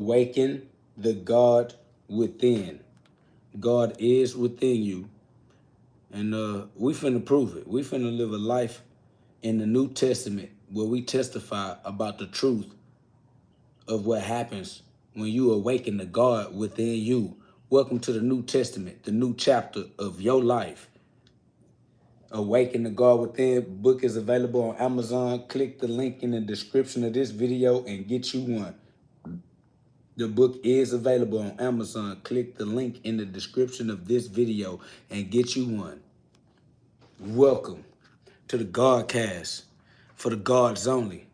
Awaken the God within. God is within you. And we finna prove it. We finna live a life in the New Testament where we testify about the truth of what happens when you awaken the God within you. Welcome to the New Testament, the new chapter of your life. Awaken the God Within book is available on Amazon. Click the link in the description of this video and get you one. The book is available on Amazon. Click the link in the description of this video and get you one. Welcome to the GhODCast for the gods only.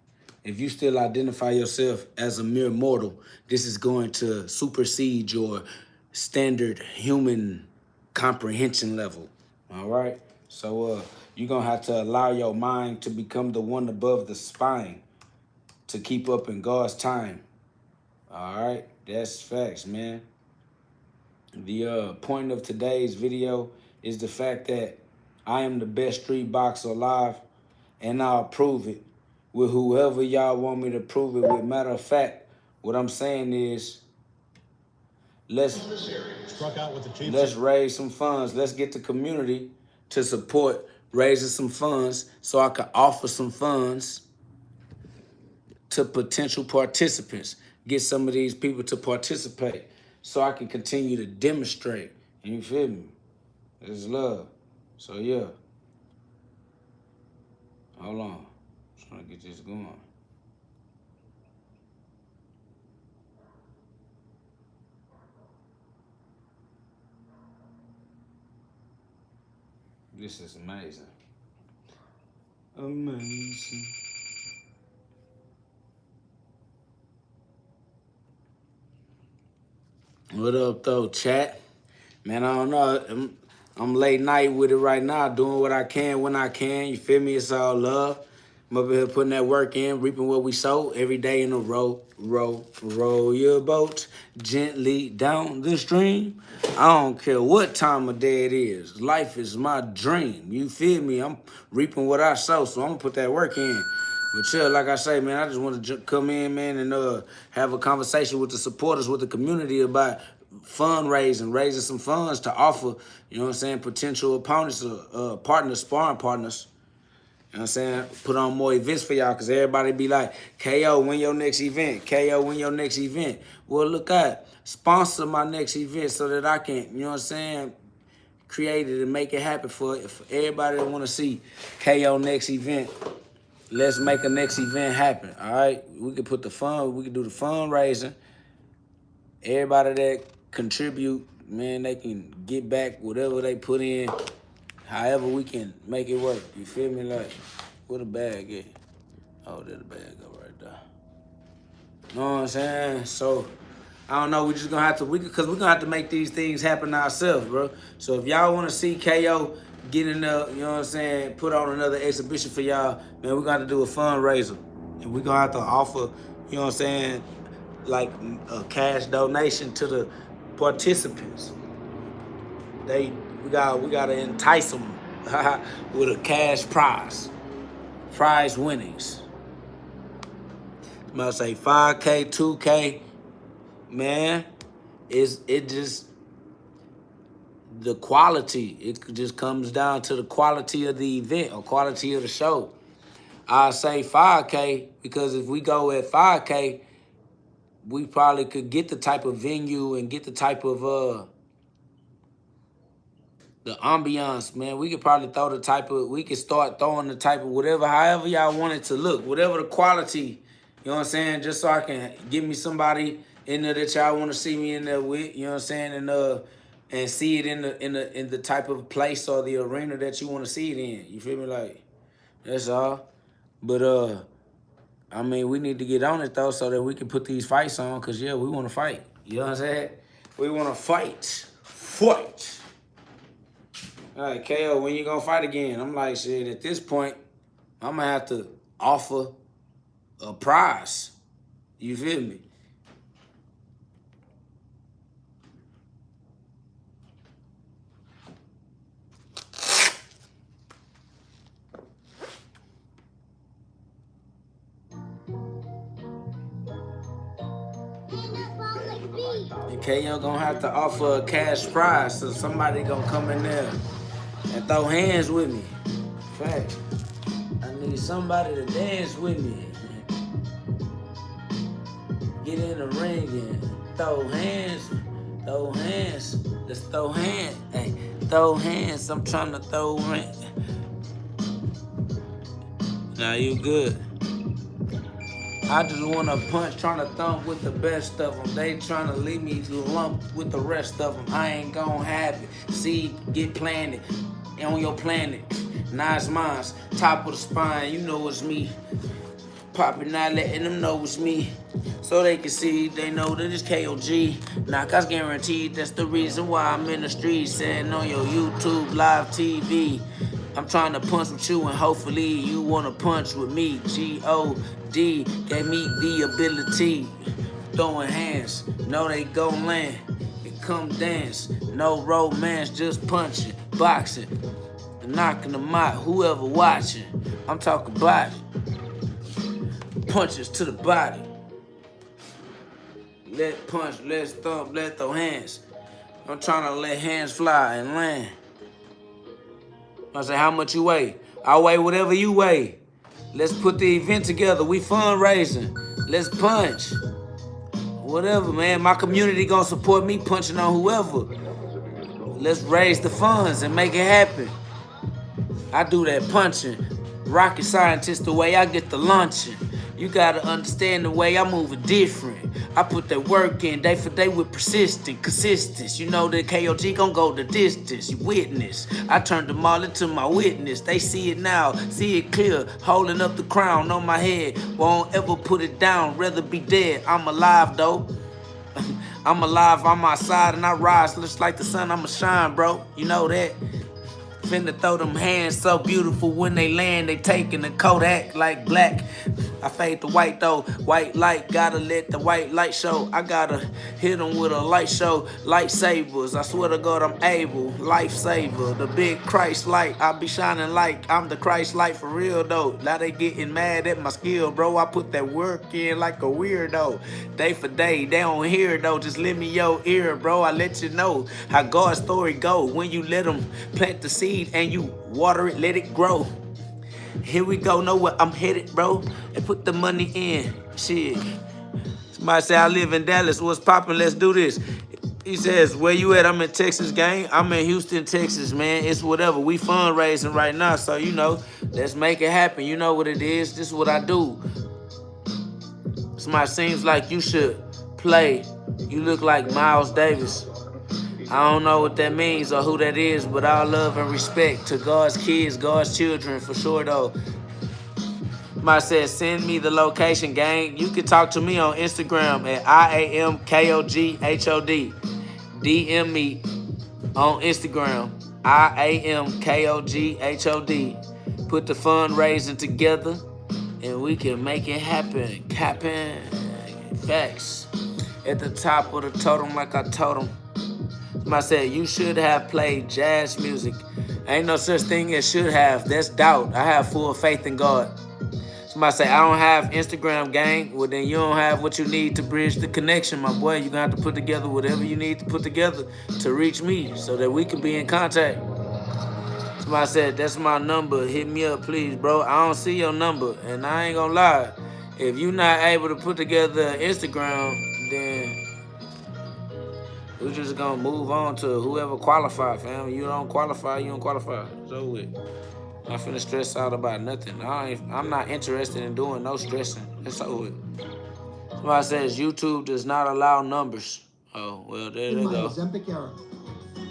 If you still identify yourself as a mere mortal, this is going to supersede your standard human comprehension level. All right? So you're going to have to allow your mind to become the one above the spine to keep up in God's time. All right? That's facts, man. The point of today's video is the fact that I am the best street boxer alive, and I'll prove it with whoever y'all want me to prove it with. Matter of fact, what I'm saying is, let's raise some funds. Let's get the community to support raising some funds so I can offer some funds to potential participants. Get some of these people to participate so I can continue to demonstrate. You feel me? It's love. So yeah. Hold on. I'm trying to get this going. This is amazing. Amazing. What up, though, chat? Man, I don't know. I'm late night with it right now, doing what I can when I can. You feel me? It's all love. I'm up here putting that work in, reaping what we sow every day in a row. Row your boat gently down the stream. I don't care what time of day it is. Life is my dream. You feel me? I'm reaping what I sow, so I'm gonna put that work in. But chill, like I say, man, I just want to come in, man, and have a conversation with the supporters, with the community about fundraising, raising some funds to offer, you know what I'm saying, potential opponents, partners, sparring partners. You know what I'm saying? Put on more events for y'all, because everybody be like, KO, when your next event? KO, when your next event? Well, look at, sponsor my next event so that I can, you know what I'm saying, create it and make it happen for everybody that want to see KO next event. Let's make a next event happen, all right? We can put the fund, we can do the fundraising. Everybody that contribute, man, they can get back whatever they put in, however we can make it work. You feel me? Like, where the bag at? Oh, there's the bag go right there. You know what I'm saying? So, I don't know, we just gonna have to, because we're gonna have to make these things happen ourselves, bro. So if y'all wanna see KO get in there, you know what I'm saying, put on another exhibition for y'all, man, we're gonna have to do a fundraiser. And we're gonna have to offer, you know what I'm saying, like a cash donation to the participants. We gotta entice them with a cash prize winnings. I'm about to say 5K, 2K, man. It just the quality. It just comes down to the quality of the event or quality of the show. I say 5K because if we go at 5K, we probably could get the type of venue and get the type of the ambiance, man. We could probably we could start throwing the type of whatever, however y'all want it to look, whatever the quality, you know what I'm saying? Just so I can give me somebody in there that y'all want to see me in there with, you know what I'm saying? And see it in the type of place or the arena that you want to see it in. You feel me? Like, that's all. But I mean, we need to get on it though so that we can put these fights on, cause yeah, we want to fight. You know what I'm saying? We want to fight. All right, KO, when you gonna fight again? I'm like, shit, at this point, I'm gonna have to offer a prize. You feel me? And KO gonna have to offer a cash prize, so somebody gonna come in there and throw hands with me. Fact. I need somebody to dance with me. Get in the ring and throw hands. Throw hands. Let's throw hands. Hey, throw hands. I'm trying to throw ring. Now you good. I just want to punch, trying to thump with the best of them. They trying to leave me to lump with the rest of them. I ain't gonna have it. See, get planted on your planet. Nice minds, top of the spine. You know it's me. Popping, not letting them know it's me. So they can see, they know that it's KOG. Knock, I guaranteed that's the reason why I'm in the streets. Saying on your YouTube, live TV. I'm trying to punch with you and hopefully you want to punch with me. GhOD gave me the ability. Throwing hands, know they gon' land. And come dance, no romance, just punching, boxing. Knocking them out, whoever watching. I'm talking body. Punches to the body. Let punch, let's thump, let throw hands. I'm trying to let hands fly and land. I say, how much you weigh? I weigh whatever you weigh. Let's put the event together. We fundraising. Let's punch. Whatever, man. My community gonna support me punching on whoever. Let's raise the funds and make it happen. I do that punching. Rocket scientist, the way I get the luncheon. You gotta understand the way I move it different. I put that work in day for day with persistent consistency. You know that KOG gon' go the distance. You witness. I turned them all into my witness. They see it now, see it clear. Holding up the crown on my head. Won't ever put it down, rather be dead. I'm alive though. I'm alive on my side and I rise just like the sun. I'ma shine, bro. You know that. Finna throw them hands so beautiful when they land. They taking the Kodak like black. I fade the white though. White light, gotta let the white light show. I gotta hit them with a light show. Lightsabers, I swear to God I'm able. Lifesaver, the big Christ light. I be shining like I'm the Christ light for real though. Now they getting mad at my skill, bro. I put that work in like a weirdo. Day for day, they don't hear though. Just lend me your ear, bro. I let you know how God's story go. When you let them plant the seed and you water it, let it grow. Here we go, know where I'm headed, bro. And put the money in. Shit. Somebody say I live in Dallas. What's poppin'? Let's do this. He says, where you at? I'm in Texas, gang. I'm in Houston, Texas, man. It's whatever. We fundraising right now, so you know, let's make it happen. You know what it is. This is what I do. Somebody seems like you should play. You look like Miles Davis. I don't know what that means or who that is, but all love and respect to God's kids, God's children, for sure, though. Somebody said, send me the location, gang. You can talk to me on Instagram at IAMKOGHOD. DM me on Instagram, IAMKOGHOD. Put the fundraising together, and we can make it happen. Capping facts. At the top of the totem, like I told them. I said, you should have played jazz music. Ain't no such thing as should have. That's doubt. I have full faith in God. Somebody say, I don't have Instagram, gang. Well, then you don't have what you need to bridge the connection, my boy. You're going to have to put together whatever you need to put together to reach me so that we can be in contact. Somebody said, that's my number. Hit me up, please, bro. I don't see your number. And I ain't going to lie. If you're not able to put together Instagram, then we're just gonna move on to whoever qualify, fam. You don't qualify, you don't qualify. So with. I'm not finna stress out about nothing. I'm not interested in doing no stressing. It's over with. Somebody says YouTube does not allow numbers. Oh, well, there they go.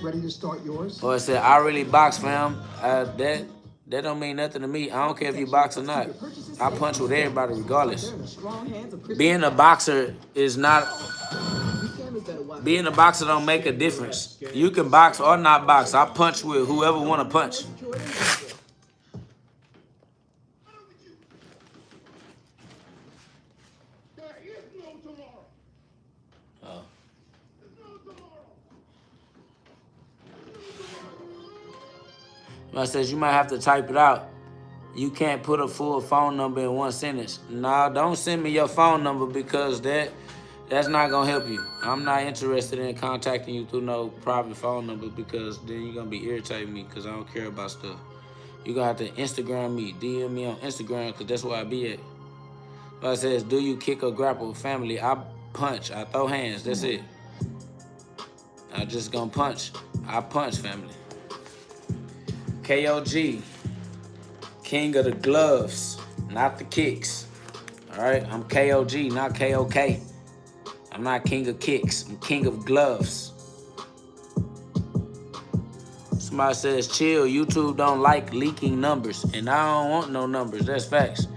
Ready to start yours? Oh, it said, I really box, fam. That don't mean nothing to me. I don't care if you box or not. I punch with everybody regardless. Being a boxer is not... Being a boxer don't make a difference. You can box or not box. I punch with whoever want to punch. Oh. I says you might have to type it out. You can't put a full phone number in one sentence. Nah, don't send me your phone number because that That's not gonna help you. I'm not interested in contacting you through no private phone number because then you're gonna be irritating me because I don't care about stuff. You're gonna have to Instagram me, DM me on Instagram because that's where I be at. But it says, do you kick or grapple family? I punch, I throw hands, that's it. I just gonna punch. I punch family. KOG, king of the gloves, not the kicks. All right, I'm KOG, not KOK. I'm not king of kicks, I'm king of gloves. Somebody says, chill, YouTube don't like leaking numbers, and I don't want no numbers, that's facts.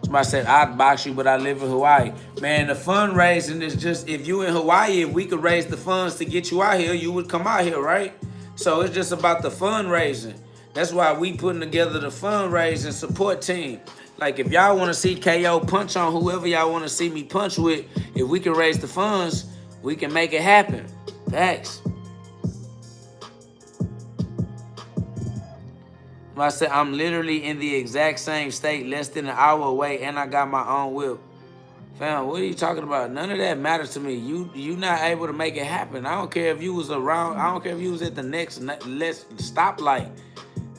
Somebody said, I'd box you, but I live in Hawaii. Man, the fundraising is just, if you in Hawaii, if we could raise the funds to get you out here, you would come out here, right? So it's just about the fundraising. That's why we putting together the fundraising support team. Like if y'all want to see KO punch on whoever y'all want to see me punch with, if we can raise the funds, we can make it happen. Facts. I said, I'm literally in the exact same state, less than an hour away, and I got my own whip. Fam, what are you talking about? None of that matters to me. You not able to make it happen. I don't care if you was around. I don't care if you was at the next stoplight.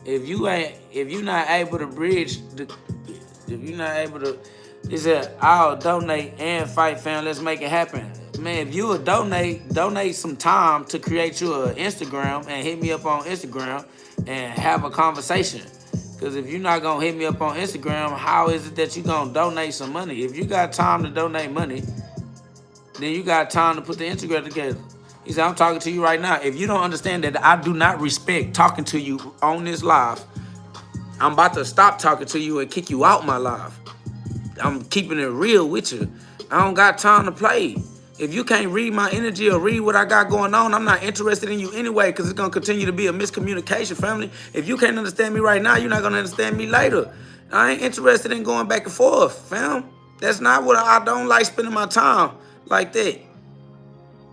If you not able to bridge, if you not able to, he said, I'll donate and fight, fam. Let's make it happen. Man, if you would donate some time to create you an Instagram and hit me up on Instagram and have a conversation. Because if you're not going to hit me up on Instagram, how is it that you're going to donate some money? If you got time to donate money, then you got time to put the Instagram together. He said, I'm talking to you right now. If you don't understand that I do not respect talking to you on this live, I'm about to stop talking to you and kick you out my live. I'm keeping it real with you. I don't got time to play. If you can't read my energy or read what I got going on, I'm not interested in you anyway because it's going to continue to be a miscommunication, family. If you can't understand me right now, you're not going to understand me later. I ain't interested in going back and forth, fam. That's not what I don't like spending my time like that.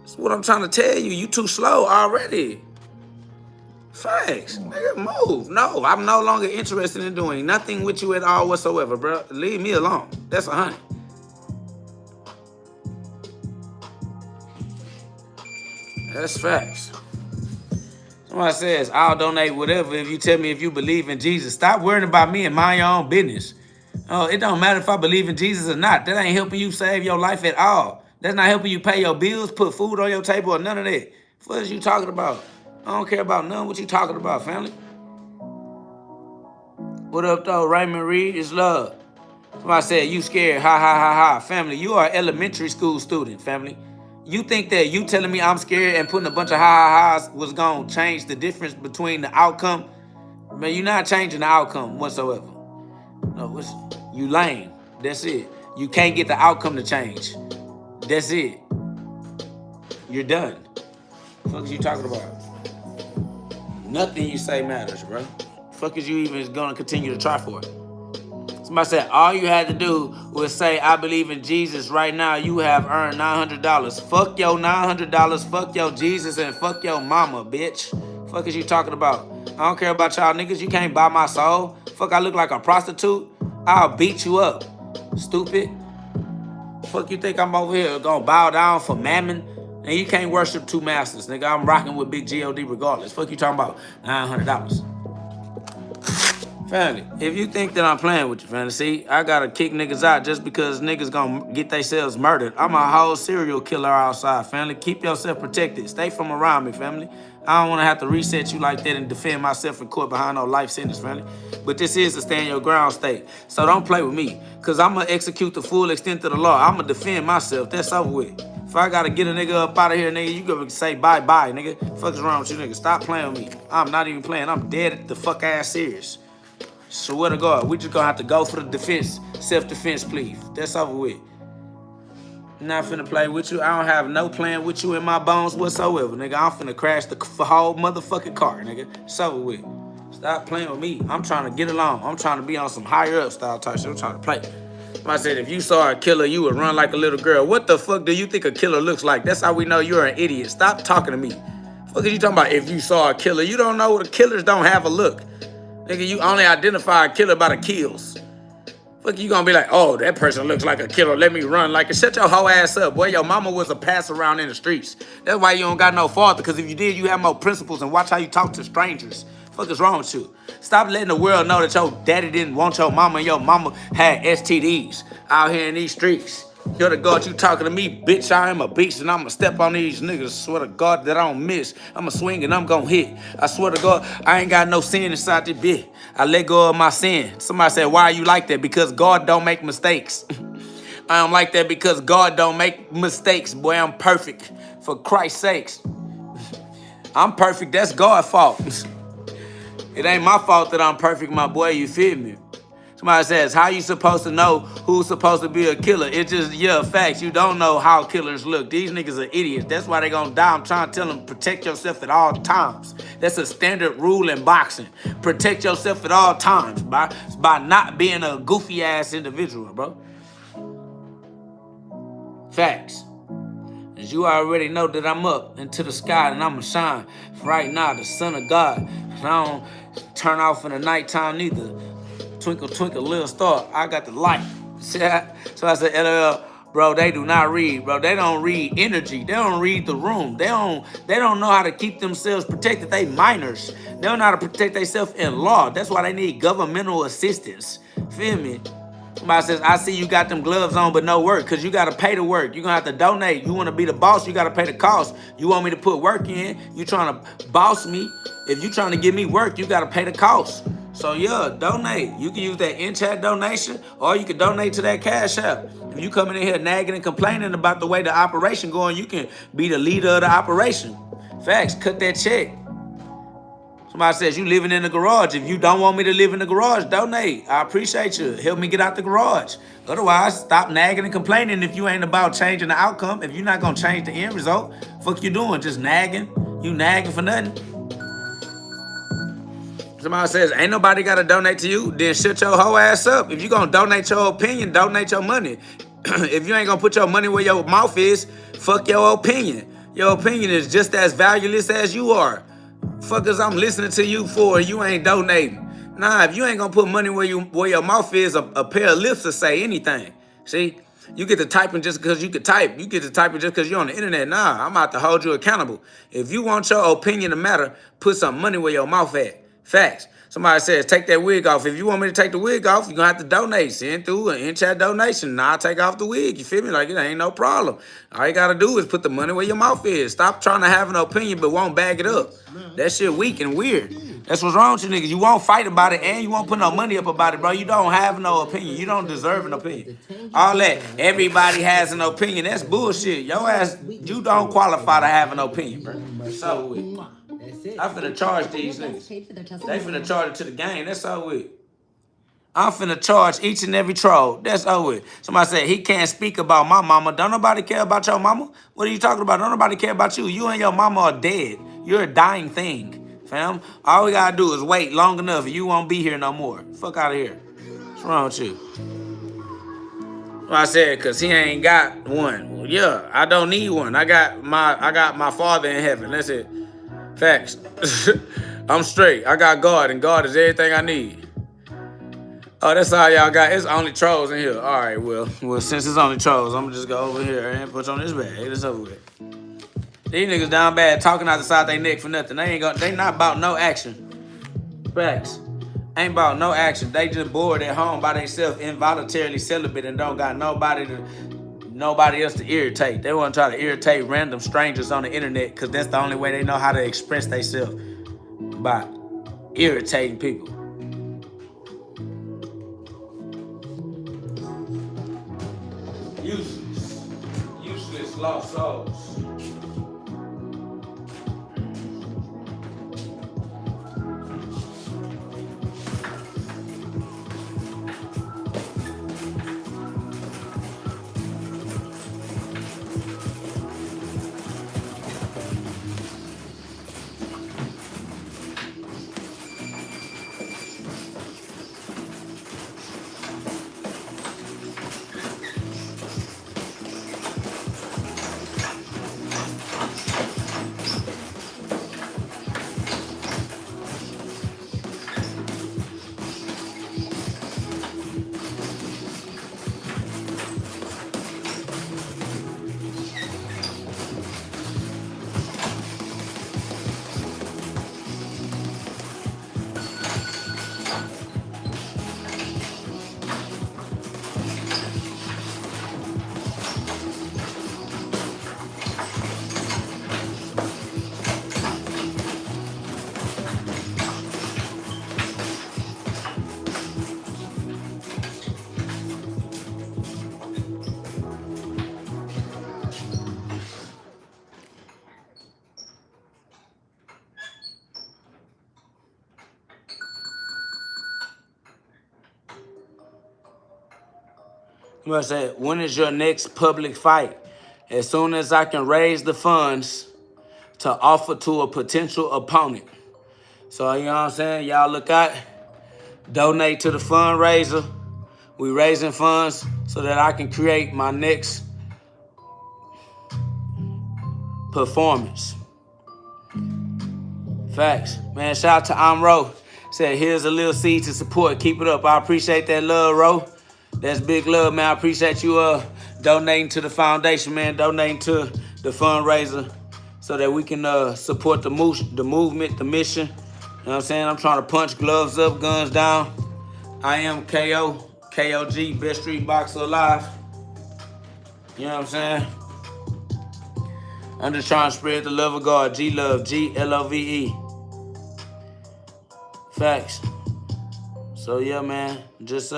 That's what I'm trying to tell you. You too slow already. Facts. Nigga, move. No, I'm no longer interested in doing nothing with you at all whatsoever, bro. Leave me alone. That's 100. That's facts. Somebody says, I'll donate whatever if you tell me if you believe in Jesus. Stop worrying about me and mind your own business. Oh, it don't matter if I believe in Jesus or not. That ain't helping you save your life at all. That's not helping you pay your bills, put food on your table, or none of that. What is you talking about? I don't care about none of what you talking about, family. What up, though? Raymond Reed is love. Somebody said, you scared. Ha, ha, ha, ha. Family, you are an elementary school student, family. You think that you telling me I'm scared and putting a bunch of ha-ha-has was going to change the difference between the outcome? Man, you're not changing the outcome whatsoever. No, you lame. That's it. You can't get the outcome to change. That's it. You're done. What the fuck is you talking about? Nothing you say matters, bro. The fuck is you even going to continue to try for it? Somebody said, all you had to do was say, I believe in Jesus. Right now, you have earned $900. Fuck your $900. Fuck your Jesus and fuck your mama, bitch. Fuck is you talking about? I don't care about y'all niggas. You can't buy my soul. Fuck, I look like a prostitute. I'll beat you up, stupid. Fuck you think I'm over here gonna bow down for mammon? And you can't worship two masters, nigga. I'm rocking with big GhOD regardless. Fuck you talking about $900. Family, if you think that I'm playing with you, family, see, I gotta kick niggas out just because niggas gonna get themselves murdered. I'm a whole serial killer outside, family. Keep yourself protected. Stay from around me, family. I don't wanna have to reset you like that and defend myself in court behind no life sentence, family. But this is a stand your ground state. So don't play with me, because I'm gonna execute the full extent of the law. I'm gonna defend myself. That's over with. If I gotta get a nigga up out of here, nigga, you gonna say bye-bye, nigga. Fuck is wrong with you, nigga? Stop playing with me. I'm not even playing. I'm dead the fuck ass serious. Swear to God, we just gonna have to go for the defense, self-defense, please. That's over with. I'm not finna play with you. I don't have no plan with you in my bones whatsoever, nigga. I'm finna crash the whole motherfucking car, nigga. It's over with. Stop playing with me. I'm trying to get along. I'm trying to be on some higher up style type shit. I'm trying to play. I said, if you saw a killer, you would run like a little girl. What the fuck do you think a killer looks like? That's how we know you're an idiot. Stop talking to me. Fuck is you talking about if you saw a killer? You don't know what killers don't have a look. Nigga, you only identify a killer by the kills. Fuck, you gonna be like, oh, that person looks like a killer. Let me run like it. Shut your whole ass up, boy. Your mama was a pass around in the streets. That's why you don't got no father. Because if you did, you have more principles. And watch how you talk to strangers. Fuck is wrong with you? Stop letting the world know that your daddy didn't want your mama and your mama had STDs out here in these streets. You're the God, you talking to me, bitch. I am a beast and I'm gonna step on these niggas. Swear to God that I don't miss. I'ma swing and I'm gonna hit. I swear to God, I ain't got no sin inside this bitch. I let go of my sin. Somebody said, why are you like that? Because God don't make mistakes. I am like that because God don't make mistakes. Boy, I'm perfect. For Christ's sakes. I'm perfect. That's God's fault. It ain't my fault that I'm perfect, my boy. You feel me? Somebody says, how you supposed to know who's supposed to be a killer? It's just, yeah, facts. You don't know how killers look. These niggas are idiots. That's why they gonna die. I'm trying to tell them, protect yourself at all times. That's a standard rule in boxing. Protect yourself at all times, by not being a goofy-ass individual, bro. Facts. As you already know that I'm up into the sky and I'ma shine. Right now, the son of God. And I don't turn off in the nighttime neither. Twinkle, twinkle, little star, I got the light. So I said, LOL, bro, they do not read, bro. They don't read energy. They don't read the room. They don't know how to keep themselves protected. They minors. They don't know how to protect themselves in law. That's why they need governmental assistance. Feel me? Somebody says, I see you got them gloves on, but no work, because you got to pay to work. You're going to have to donate. You want to be the boss, you got to pay the cost. You want me to put work in, you trying to boss me. If you trying to give me work, you got to pay the cost. So, yeah, donate. You can use that in-chat donation, or you can donate to that Cash App. If you coming in here nagging and complaining about the way the operation going, you can be the leader of the operation. Facts, cut that check. Somebody says, you living in the garage. If you don't want me to live in the garage, donate. I appreciate you. Help me get out the garage. Otherwise, stop nagging and complaining if you ain't about changing the outcome. If you're not going to change the end result, fuck you doing? Just nagging? You nagging for nothing? Somebody says, ain't nobody got to donate to you, then shut your whole ass up. If you going to donate your opinion, donate your money. If you ain't going to put your money where your mouth is, fuck your opinion. Your opinion is just as valueless as you are. Fuckers, I'm listening to you for, you ain't donating. Nah, if you ain't going to put money where your mouth is, a pair of lips to say anything. See? You get to typing just because you can type. You get to typing just because you're on the internet. Nah, I'm about to hold you accountable. If you want your opinion to matter, put some money where your mouth at. Facts. Somebody says, take that wig off. If you want me to take the wig off, you're going to have to donate. Send through an in-chat donation. Now I'll take off the wig. You feel me? Like, it ain't no problem. All you got to do is put the money where your mouth is. Stop trying to have an opinion but won't bag it up. That shit weak and weird. That's what's wrong with you niggas. You won't fight about it and you won't put no money up about it, bro. You don't have no opinion. You don't deserve an opinion. All that, everybody has an opinion. That's bullshit. Your ass, you don't qualify to have an opinion, bro. So weak. I'm finna charge these niggas. They finna charge it to the game. That's all with. I'm finna charge each and every troll. That's all with. Somebody said, he can't speak about my mama. Don't nobody care about your mama? What are you talking about? Don't nobody care about you. You and your mama are dead. You're a dying thing, fam. All we gotta do is wait long enough. You won't be here no more. Fuck out of here. What's wrong with you? Well, I said, because he ain't got one. Well, yeah, I don't need one. I got my Father in heaven. That's it. Facts. I'm straight. I got God, and God is everything I need. Oh, that's all y'all got. It's only trolls in here. All right, well, since it's only trolls, I'm gonna just go over here and put on this bag. It's over with. These niggas down bad talking out the side of their neck for nothing. They not about no action. Facts. Ain't about no action. They just bored at home by themselves, involuntarily celibate, and don't got nobody else to irritate. They want to try to irritate random strangers on the internet because that's the only way they know how to express themselves, by irritating people. Useless lost souls. Somebody said, when is your next public fight? As soon as I can raise the funds to offer to a potential opponent. So, you know what I'm saying? Y'all look out. Donate to the fundraiser. We raising funds so that I can create my next performance. Facts. Man, shout out to Amro. Said, here's a little seed to support. Keep it up. I appreciate that love, Ro. That's big love, man. I appreciate you donating to the foundation, man. Donating to the fundraiser so that we can support the movement, the mission. You know what I'm saying? I'm trying to punch gloves up, guns down. I am KOG, best street boxer alive. You know what I'm saying? I'm just trying to spread the love of God. G-Love, G-L-O-V-E. Facts. So, yeah, man. Just,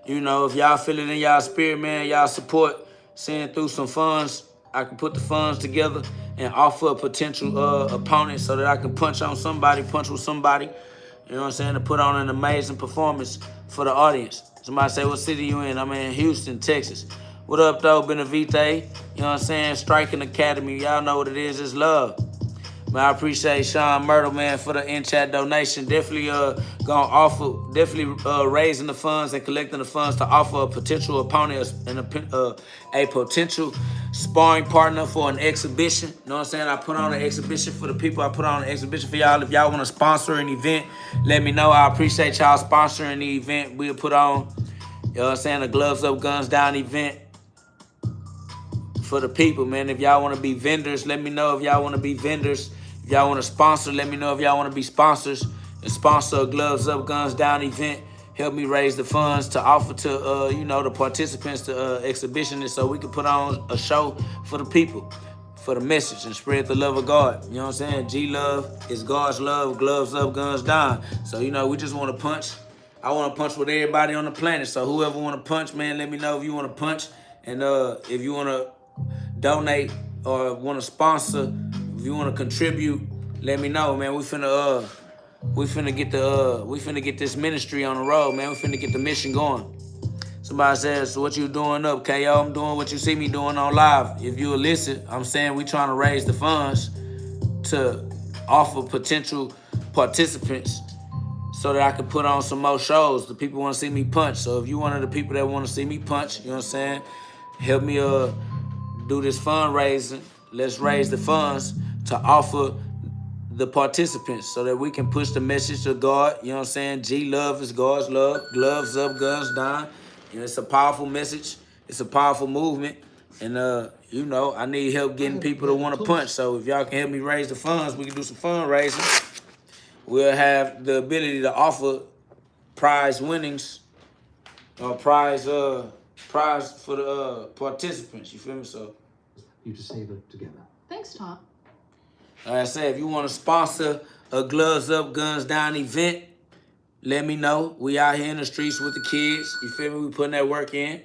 you know, if y'all feel it in y'all spirit, man, y'all support, send through some funds. I can put the funds together and offer a potential opponent so that I can punch with somebody. You know what I'm saying? To put on an amazing performance for the audience. Somebody say, what city you in? I'm in Houston, Texas. What up, though? Benavite. You know what I'm saying? Striking Academy. Y'all know what it is. It's love. Man, I appreciate Sean Myrtle, man, for the in-chat donation. Definitely raising the funds and collecting the funds to offer a potential opponent and a potential sparring partner for an exhibition. You know what I'm saying? I put on an exhibition for the people. I put on an exhibition for y'all. If y'all want to sponsor an event, let me know. I appreciate y'all sponsoring the event. We'll put on, you know what I'm saying, a gloves up, guns down event for the people, man. If y'all want to be vendors, let me know if y'all want to be vendors. If y'all want to sponsor, let me know if y'all want to be sponsors and sponsor a gloves up, guns down event. Help me raise the funds to offer to, you know, the participants, the exhibitionists, so we can put on a show for the people, for the message, and spread the love of God. You know what I'm saying? G-Love is God's love, gloves up, guns down. So, you know, we just want to punch. I want to punch with everybody on the planet. So whoever want to punch, man, let me know if you want to punch. And if you want to donate or want to sponsor, if you want to contribute, let me know, man. We finna get this ministry on the road, man. We finna get the mission going. Somebody says, so what you doing up, KO? I'm doing what you see me doing on live. If you listen, I'm saying we trying to raise the funds to offer potential participants so that I can put on some more shows. The people want to see me punch. So if you one of the people that want to see me punch, you know what I'm saying, help me do this fundraising. Let's raise the funds to offer the participants so that we can push the message to God. You know what I'm saying? G-Love is God's love. Gloves up, guns down. You know, it's a powerful message. It's a powerful movement. And, you know, I need help getting people to want to punch. So if y'all can help me raise the funds, we can do some fundraising. We'll have the ability to offer prize winnings or prize for the participants. You feel me? So you to save it together. Thanks, Tom. Like I said, if you want to sponsor a gloves up, guns down event, let me know. We out here in the streets with the kids. You feel me? We putting that work in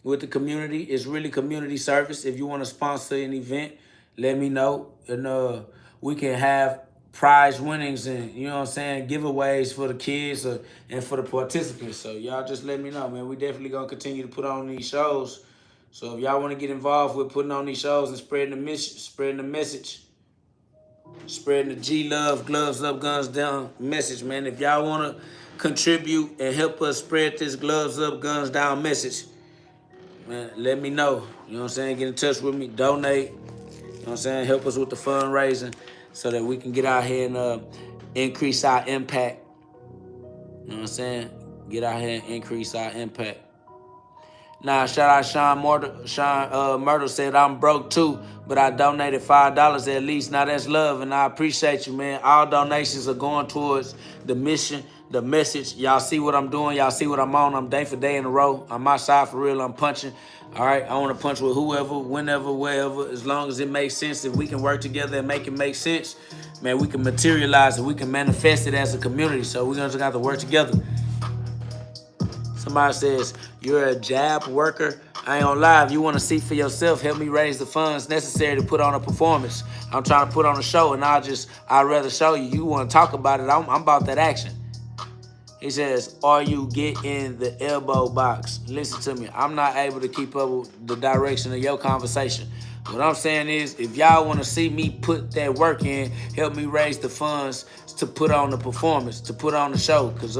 with the community. It's really community service. If you want to sponsor an event, let me know. And we can have prize winnings and, you know what I'm saying, giveaways for the kids and for the participants. So y'all just let me know, man. We definitely going to continue to put on these shows. So if y'all want to get involved with putting on these shows and spreading the message, spreading the G-Love, gloves up, guns down message, man. If y'all want to contribute and help us spread this gloves up, guns down message, man, let me know. You know what I'm saying? Get in touch with me, donate. You know what I'm saying? Help us with the fundraising so that we can get out here and increase our impact. You know what I'm saying? Get out here and increase our impact. Nah, shout out Sean Myrtle said, I'm broke too, but I donated $5 at least. Now that's love, and I appreciate you, man. All donations are going towards the mission, the message. Y'all see what I'm doing. Y'all see what I'm on. I'm day for day in a row. I'm outside for real. I'm punching. All right, I want to punch with whoever, whenever, wherever, as long as it makes sense. If we can work together and make it make sense, man, we can materialize it. We can manifest it as a community. So we're going to have to work together. Somebody says, you're a jab worker. I ain't gonna lie, if you want to see for yourself, help me raise the funds necessary to put on a performance. I'm trying to put on a show, and I'd rather show you. You want to talk about it, I'm about that action. He says, "Are you getting the elbow box?" Listen to me. I'm not able to keep up with the direction of your conversation. What I'm saying is, if y'all want to see me put that work in, help me raise the funds to put on the performance, to put on the show, cause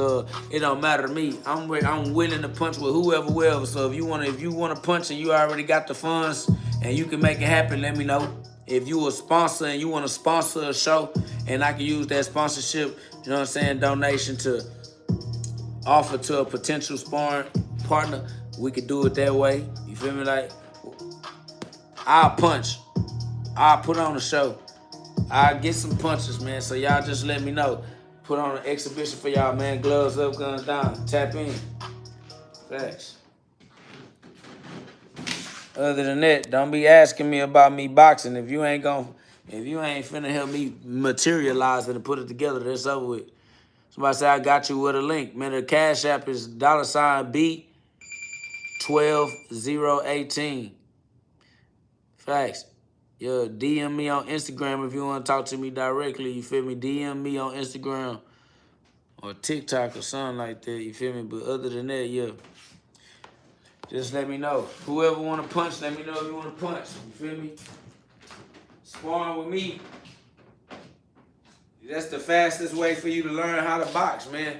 it don't matter to me. I'm willing to punch with whoever. So if you wanna punch and you already got the funds and you can make it happen, let me know. If you a sponsor and you want to sponsor a show, and I can use that sponsorship, you know what I'm saying, donation to offer to a potential sparring partner, we could do it that way. You feel me? Like, I'll punch. I'll put on a show. I'll get some punches, man. So y'all just let me know. Put on an exhibition for y'all, man. Gloves up, guns down. Tap in. Facts. Other than that, don't be asking me about me boxing. If you ain't finna help me materialize it and put it together, that's over with. Somebody say I got you with a link. Man, the Cash App is $B12018. Facts. Yeah, DM me on Instagram if you want to talk to me directly. You feel me? DM me on Instagram or TikTok or something like that. You feel me? But other than that, yeah. Just let me know. Whoever want to punch, let me know if you want to punch. You feel me? Sparring with me. That's the fastest way for you to learn how to box, man.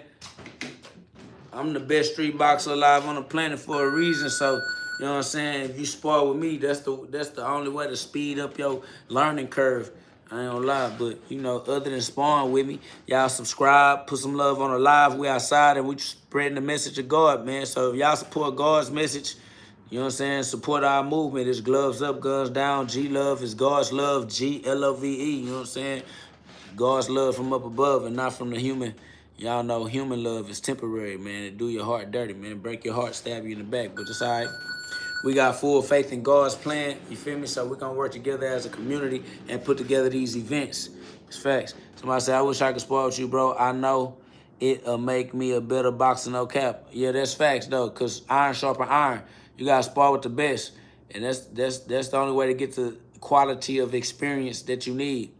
I'm the best street boxer alive on the planet for a reason. So, you know what I'm saying? If you spar with me, that's the only way to speed up your learning curve. I ain't gonna lie, but you know, other than sparring with me, y'all subscribe, put some love on the live. We outside and we spreading the message of God, man. So if y'all support God's message, you know what I'm saying? Support our movement. It's gloves up, guns down. G love is God's love. GLOVE. You know what I'm saying? God's love from up above and not from the human. Y'all know human love is temporary, man. It do your heart dirty, man. Break your heart, stab you in the back, but it's all right. We got full faith in God's plan, you feel me? So we're going to work together as a community and put together these events. It's facts. Somebody said, I wish I could spar with you, bro. I know it'll make me a better boxer, no cap. Yeah, that's facts, though, because iron sharpen iron. You got to spar with the best. And that's the only way to get the quality of experience that you need.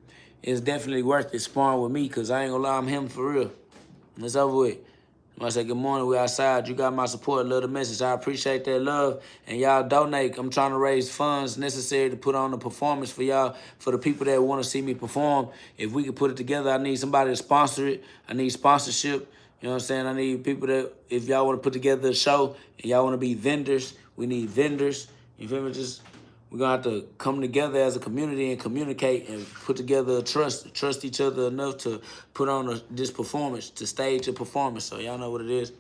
It's definitely worth it sparring with me, because I ain't going to lie, I'm him for real. It's over with. I say, good morning, we outside. You got my support, love the message. I appreciate that love. And y'all donate. I'm trying to raise funds necessary to put on a performance for y'all, for the people that want to see me perform. If we can put it together, I need somebody to sponsor it. I need sponsorship. You know what I'm saying? I need people that, if y'all want to put together a show and y'all want to be vendors, we need vendors. You feel me? We're going to have to come together as a community and communicate and put together trust each other enough to put on this performance, to stage a performance. So y'all know what it is.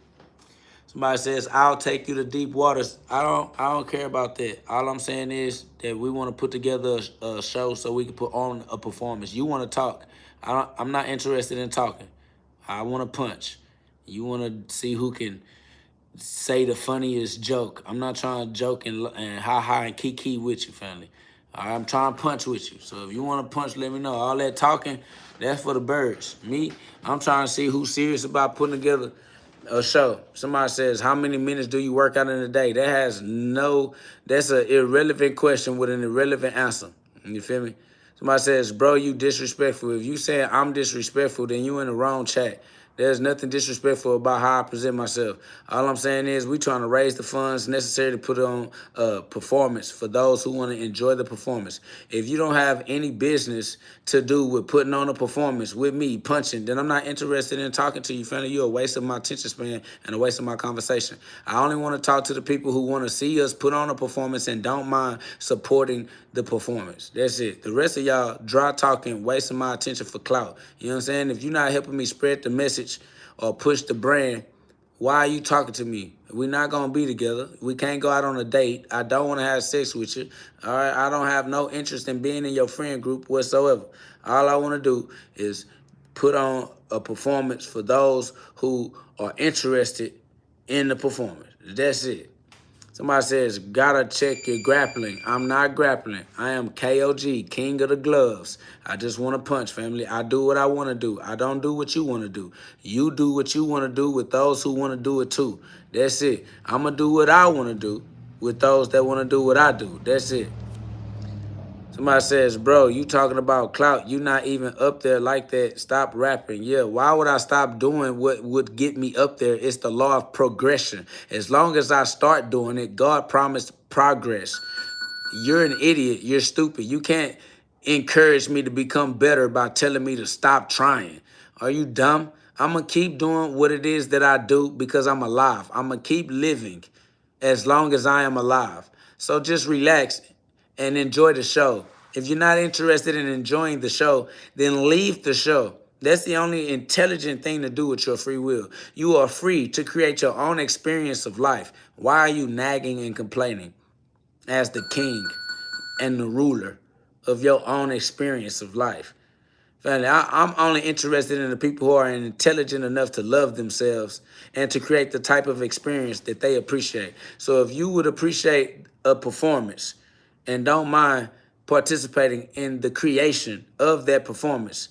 Somebody says, I'll take you to deep waters. I don't care about that. All I'm saying is that we want to put together a show so we can put on a performance. You want to talk. I'm not interested in talking. I want to punch. You want to see who can say the funniest joke. I'm not trying to joke and ha and kiki with you, family. I'm trying to punch with you. So if you want to punch, let me know. All that talking, that's for the birds. Me, I'm trying to see who's serious about putting together a show. Somebody says, how many minutes do you work out in a day? That's an irrelevant question with an irrelevant answer. You feel me? Somebody says, bro, you disrespectful. If you say I'm disrespectful, then you in the wrong chat. There's nothing disrespectful about how I present myself. All I'm saying is we trying to raise the funds necessary to put on a performance for those who want to enjoy the performance. If you don't have any business to do with putting on a performance with me punching, then I'm not interested in talking to you, family. You're a waste of my attention span and a waste of my conversation. I only want to talk to the people who want to see us put on a performance and don't mind supporting the performance. That's it. The rest of y'all dry talking, wasting my attention for clout. You know what I'm saying? If you're not helping me spread the message or push the brand, why are you talking to me? We're not going to be together. We can't go out on a date. I don't want to have sex with you. All right? I don't have no interest in being in your friend group whatsoever. All I want to do is put on a performance for those who are interested in the performance. That's it. Somebody says, gotta check your grappling. I'm not grappling. I am KOG, king of the gloves. I just want to punch, family. I do what I want to do. I don't do what you want to do. You do what you want to do with those who want to do it too. That's it. I'm going to do what I want to do with those that want to do what I do. That's it. Somebody says, bro, you talking about clout. You not even up there like that. Stop rapping. Yeah, why would I stop doing what would get me up there? It's the law of progression. As long as I start doing it, God promised progress. You're an idiot. You're stupid. You can't encourage me to become better by telling me to stop trying. Are you dumb? I'm going to keep doing what it is that I do because I'm alive. I'm going to keep living as long as I am alive. So just relax and enjoy the show. If you're not interested in enjoying the show, then leave the show. That's the only intelligent thing to do with your free will. You are free to create your own experience of life. Why are you nagging and complaining as the king and the ruler of your own experience of life? Family, I'm only interested in the people who are intelligent enough to love themselves and to create the type of experience that they appreciate. So if you would appreciate a performance and don't mind participating in the creation of that performance,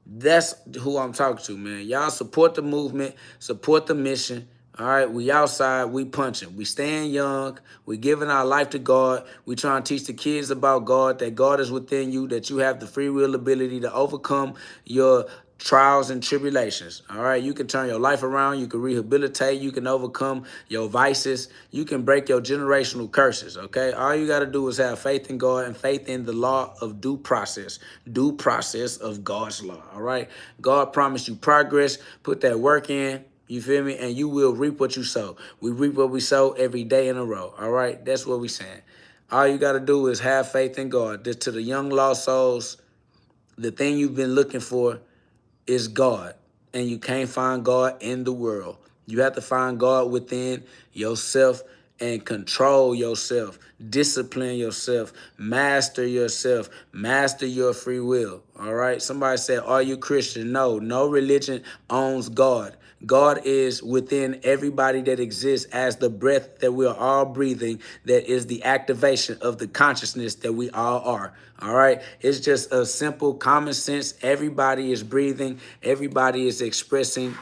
that's who I'm talking to, man. Y'all support the movement, support the mission. All right, we outside, we punching. We staying young, we giving our life to God. We trying to teach the kids about God, that God is within you, that you have the free will ability to overcome your trials and tribulations. All right, you can turn your life around, you can rehabilitate, you can overcome your vices, you can break your generational curses. Okay, all you got to do is have faith in God and faith in the law of due process of God's law. All right, God promised you progress. Put that work in. You feel me? And you will reap what you sow. We reap what we sow every day in a row. All right, that's what we saying. All you got to do is have faith in God. This, to the young lost souls, the thing you've been looking for is God, and you can't find God in the world. You have to find God within yourself and control yourself, discipline yourself, master your free will. All right. Somebody said, are you Christian? No religion owns God. God is within everybody that exists as the breath that we are all breathing, that is the activation of the consciousness that we all are. All right. It's just a simple common sense. Everybody is breathing. Everybody is expressing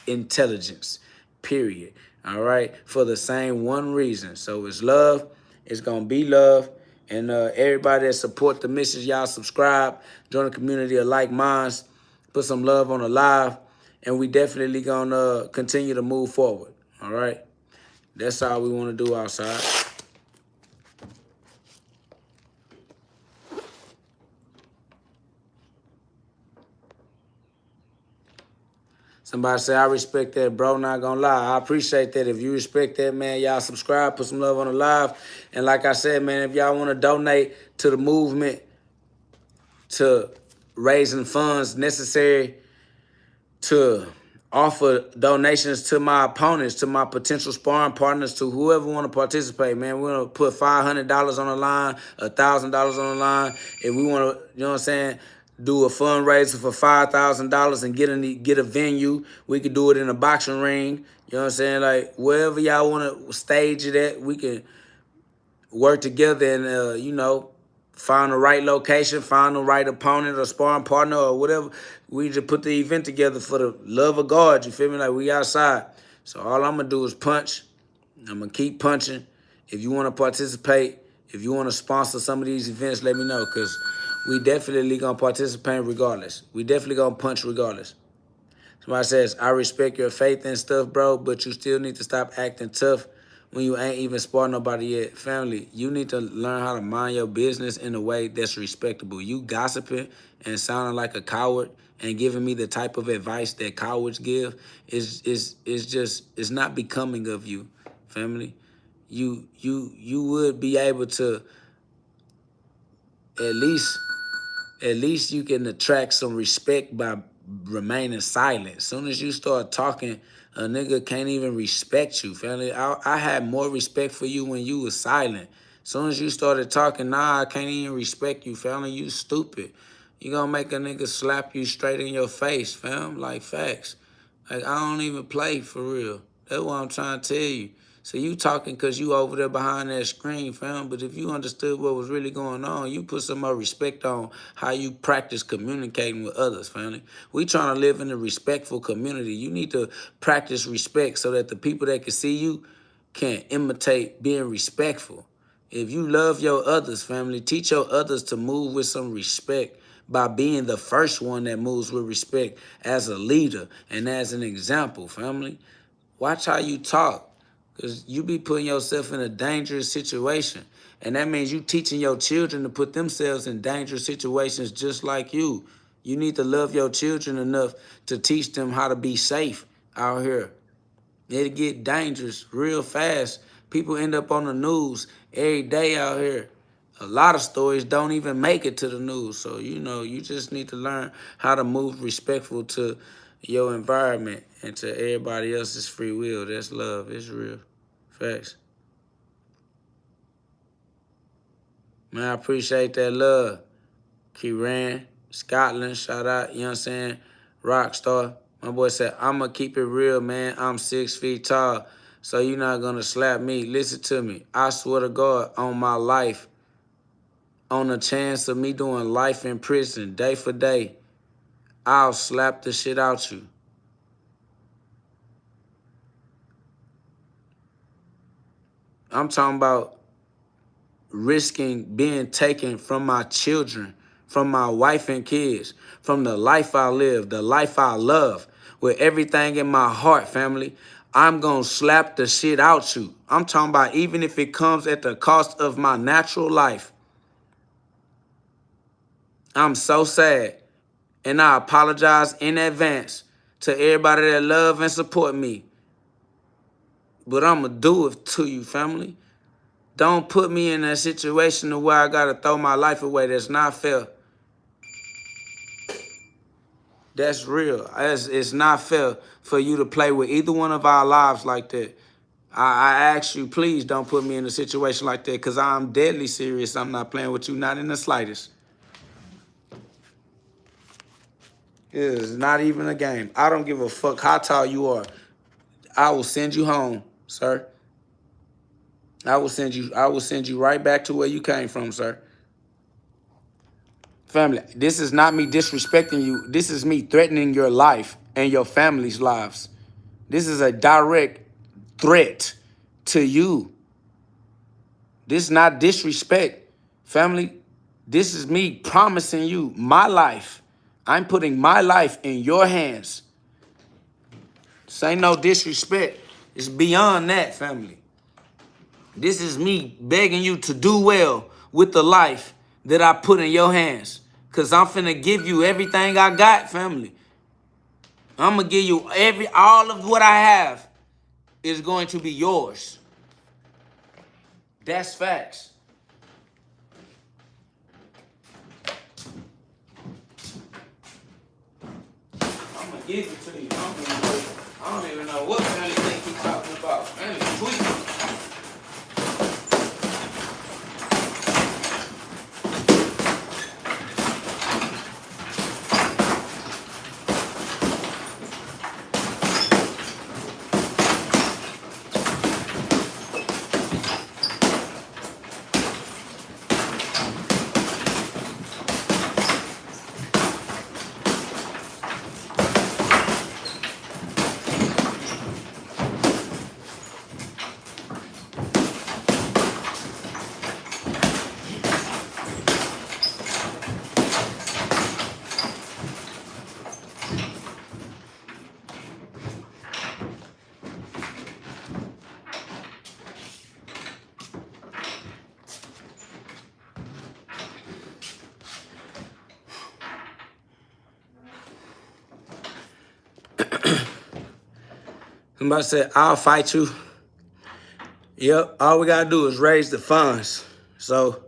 intelligence, period. All right. For the same one reason. So it's love. It's going to be love. And everybody that support the mission, y'all subscribe, join the community of like minds, put some love on the live, and we definitely going to continue to move forward. All right. That's all we want to do outside. Somebody say, I respect that, bro. Not gonna lie. I appreciate that. If you respect that, man, y'all subscribe, put some love on the live. And like I said, man, if y'all want to donate to the movement, to raising funds necessary to offer donations to my opponents, to my potential sparring partners, to whoever want to participate, man. We're going to put $500 on the line, $1,000 on the line. If we want to, you know what I'm saying, do a fundraiser for $5,000 and get a venue, we could do it in a boxing ring. You know what I'm saying? Like, wherever y'all want to stage it at, we can work together and, find the right location, find the right opponent or sparring partner or whatever. We just put the event together for the love of God. You feel me? Like, we outside. So all I'm going to do is punch. I'm going to keep punching. If you want to participate, if you want to sponsor some of these events, let me know, because we definitely going to participate regardless. We definitely going to punch regardless. Somebody says, I respect your faith and stuff, bro, but you still need to stop acting tough when you ain't even sparring nobody yet. Family, you need to learn how to mind your business in a way that's respectable. You gossiping and sounding like a coward and giving me the type of advice that cowards give is not becoming of you, family. You would be able to at least you can attract some respect by remaining silent. As soon as you start talking, a nigga can't even respect you, family. I had more respect for you when you was silent. As soon as you started talking, nah, I can't even respect you, family. You stupid. You gonna make a nigga slap you straight in your face, fam. Like, facts. Like, I don't even play for real. That's what I'm trying to tell you. So you talking because you over there behind that screen, fam. But if you understood what was really going on, you put some more respect on how you practice communicating with others, family. We trying to live in a respectful community. You need to practice respect so that the people that can see you can imitate being respectful. If you love your others, family, teach your others to move with some respect by being the first one that moves with respect as a leader and as an example, family. Watch how you talk, because you be putting yourself in a dangerous situation. And that means you teaching your children to put themselves in dangerous situations just like you. You need to love your children enough to teach them how to be safe out here. It'll get dangerous real fast. People end up on the news every day out here. A lot of stories don't even make it to the news. So, you just need to learn how to move respectful to your environment and to everybody else's free will. That's love. It's real. Facts. Man, I appreciate that love. Kiran, Scotland, shout out, you know what I'm saying? Rockstar. My boy said, I'ma keep it real, man. I'm 6 feet tall, so you're not gonna slap me. Listen to me. I swear to God, on my life, on the chance of me doing life in prison, day for day, I'll slap the shit out you. I'm talking about risking being taken from my children, from my wife and kids, from the life I live, the life I love, with everything in my heart, family. I'm going to slap the shit out you. I'm talking about even if it comes at the cost of my natural life. I'm so sad. And I apologize in advance to everybody that love and support me. But I'm going to do it to you, family. Don't put me in a situation where I got to throw my life away. That's not fair. That's real. It's not fair for you to play with either one of our lives like that. I ask you, please don't put me in a situation like that, because I'm deadly serious. I'm not playing with you, not in the slightest. It's not even a game. I don't give a fuck how tall you are. I will send you home, sir. I will send you right back to where you came from, sir. Family, this is not me disrespecting you. This is me threatening your life and your family's lives. This is a direct threat to you. This is not disrespect, family. This is me promising you my life. I'm putting my life in your hands. This ain't no disrespect. It's beyond that, family. This is me begging you to do well with the life that I put in your hands. Because I'm finna give you everything I got, family. I'm going to give you all of what I have is going to be yours. That's facts. I'm going to give it to you. I don't even know what kind of thing he's talking about. Man, it's tweaking. Somebody said, I'll fight you. Yep, all we gotta do is raise the funds. So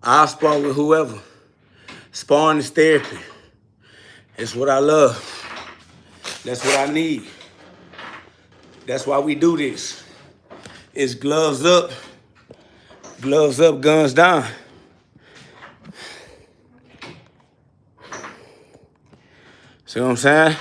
I'll spar with whoever. Sparring is therapy. It's what I love. That's what I need. That's why we do this. It's gloves up, guns down. See what I'm saying?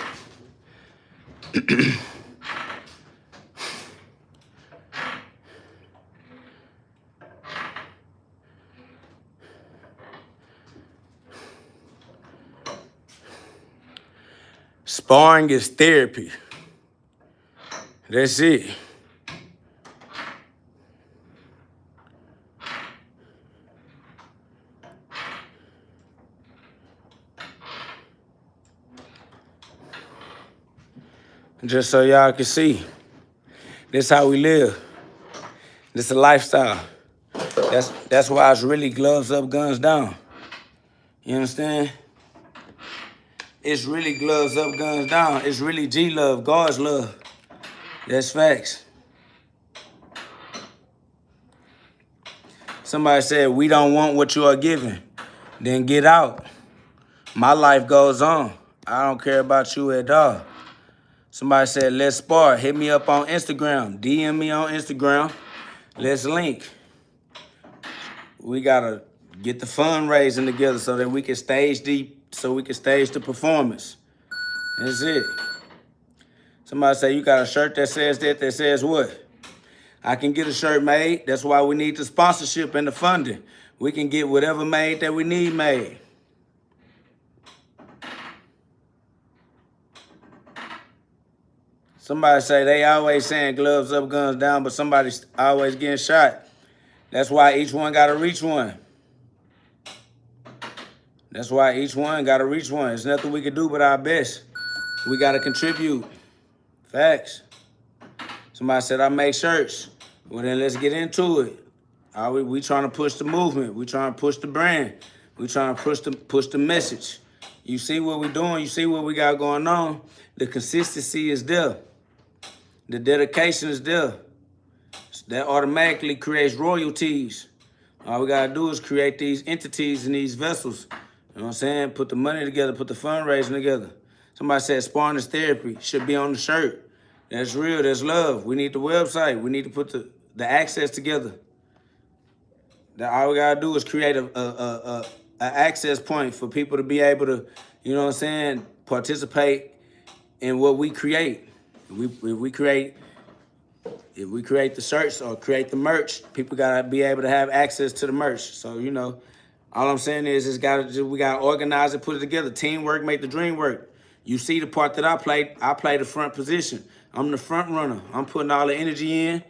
Sparring is therapy. That's it. Just so y'all can see, this how we live. This a lifestyle. That's why it's really gloves up, guns down. You understand? It's really gloves up, guns down. It's really G love, God's love. That's facts. Somebody said, we don't want what you are giving. Then get out. My life goes on. I don't care about you at all. Somebody said, let's spar. Hit me up on Instagram. DM me on Instagram. Let's link. We got to get the fundraising together so that we can stage the performance. That's it. Somebody say, you got a shirt that says that says what? I can get a shirt made. That's why we need the sponsorship and the funding. We can get whatever made that we need made. Somebody say they always saying gloves up, guns down, but somebody's always getting shot. That's why each one got to reach one. That's why each one got to reach one. There's nothing we can do but our best. We got to contribute. Facts. Somebody said, I make shirts. Well, then let's get into it. We trying to push the movement. We trying to push the brand. We trying to push the message. You see what we doing. You see what we got going on. The consistency is there. The dedication is there. That automatically creates royalties. All we got to do is create these entities and these vessels. You know what I'm saying? Put the money together, put the fundraising together. Somebody said sparring is therapy. Should be on the shirt. That's real. That's love. We need the website. We need to put the access together. All we got to do is create a access point for people to be able to, you know what I'm saying, participate in what we create. If we create the shirts or create the merch, people gotta be able to have access to the merch. So, you know, all I'm saying is we gotta organize it, put it together. Teamwork make the dream work. You see the part that I play the front position. I'm the front runner. I'm putting all the energy in.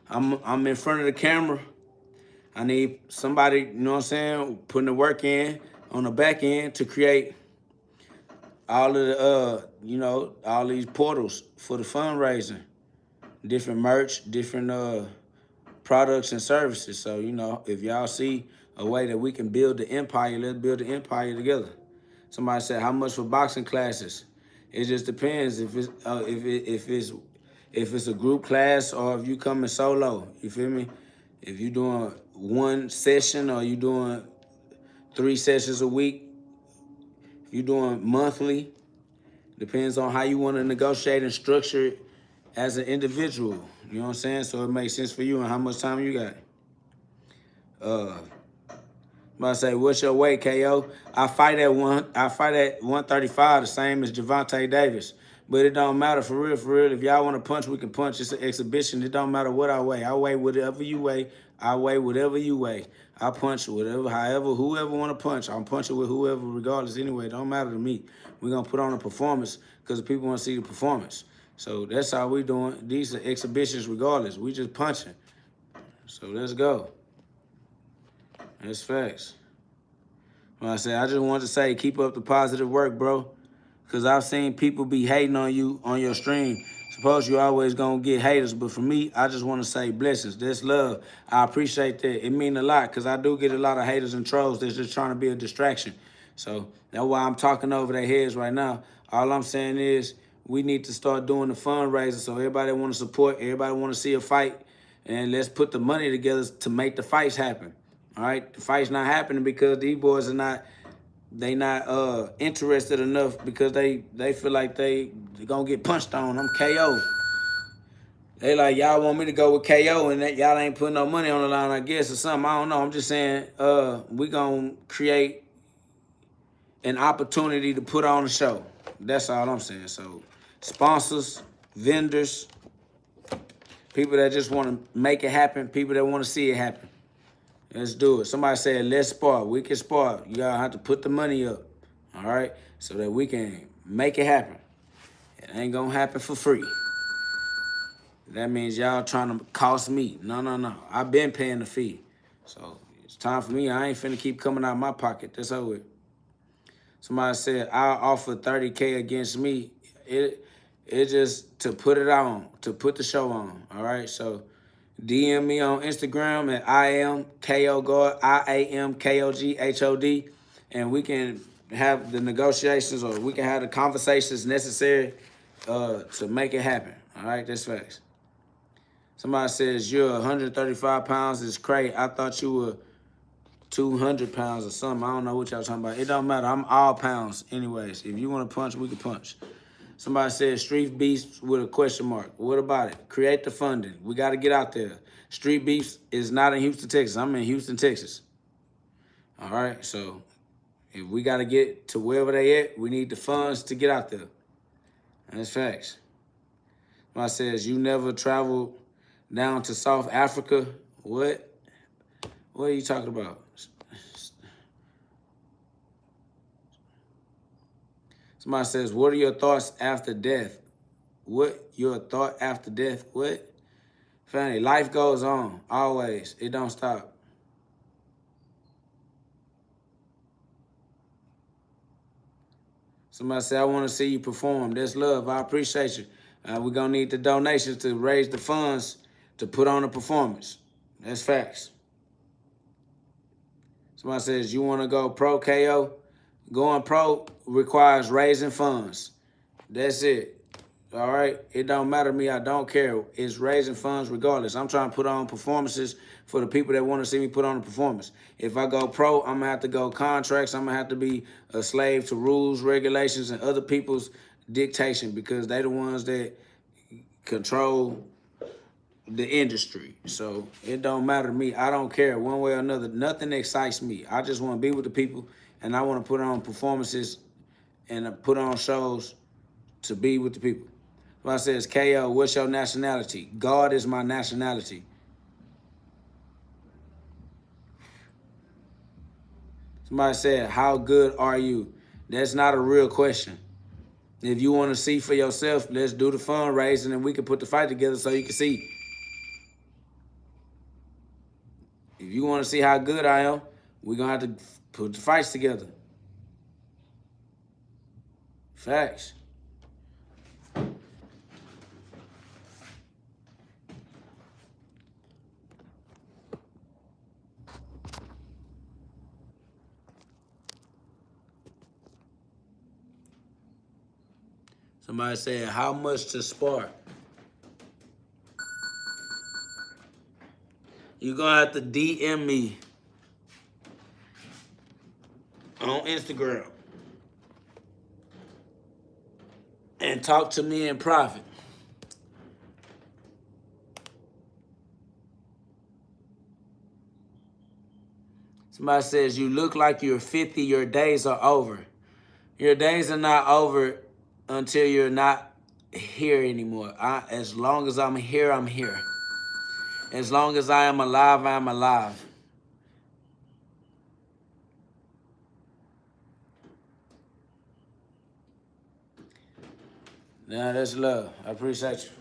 I'm in front of the camera. I need somebody, you know what I'm saying, putting the work in on the back end to create all of the, all these portals for the fundraising. Different merch, different products and services. So, you know, if y'all see a way that we can build the empire, let's build the empire together. Somebody said, how much for boxing classes? It just depends if it's a group class or if you coming solo. You feel me? If you doing one session or you doing 3 sessions a week, if you doing monthly, depends on how you want to negotiate and structure it as an individual. You know what I'm saying? So it makes sense for you and how much time you got. I say, what's your weight, KO? I fight at 135, the same as Javante Davis. But it don't matter, for real, for real. If y'all want to punch, we can punch. It's an exhibition. It don't matter what I weigh. I weigh whatever you weigh. I weigh whatever you weigh. I punch whatever, however, whoever want to punch. I'm punching with whoever regardless anyway. It don't matter to me. We're going to put on a performance because people want to see the performance. So that's how we doing. These are exhibitions regardless. We just punching. So let's go. That's facts. When I just wanted to say, keep up the positive work, bro. Because I've seen people be hating on you on your stream. Suppose you always going to get haters. But for me, I just want to say blessings. That's love. I appreciate that. It means a lot because I do get a lot of haters and trolls that's just trying to be a distraction. So that's why I'm talking over their heads right now. All I'm saying is we need to start doing the fundraiser so everybody want to support, everybody want to see a fight, and let's put the money together to make the fights happen. All right? The fight's not happening because these boys are not interested enough because they feel like they gonna get punched on. I'm KO. They like, y'all want me to go with KO and that y'all ain't putting no money on the line, I guess, or something. I don't know. I'm just saying we gonna create an opportunity to put on a show. That's all I'm saying. So sponsors, vendors, people that just want to make it happen, people that want to see it happen. Let's do it. Somebody said, let's spar. We can spar. You gotta have to put the money up, all right? So that we can make it happen. It ain't gonna happen for free. That means y'all trying to cost me. No. I've been paying the fee. So it's time for me. I ain't finna keep coming out of my pocket. That's over it. Somebody said, I'll offer $30K against me. It's just to put it on, to put the show on. All right. So DM me on Instagram at IamKOGHOD, and we can have the negotiations, or we can have the conversations necessary to make it happen. All right, that's facts. Somebody says you're 135 pounds is crazy. I thought you were 200 pounds or something. I don't know what y'all talking about. It don't matter. I'm all pounds anyways. If you want to punch, we can punch. Somebody said Street Beefs with a question mark. What about it? Create the funding. We got to get out there. Street Beefs is not in Houston, Texas. I'm in Houston, Texas. All right, so if we got to get to wherever they at, we need the funds to get out there. And that's facts. Somebody says you never traveled down to South Africa. What? What are you talking about? Somebody says, what are your thoughts after death? What? Your thought after death? What? Family, life goes on, always. It don't stop. Somebody said, I want to see you perform. That's love. I appreciate you. We're going to need the donations to raise the funds to put on a performance. That's facts. Somebody says, you want to go pro, KO? Going pro requires raising funds. That's it. All right? It don't matter to me. I don't care. It's raising funds regardless. I'm trying to put on performances for the people that want to see me put on a performance. If I go pro, I'm going to have to go contracts. I'm going to have to be a slave to rules, regulations, and other people's dictation, because they the ones that control the industry. So it don't matter to me. I don't care one way or another. Nothing excites me. I just want to be with the people, and I want to put on performances and put on shows to be with the people. Somebody says, KO, what's your nationality? God is my nationality. Somebody said, how good are you? That's not a real question. If you want to see for yourself, let's do the fundraising and we can put the fight together so you can see. If you want to see how good I am, we're going to have to put the fights together. Facts. Somebody said, how much to spar? You're going to have to DM me on Instagram and talk to me in private. Somebody says, you look like you're 50, your days are over. Your days are not over until you're not here anymore. As long as I'm here, I'm here. As long as I am alive, I am alive. Now that's love. I appreciate you.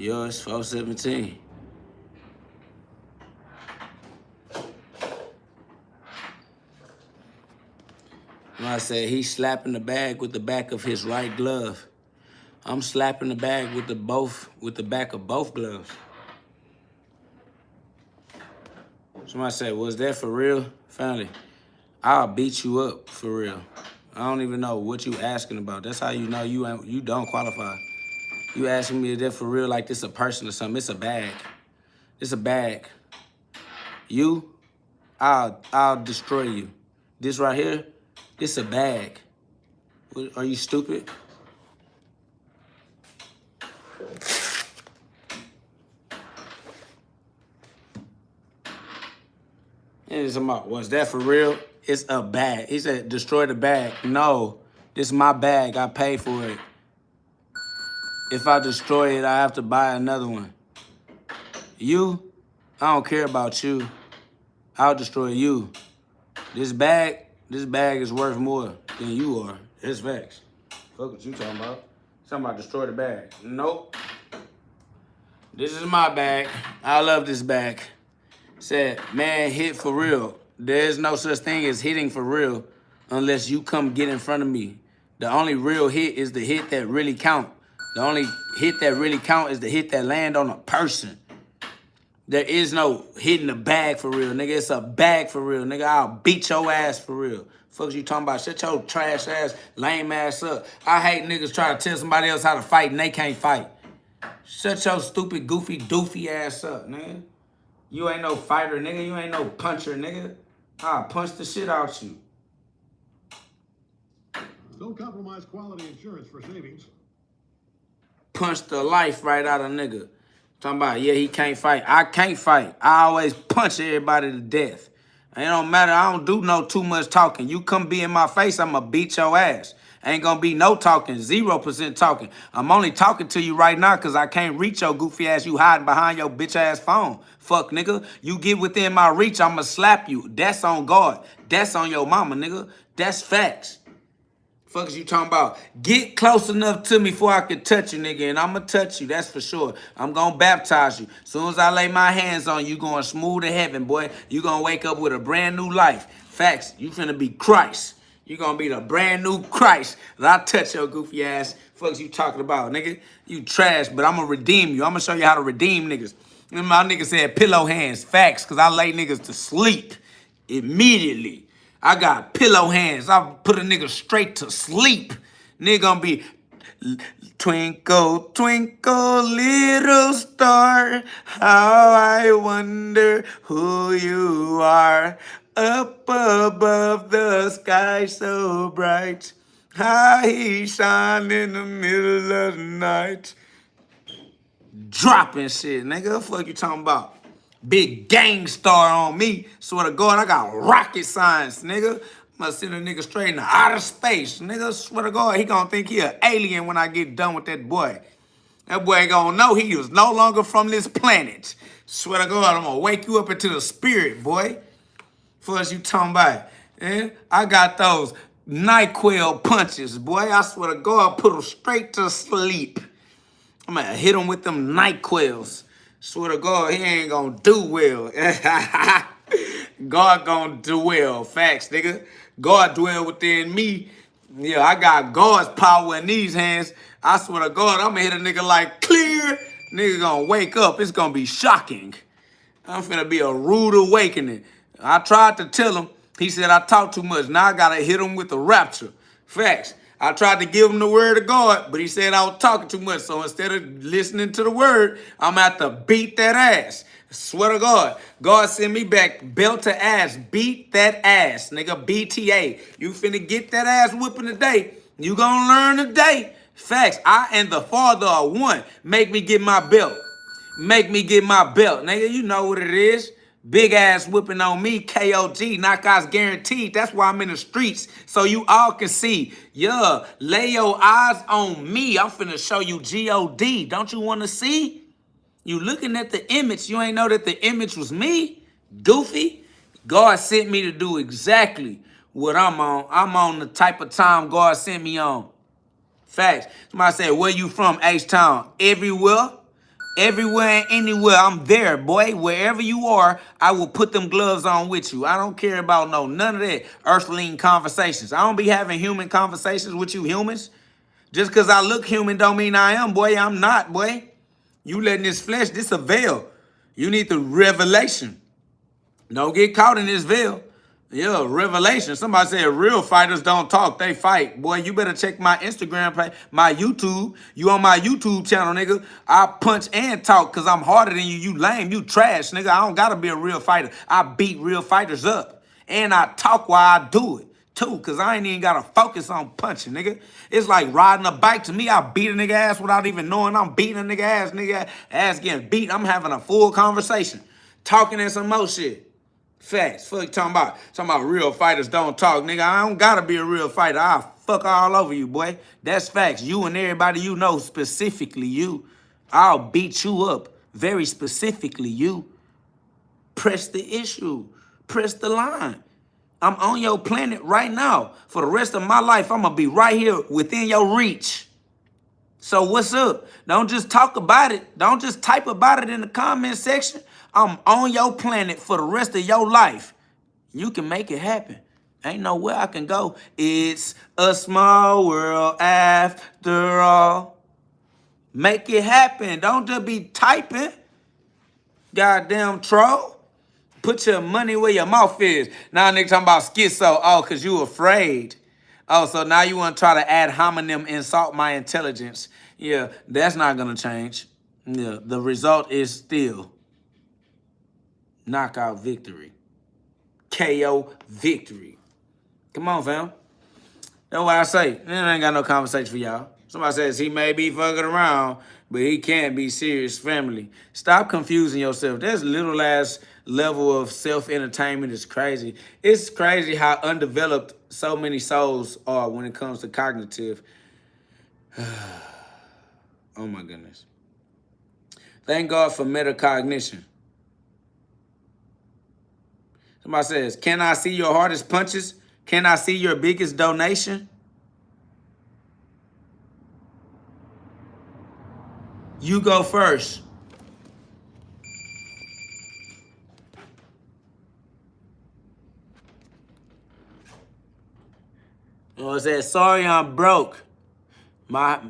Yours, 417. When I said he's slapping the bag with the back of his right glove, I'm slapping the bag with the back of both gloves. Somebody said, was that for real? Family, I'll beat you up for real. I don't even know what you asking about. That's how you know you don't qualify. You asking me, is that for real, like this a person or something? It's a bag. It's a bag. I'll destroy you. This right here, this a bag. Are you stupid? And it's about, was that for real? It's a bag. He said, destroy the bag. No, this is my bag. I pay for it. If I destroy it, I have to buy another one. I don't care about you. I'll destroy you. This bag is worth more than you are. It's facts. Fuck what you talking about. Talking about destroy the bag. Nope. This is my bag. I love this bag. Said, man, hit for real. There's no such thing as hitting for real unless you come get in front of me. The only real hit is the hit that really count. The only hit that really count is the hit that land on a person. There is no hitting the bag for real, nigga. It's a bag for real, nigga. I'll beat your ass for real. Fuck you talking about? Shut your trash ass, lame ass up. I hate niggas trying to tell somebody else how to fight and they can't fight. Shut your stupid, goofy, doofy ass up, nigga. You ain't no fighter, nigga. You ain't no puncher, nigga. I'll punch the shit out you. Don't compromise quality insurance for savings. Punch the life right out of nigga. Talking about, yeah, he can't fight. I can't fight. I always punch everybody to death. It don't matter. I don't do no too much talking. You come be in my face, I'ma beat your ass. Ain't gonna be no talking, 0% talking. I'm only talking to you right now because I can't reach your goofy ass. You hiding behind your bitch ass phone. Fuck, nigga. You get within my reach, I'ma slap you. That's on God. That's on your mama, nigga. That's facts. Fuck is you talking about? Get close enough to me before I can touch you, nigga, and I'ma touch you, that's for sure. I'm gonna baptize you. Soon as I lay my hands on you, going smooth to heaven, boy. You gonna wake up with a brand new life. Facts, you finna be Christ. You gonna be the brand new Christ that I touch your goofy ass. Fuck you talking about, nigga? You trash, but I'm gonna redeem you. I'm gonna show you how to redeem niggas. And my nigga said pillow hands, facts, because I lay niggas to sleep immediately. I got pillow hands. I put a nigga straight to sleep. Nigga gonna be twinkle, twinkle, little star, how I wonder who you are. Up above the sky so bright, how he shine in the middle of the night. Dropping shit, nigga. What the fuck you talking about? Big gang star on me. Swear to God, I got rocket science, nigga. I'ma send a nigga straight into outer space, nigga. Swear to God, he gonna think he an alien when I get done with that boy. That boy gonna know he was no longer from this planet. Swear to God, I'm gonna wake you up into the spirit, boy. First you talking about, I got those NyQuil punches, boy. I swear to God, put them straight to sleep. I'm gonna hit him with them NyQuils. Swear to God, he ain't gonna do well. God gonna do well. Facts, nigga. God dwell within me. Yeah, I got God's power in these hands. I swear to God, I'm gonna hit a nigga like clear. Nigga gonna wake up. It's gonna be shocking. I'm finna be a rude awakening. I tried to tell him. He said I talk too much. Now I gotta hit him with the rapture. Facts. I tried to give him the word of God, but he said I was talking too much. So instead of listening to the word, I'm going to have to beat that ass. Swear to God. God sent me back belt to ass. Beat that ass, nigga. BTA. You finna get that ass whipping today. You gonna learn today. Facts. I and the Father are one. Make me get my belt. Make me get my belt. Nigga, you know what it is. Big ass whipping on me, KOG, knockouts guaranteed. That's why I'm in the streets, so you all can see. Yeah, lay your eyes on me. I'm finna show you GhOD. Don't you want to see? You looking at the image, you ain't know that the image was me? Goofy. God sent me to do exactly what I'm on. I'm on the type of time God sent me on. Facts. Somebody said, where you from, H-Town? Everywhere. Everywhere and anywhere, I'm there, boy. Wherever you are, I will put them gloves on with you. I don't care about none of that earthling conversations. I don't be having human conversations with you humans. Just because I look human don't mean I am, boy. I'm not, boy. You letting this flesh, this a veil. You need the revelation. Don't get caught in this veil. Yeah, revelation. Somebody said real fighters don't talk, they fight. Boy, you better check my Instagram page, my YouTube. You on my YouTube channel, nigga. I punch and talk because I'm harder than you. You lame, you trash, nigga. I don't gotta be a real fighter. I beat real fighters up. And I talk while I do it, too, because I ain't even gotta focus on punching, nigga. It's like riding a bike. To me, I beat a nigga ass without even knowing I'm beating a nigga ass getting beat. I'm having a full conversation. Talking and some more shit. Facts. Fuck talking about. Talking about real fighters don't talk, nigga. I don't gotta be a real fighter. I'll fuck all over you, boy. That's facts. You and everybody you know, specifically you. I'll beat you up. Very specifically you. Press the issue. Press the line. I'm on your planet right now. For the rest of my life, I'm gonna be right here within your reach. So what's up? Don't just talk about it. Don't just type about it in the comment section. I'm on your planet for the rest of your life. You can make it happen. Ain't nowhere I can go. It's a small world after all. Make it happen. Don't just be typing. Goddamn troll. Put your money where your mouth is. Now nigga talking about schizo. Oh, because you afraid. Oh, so now you want to try to add homonym, insult my intelligence. Yeah, that's not going to change. Yeah, the result is still knockout victory. KO victory. Come on, fam. That's what I say. I ain't got no conversation for y'all. Somebody says he may be fucking around, but he can't be serious family. Stop confusing yourself. This little ass level of self-entertainment is crazy. It's crazy how undeveloped so many souls are when it comes to cognitive. Oh my goodness. Thank God for metacognition. Somebody says, can I see your hardest punches? Can I see your biggest donation? You go first. Oh, it says, sorry I'm broke. My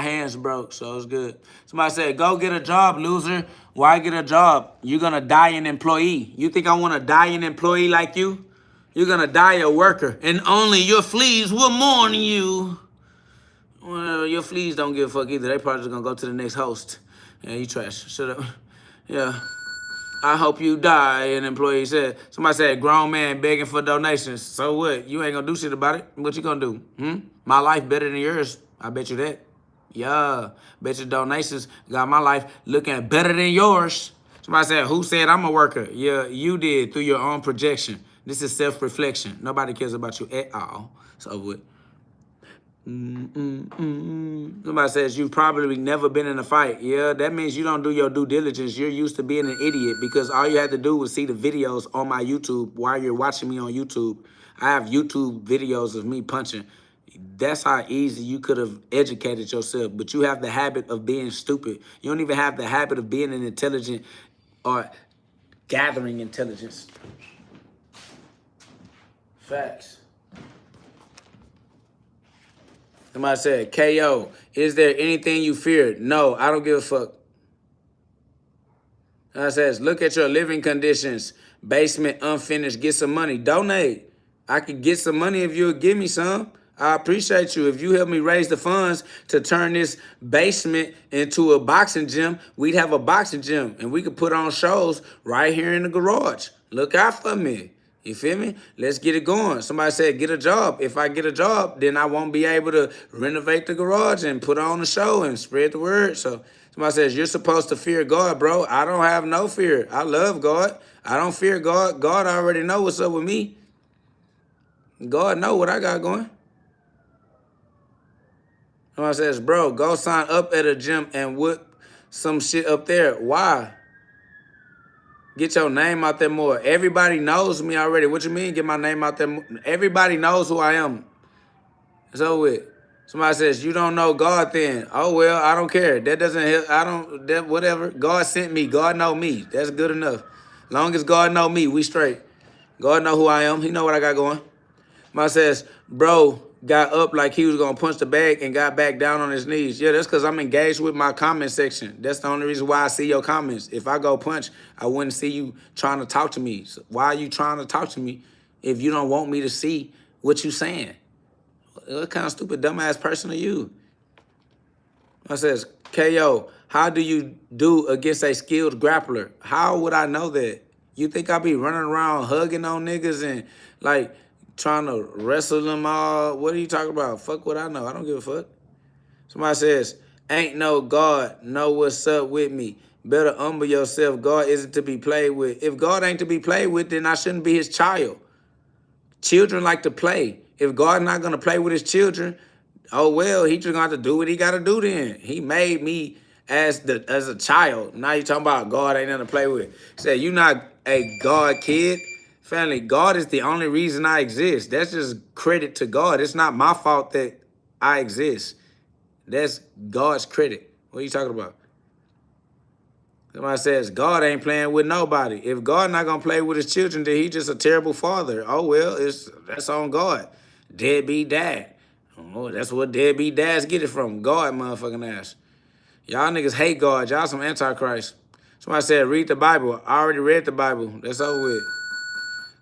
hands broke, so it's good. Somebody said, go get a job, loser. Why get a job? You're gonna die an employee. You think I wanna die an employee like you? You're gonna die a worker, and only your fleas will mourn you. Well, your fleas don't give a fuck either. They probably just gonna go to the next host. Yeah, you trash. Shut up. Yeah. I hope you die, an employee said. Somebody said, grown man begging for donations. So what? You ain't gonna do shit about it. What you gonna do? My life better than yours. I bet you that. Yeah. Bet your donations got my life looking better than yours. Somebody said, who said I'm a worker? Yeah, you did through your own projection. This is self-reflection. Nobody cares about you at all. So what? Somebody says you've probably never been in a fight. Yeah, that means you don't do your due diligence. You're used to being an idiot because all you had to do was see the videos on my YouTube while you're watching me on YouTube. I have YouTube videos of me punching. That's how easy you could have educated yourself. But you have the habit of being stupid. You don't even have the habit of being an intelligent or gathering intelligence. Facts. Somebody said, KO, is there anything you fear? No, I don't give a fuck. Somebody says, look at your living conditions. Basement unfinished, get some money. Donate. I could get some money if you'll give me some. I appreciate you. If you help me raise the funds to turn this basement into a boxing gym, we'd have a boxing gym and we could put on shows right here in the garage. Look out for me. You feel me? Let's get it going. Somebody said, get a job. If I get a job, then I won't be able to renovate the garage and put on a show and spread the word. So somebody says, you're supposed to fear God, bro. I don't have no fear. I love God. I don't fear God. God already know what's up with me. God know what I got going. Somebody says, bro, go sign up at a gym and whip some shit up there. Why? Get your name out there more. Everybody knows me already. What you mean get my name out there more? Everybody knows who I am. It's over with. Somebody says, you don't know God then. Oh, well, I don't care. That doesn't help. Whatever. God sent me. God know me. That's good enough. Long as God know me, we straight. God know who I am. He know what I got going. Somebody says, bro got up like he was going to punch the bag and got back down on his knees. Yeah, that's because I'm engaged with my comment section. That's the only reason why I see your comments. If I go punch, I wouldn't see you trying to talk to me. So why are you trying to talk to me if you don't want me to see what you saying? What kind of stupid, dumbass person are you? I says, KO, how do you do against a skilled grappler? How would I know that? You think I be running around hugging on niggas and like trying to wrestle them all? What are you talking about? Fuck what I know. I don't give a fuck. Somebody says, ain't no God, know what's up with me. Better humble yourself. God isn't to be played with. If God ain't to be played with, then I shouldn't be his child. Children like to play. If God's not going to play with his children, oh, well, he just going to have to do what he got to do then. He made me as a child. Now you talking about God ain't nothing to play with. He said, you not a God kid. Family, God is the only reason I exist. That's just credit to God. It's not my fault that I exist. That's God's credit. What are you talking about? Somebody says, God ain't playing with nobody. If God not going to play with his children, then he just a terrible father. Oh, well, that's on God. Deadbeat dad. Oh, that's what deadbeat dads get it from. God, motherfucking ass. Y'all niggas hate God. Y'all some antichrist. Somebody said, read the Bible. I already read the Bible. That's over with.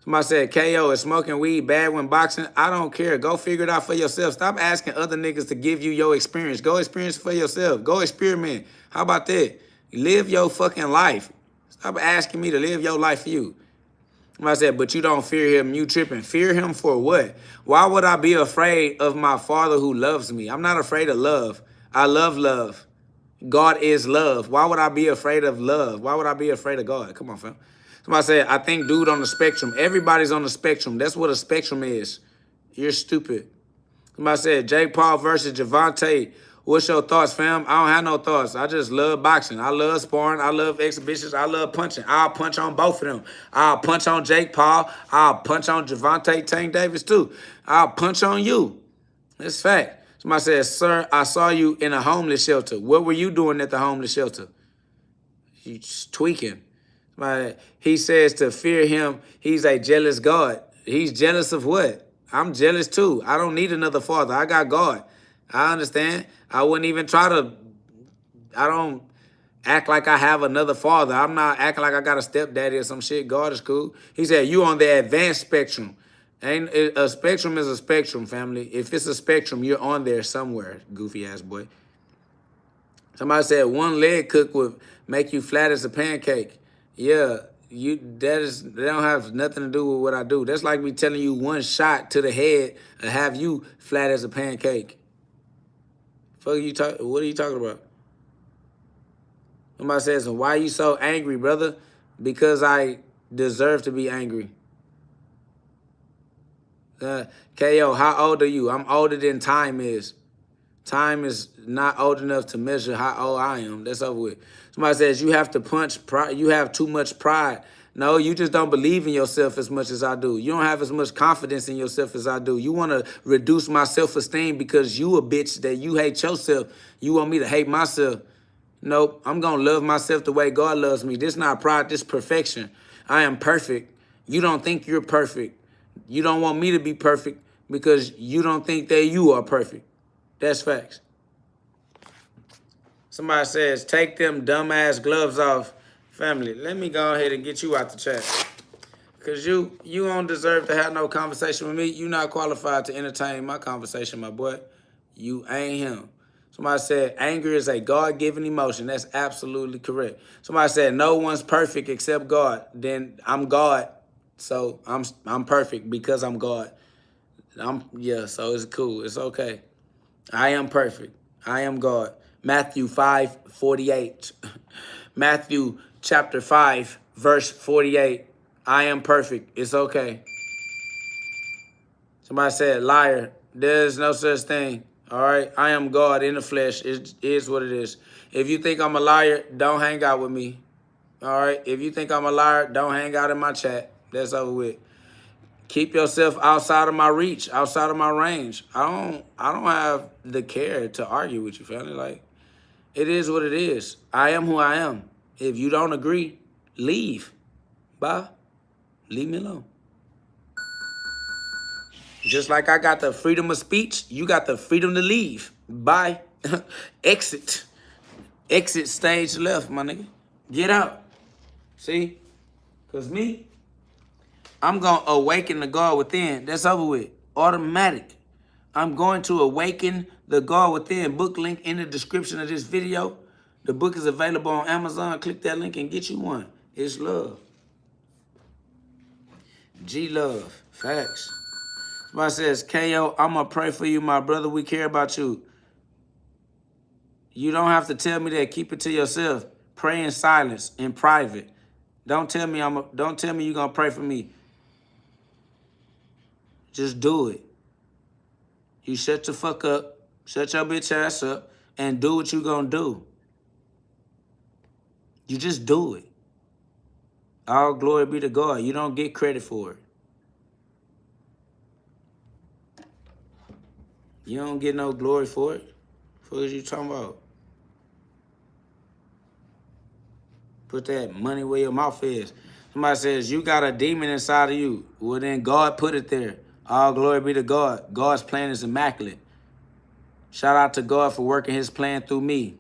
Somebody said, KO, is smoking weed bad when boxing? I don't care. Go figure it out for yourself. Stop asking other niggas to give you your experience. Go experience it for yourself. Go experiment. How about that? Live your fucking life. Stop asking me to live your life for you. Somebody said, but you don't fear him. You tripping. Fear him for what? Why would I be afraid of my father who loves me? I'm not afraid of love. I love love. God is love. Why would I be afraid of love? Why would I be afraid of God? Come on, fam. Somebody said, I think dude on the spectrum. Everybody's on the spectrum. That's what a spectrum is. You're stupid. Somebody said, Jake Paul versus Javante. What's your thoughts, fam? I don't have no thoughts. I just love boxing. I love sparring. I love exhibitions. I love punching. I'll punch on both of them. I'll punch on Jake Paul. I'll punch on Javante Tank Davis, too. I'll punch on you. That's fact. Somebody says, sir, I saw you in a homeless shelter. What were you doing at the homeless shelter? You just tweaking. He says to fear him, he's a jealous God. He's jealous of what? I'm jealous too. I don't need another father. I got God. I understand. I wouldn't even I don't act like I have another father. I'm not acting like I got a stepdaddy or some shit. God is cool. He said, you on the advanced spectrum. A spectrum is a spectrum, family. If it's a spectrum, you're on there somewhere, goofy ass boy. Somebody said one leg cook would make you flat as a pancake. Yeah, that don't have nothing to do with what I do. That's like me telling you one shot to the head and have you flat as a pancake. What are you talking about? Somebody says, why are you so angry, brother? Because I deserve to be angry. KO, how old are you? I'm older than time is. Time is not old enough to measure how old I am. That's over with. Somebody says, you have to punch pride. You have too much pride. No, you just don't believe in yourself as much as I do. You don't have as much confidence in yourself as I do. You want to reduce my self-esteem because you a bitch that you hate yourself. You want me to hate myself. Nope, I'm going to love myself the way God loves me. This is not pride, this is perfection. I am perfect. You don't think you're perfect. You don't want me to be perfect because you don't think that you are perfect. That's facts. Somebody says, take them dumbass gloves off. Family, let me go ahead and get you out the chat. Because you don't deserve to have no conversation with me. You not qualified to entertain my conversation, my boy. You ain't him. Somebody said, anger is a God-given emotion. That's absolutely correct. Somebody said, no one's perfect except God. Then I'm God, so I'm perfect because I'm God. So it's cool. It's okay. I am perfect. I am God. Matthew 5:48. Matthew chapter 5, verse 48. I am perfect. It's okay. Somebody said, liar. There's no such thing. All right. I am God in the flesh. It is what it is. If you think I'm a liar, don't hang out with me. All right. If you think I'm a liar, don't hang out in my chat. That's over with. Keep yourself outside of my reach, outside of my range. I don't have the care to argue with you, family. Like, it is what it is. I am who I am. If you don't agree, leave. Bye. Leave me alone. Just like I got the freedom of speech, you got the freedom to leave. Bye. Exit. Exit stage left, my nigga. Get out. See? Because me, I'm going to awaken the God within. That's over with. Automatic. I'm going to awaken the God within. Book link in the description of this video. The book is available on Amazon. Click that link and get you one. It's love. G-Love. Facts. Somebody says, KO, I'm going to pray for you, my brother. We care about you. You don't have to tell me that. Keep it to yourself. Pray in silence, in private. Don't tell me you're going to pray for me. Just do it. You shut the fuck up, shut your bitch ass up, and do what you going to do. You just do it. All glory be to God. You don't get credit for it. You don't get no glory for it. What are you talking about? Put that money where your mouth is. Somebody says, you got a demon inside of you. Well, then God put it there. All glory be to God. God's plan is immaculate. Shout out to God for working his plan through me.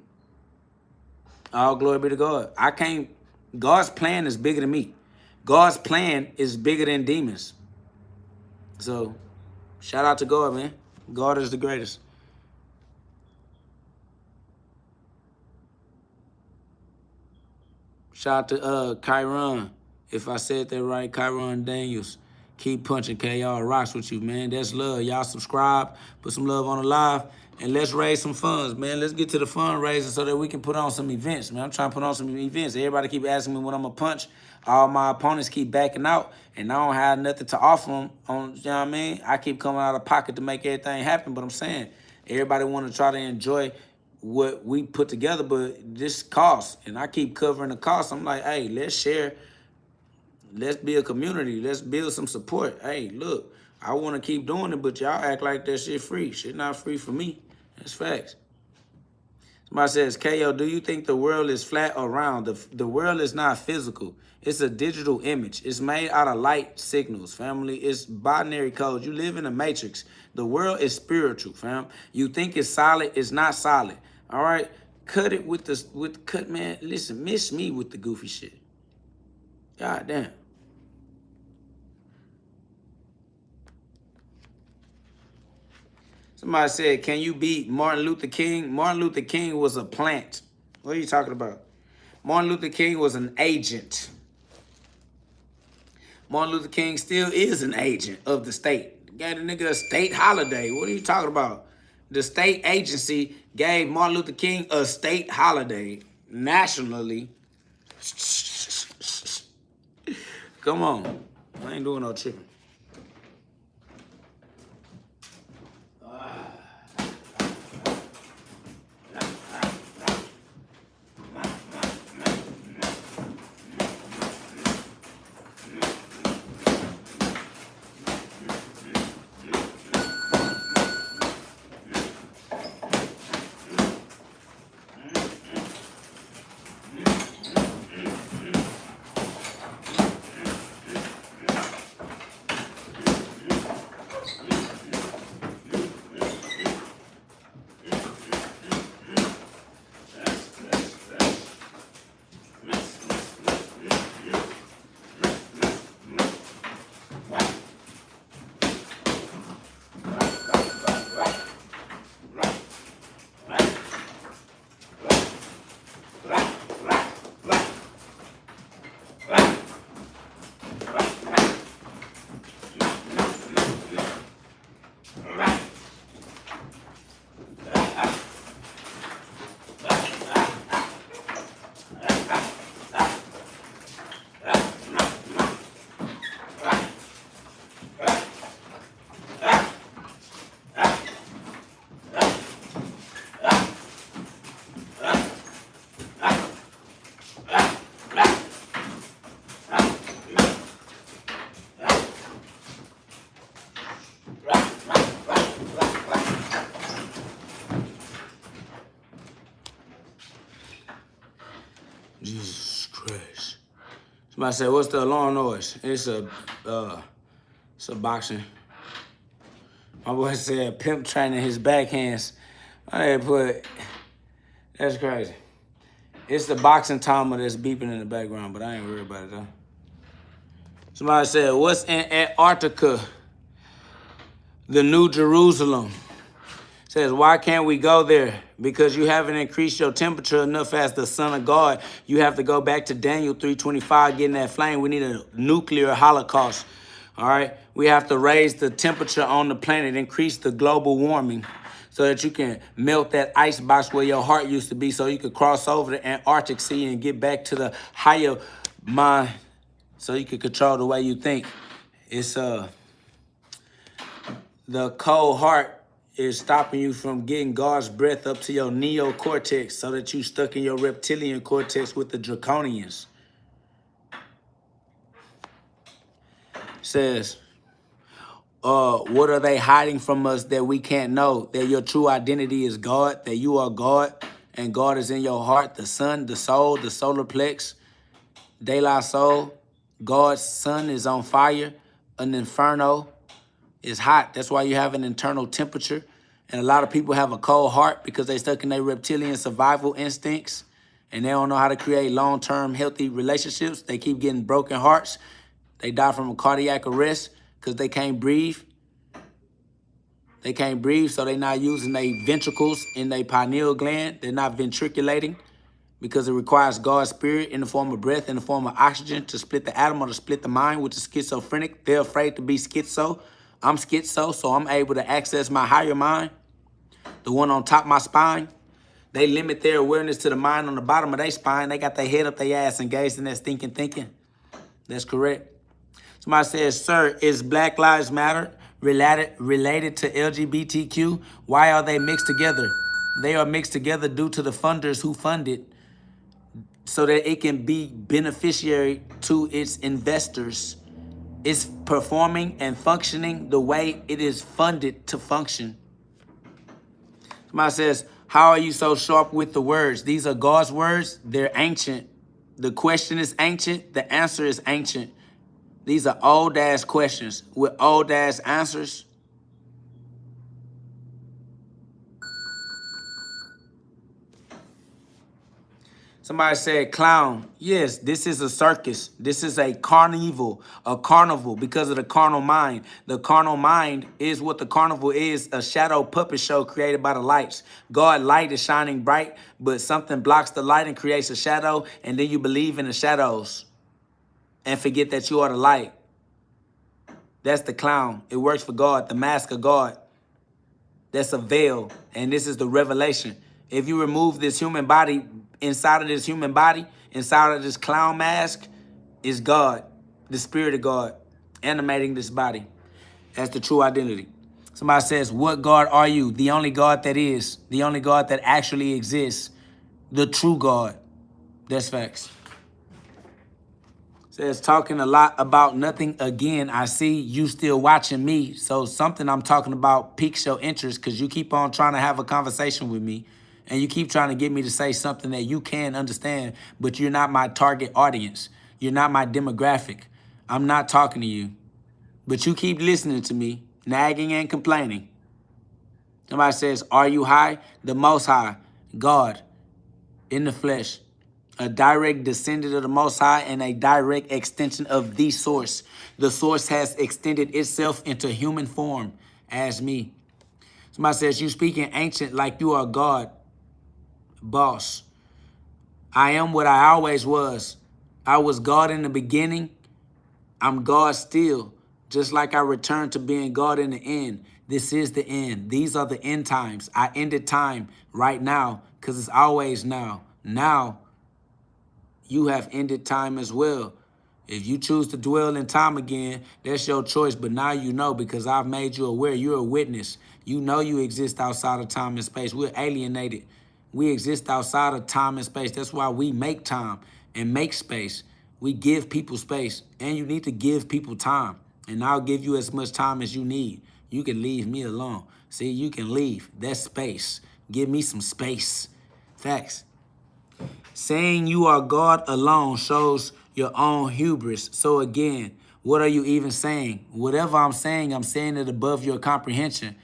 All glory be to God. God's plan is bigger than me. God's plan is bigger than demons. So, shout out to God, man. God is the greatest. Shout out to Kyron. If I said that right, Kyron Daniels. Keep punching, K. Y'all rocks with you, man. That's love. Y'all subscribe, put some love on the live, and let's raise some funds, man. Let's get to the fundraiser so that we can put on some events, man. I'm trying to put on some events. Everybody keep asking me when I'm going to punch. All my opponents keep backing out, and I don't have nothing to offer them. You know what I mean? I keep coming out of pocket to make everything happen, but I'm saying everybody want to try to enjoy what we put together, but this costs, and I keep covering the costs. I'm like, hey, let's share. Let's be a community. Let's build some support. Hey, look, I want to keep doing it, but y'all act like that shit free. Shit not free for me. That's facts. Somebody says, KO, do you think the world is flat or round? The world is not physical. It's a digital image. It's made out of light signals, family. It's binary code. You live in a matrix. The world is spiritual, fam. You think it's solid. It's not solid. All right? Cut it cut, man. Listen, miss me with the goofy shit. God damn. Somebody said, can you beat Martin Luther King? Martin Luther King was a plant. What are you talking about? Martin Luther King was an agent. Martin Luther King still is an agent of the state. Gave the nigga a state holiday. What are you talking about? The state agency gave Martin Luther King a state holiday nationally. Come on. I ain't doing no tripping. Somebody said, what's the alarm noise? It's a boxing. My boy said, pimp training his backhands. I put, that's crazy. It's the boxing timer that's beeping in the background, but I ain't worried about it though. Somebody said, what's in Antarctica? The New Jerusalem. Says, why can't we go there? Because you haven't increased your temperature enough as the Son of God. You have to go back to Daniel 3:25, getting that flame. We need a nuclear holocaust. All right? We have to raise the temperature on the planet, increase the global warming so that you can melt that ice box where your heart used to be so you could cross over the Antarctic Sea and get back to the higher mind so you can control the way you think. It's the cold heart is stopping you from getting God's breath up to your neocortex so that you stuck in your reptilian cortex with the draconians. Says, what are they hiding from us that we can't know? That your true identity is God, that you are God, and God is in your heart, the sun, the soul, the solar plex, De La Soul. God's sun is on fire, an inferno. It's hot. That's why you have an internal temperature. And a lot of people have a cold heart because they stuck in their reptilian survival instincts and they don't know how to create long-term healthy relationships. They keep getting broken hearts. They die from a cardiac arrest because they can't breathe. They can't breathe, so they're not using their ventricles in their pineal gland. They're not ventriculating because it requires God's spirit in the form of breath, in the form of oxygen to split the atom or to split the mind, which is schizophrenic. They're afraid to be schizo. I'm schizo, so I'm able to access my higher mind, the one on top of my spine. They limit their awareness to the mind on the bottom of their spine. They got their head up their ass engaged in that stinking thinking. That's correct. Somebody says, sir, is Black Lives Matter related to LGBTQ? Why are they mixed together? They are mixed together due to the funders who fund it so that it can be beneficiary to its investors. It's performing and functioning the way it is funded to function. Somebody says, how are you so sharp with the words? These are God's words. They're ancient. The question is ancient. The answer is ancient. These are old-ass questions with old-ass answers. Somebody said clown. Yes, this is a circus. This is a carnival because of the carnal mind. The carnal mind is what the carnival is, a shadow puppet show created by the lights. God's light is shining bright, but something blocks the light and creates a shadow, and then you believe in the shadows and forget that you are the light. That's the clown. It works for God, the mask of God. That's a veil, and this is the revelation. If you remove this human body, inside of this human body, inside of this clown mask, is God, the Spirit of God, animating this body. That's the true identity. Somebody says, what God are you? The only God that is, the only God that actually exists, the true God. That's facts. Says, talking a lot about nothing again. I see you still watching me. So something I'm talking about piques your interest because you keep on trying to have a conversation with me and you keep trying to get me to say something that you can understand, but you're not my target audience. You're not my demographic. I'm not talking to you, but you keep listening to me, nagging and complaining. Somebody says, are you high? The Most High, God, in the flesh. A direct descendant of the Most High and a direct extension of the source. The source has extended itself into human form as me. Somebody says, you speaking ancient like you are God. Boss. I am what I always was. I was God in the beginning. I'm God still. Just like I returned to being God in the end. This is the end. These are the end times. I ended time right now because it's always now. Now, you have ended time as well. If you choose to dwell in time again, that's your choice. But now you know because I've made you aware. You're a witness. You know you exist outside of time and space. We're alienated. We exist outside of time and space. That's why we make time and make space. We give people space. And you need to give people time. And I'll give you as much time as you need. You can leave me alone. See, you can leave. That's space. Give me some space. Facts. Saying you are God alone shows your own hubris. So again, what are you even saying? Whatever I'm saying it above your comprehension.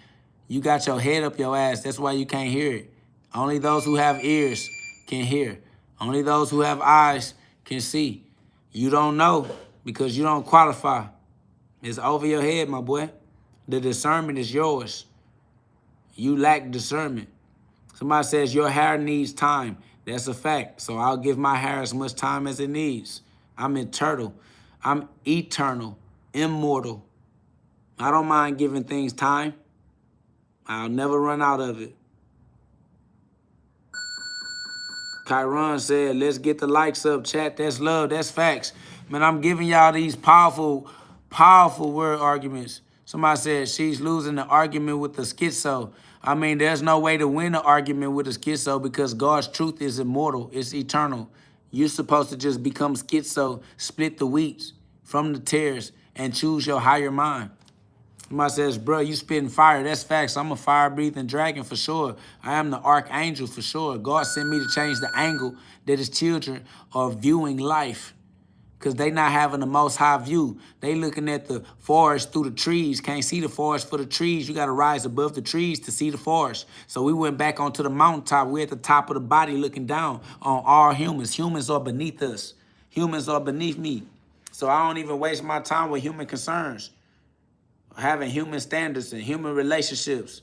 You got your head up your ass. That's why you can't hear it. Only those who have ears can hear. Only those who have eyes can see. You don't know because you don't qualify. It's over your head, my boy. The discernment is yours. You lack discernment. Somebody says your hair needs time. That's a fact. So I'll give my hair as much time as it needs. I'm eternal. I'm eternal, immortal. I don't mind giving things time. I'll never run out of it. Kyron said, let's get the likes up, chat. That's love. That's facts. Man, I'm giving y'all these powerful word arguments. Somebody said she's losing the argument with the schizo. I mean, there's no way to win an argument with a schizo because God's truth is immortal. It's eternal. You're supposed to just become schizo, split the wheats from the tares, and choose your higher mind. Somebody says, bro, you spitting fire. That's facts. I'm a fire-breathing dragon for sure. I am the archangel for sure. God sent me to change the angle that his children are viewing life because they not having the most high view. They looking at the forest through the trees. Can't see the forest for the trees. You got to rise above the trees to see the forest. So we went back onto the mountaintop. We're at the top of the body looking down on all humans. Humans are beneath us. Humans are beneath me. So I don't even waste my time with human concerns. Having human standards and human relationships.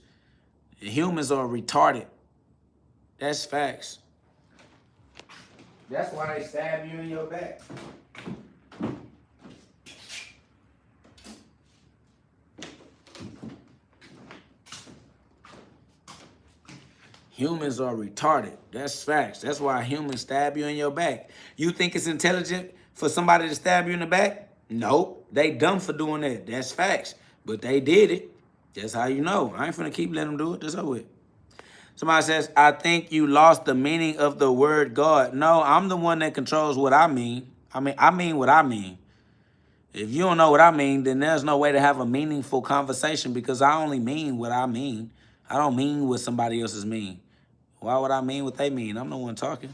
Humans are retarded. That's facts. That's why they stab you in your back. Humans are retarded. That's facts. That's why humans stab you in your back. You think it's intelligent for somebody to stab you in the back? Nope. They dumb for doing that. That's facts. But they did it. That's how you know. I ain't finna keep letting them do it. That's over with. Somebody says, I think you lost the meaning of the word God. No, I'm the one that controls what I mean. I mean what I mean. If you don't know what I mean, then there's no way to have a meaningful conversation because I only mean what I mean. I don't mean what somebody else's mean. Why would I mean what they mean? I'm the one talking.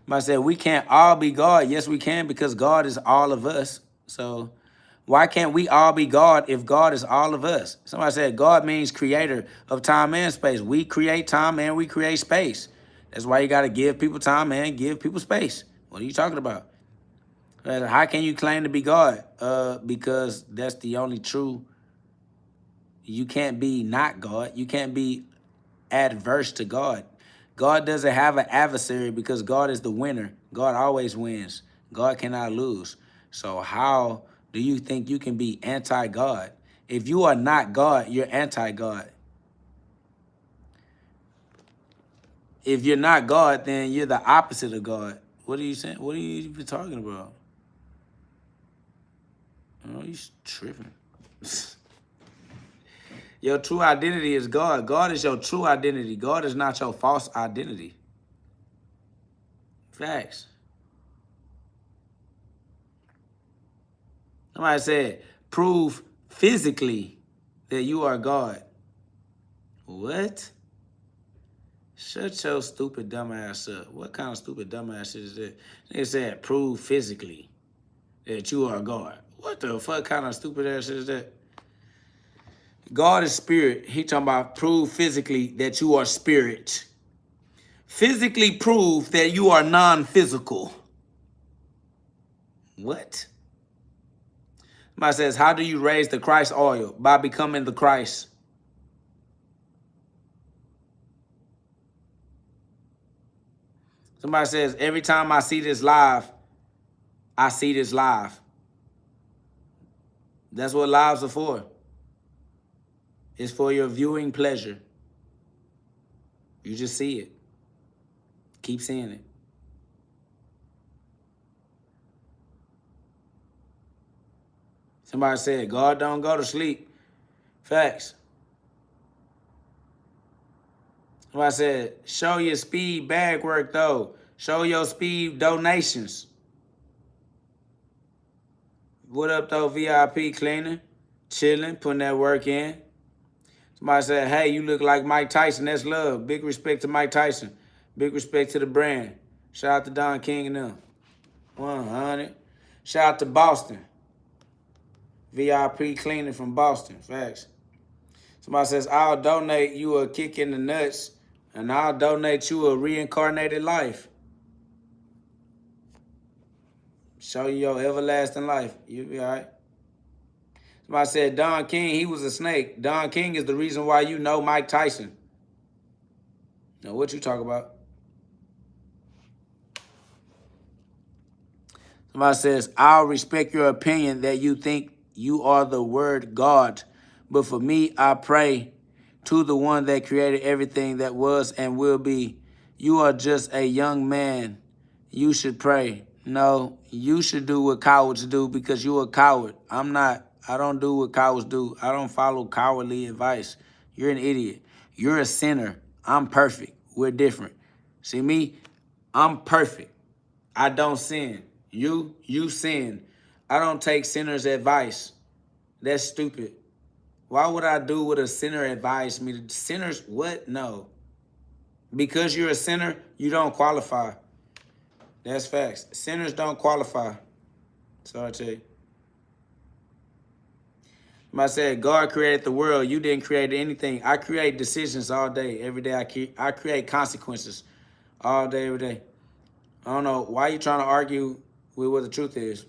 Somebody said, we can't all be God. Yes, we can because God is all of us. So why can't we all be God if God is all of us? Somebody said God means creator of time and space. We create time and we create space. That's why you got to give people time and give people space. What are you talking about? How can you claim to be God? Because that's the only true. You can't be not God. You can't be adverse to God. God doesn't have an adversary because God is the winner. God always wins. God cannot lose. So how do you think you can be anti-God? If you are not God, you're anti-God. If you're not God, then you're the opposite of God. What are you saying? What are you even talking about? Oh, you tripping. Your true identity is God. God is your true identity. God is not your false identity. Facts. Somebody said, prove physically that you are God. What? Shut your stupid dumb ass up. What kind of stupid dumb ass shit is that? They said, prove physically that you are God. What the fuck kind of stupid ass shit is that? God is spirit. He talking about prove physically that you are spirit. Physically prove that you are non-physical. What? Somebody says, how do you raise the Christ oil? By becoming the Christ. Somebody says, every time I see this live, I see this live. That's what lives are for. It's for your viewing pleasure. You just see it. Keep seeing it. Somebody said, God don't go to sleep. Facts. Somebody said, show your speed bag work though. Show your speed donations. What up though, VIP cleaner? Chilling, putting that work in. Somebody said, hey, you look like Mike Tyson. That's love. Big respect to Mike Tyson. Big respect to the brand. Shout out to Don King and them. 100. Shout out to Boston. VIP cleaning from Boston. Facts. Somebody says, I'll donate you a kick in the nuts, and I'll donate you a reincarnated life. Show you your everlasting life. You'll be all right. Somebody said, Don King, he was a snake. Don King is the reason why you know Mike Tyson. Now, what you talk about? Somebody says, I'll respect your opinion that you think you are the word God. But for me, I pray to the one that created everything that was and will be. You are just a young man. You should pray. No, you should do what cowards do because you're a coward. I'm not. I don't do what cowards do. I don't follow cowardly advice. You're an idiot. You're a sinner. I'm perfect. We're different. See me? I'm perfect. I don't sin. You sin. I don't take sinners' advice. That's stupid. Why would I do what a sinner advised me to? Sinners, what? No. Because you're a sinner, you don't qualify. That's facts. Sinners don't qualify. So I tell you. I said, God created the world. You didn't create anything. I create decisions all day, every day. I create consequences all day, every day. I don't know. Why are you trying to argue with what the truth is?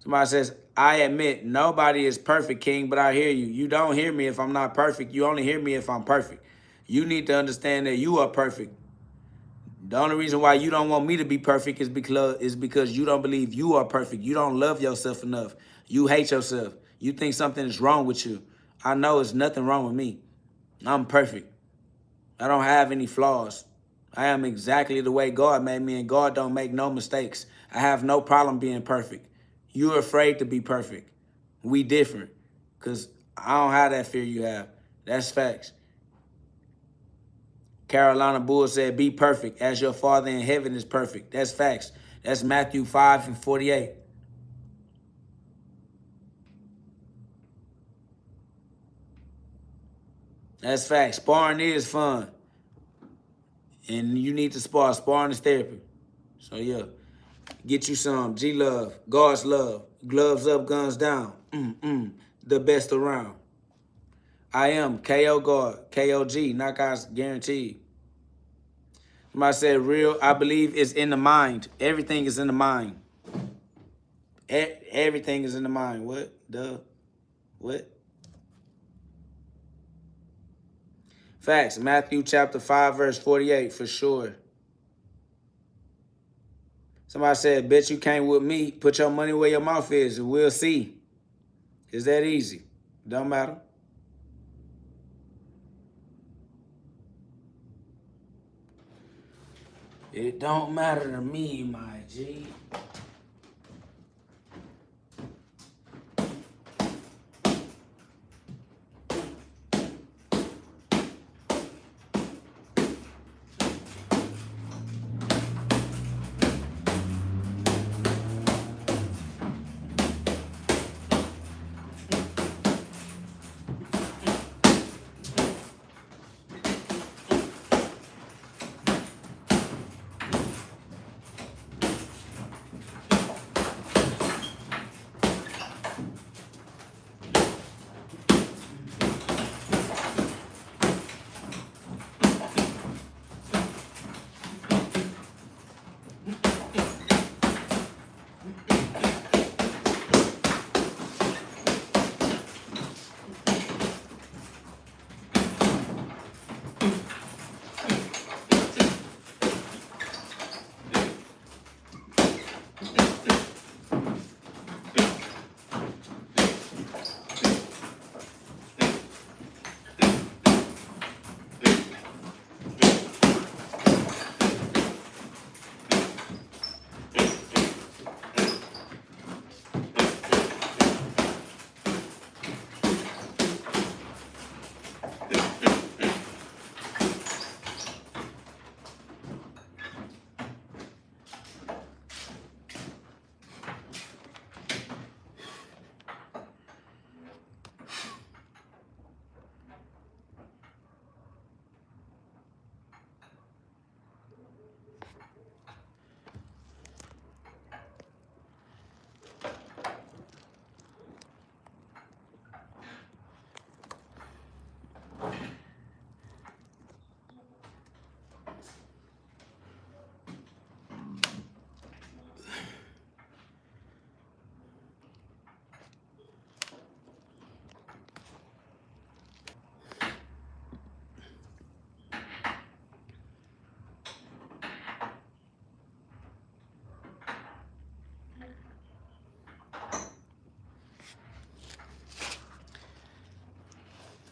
Somebody says, I admit nobody is perfect, King, but I hear you. You don't hear me if I'm not perfect. You only hear me if I'm perfect. You need to understand that you are perfect. The only reason why you don't want me to be perfect is because you don't believe you are perfect. You don't love yourself enough. You hate yourself. You think something is wrong with you. I know there's nothing wrong with me. I'm perfect. I don't have any flaws. I am exactly the way God made me, and God don't make no mistakes. I have no problem being perfect. You're afraid to be perfect. We different, because I don't have that fear you have. That's facts. Carolina Bull said, be perfect as your Father in heaven is perfect. That's facts. That's Matthew 5:48. That's facts. Sparring is fun. And you need to spar. Sparring is therapy. So, yeah. Get you some G-Love, God's love, gloves up, guns down. The best around. I am KO God, KOG, knockouts guaranteed. Somebody said real, I believe is in the mind. Everything is in the mind. Everything is in the mind. What? What? Facts. Matthew chapter 5, verse 48, for sure. Somebody said, bet you can't with me. Put your money where your mouth is and we'll see. Is that easy? Don't matter. It don't matter to me, my G.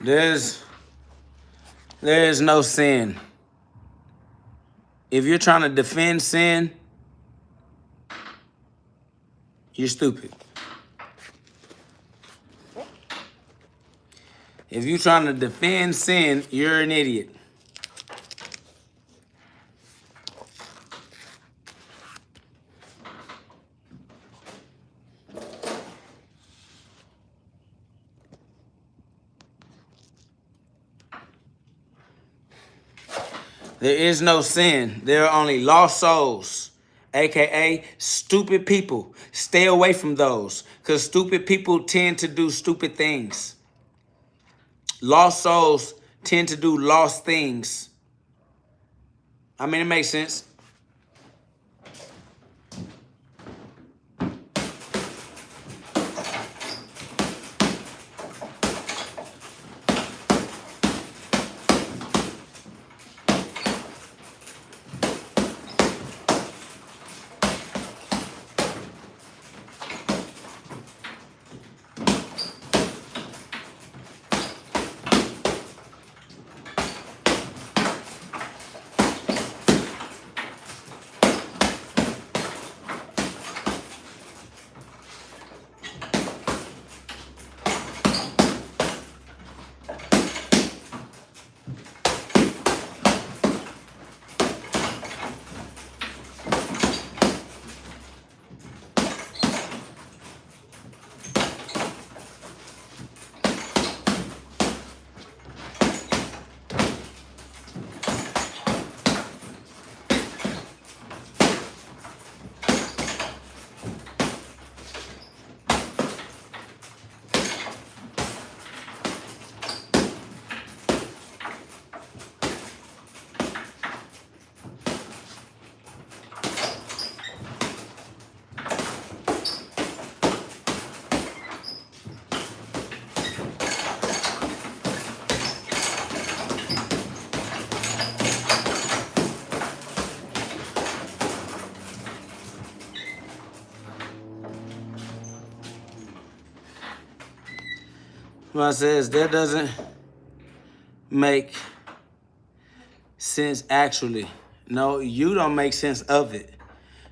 There is no sin. If you're trying to defend sin, you're stupid. If you're trying to defend sin, you're an idiot. There is no sin. There are only lost souls, aka stupid people. Stay away from those, because stupid people tend to do stupid things. Lost souls tend to do lost things. I mean, it makes sense. What says that doesn't make sense actually. No, you don't make sense of it.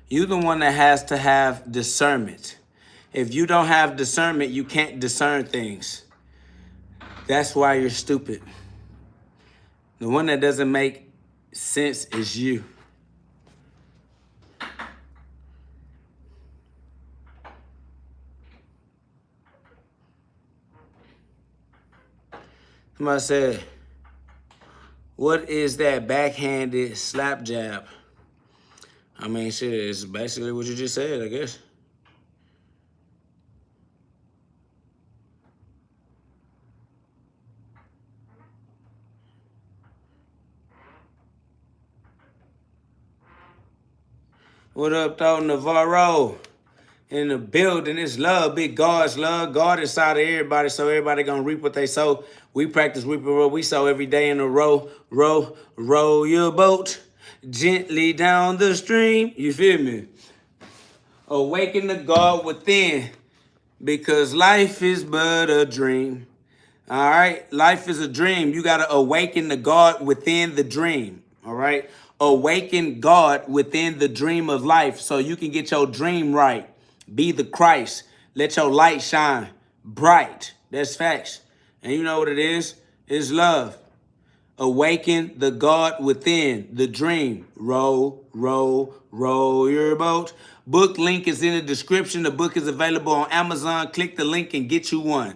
You're the one that has to have discernment. If you don't have discernment, you can't discern things. That's why you're stupid. The one that doesn't make sense is you. Somebody said, what is that backhanded slap jab? I mean, shit, it's basically what you just said, I guess. What up, though, Navarro? In the building, it's love, big God's love. God inside of everybody, so everybody gonna reap what they sow. We practice reaping what we sow every day in a row. Row your boat gently down the stream. You feel me? Awaken the God within, because life is but a dream. All right? Life is a dream. You gotta awaken the God within the dream. All right? Awaken God within the dream of life so you can get your dream right. Be the Christ. Let your light shine bright. That's facts. And you know what it is? It's love. Awaken the God within the dream. Row your boat. Book link is in the description. The book is available on Amazon. Click the link and get you one.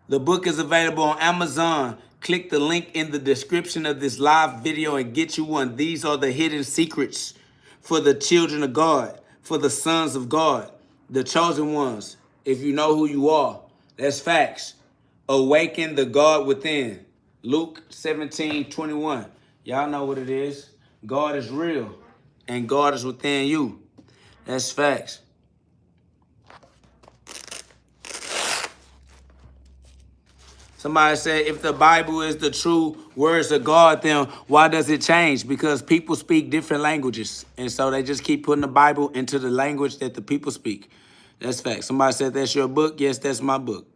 The book is available on Amazon. Click the link in the description of this live video and get you one. These are the hidden secrets for the children of God, for the sons of God, the chosen ones. If you know who you are, that's facts. Awaken the God within. Luke 17:21. Y'all know what it is. God is real and God is within you. That's facts. Somebody said, if the Bible is the true words of God, then why does it change? Because people speak different languages. And so they just keep putting the Bible into the language that the people speak. That's fact. Somebody said, that's your book? Yes, that's my book.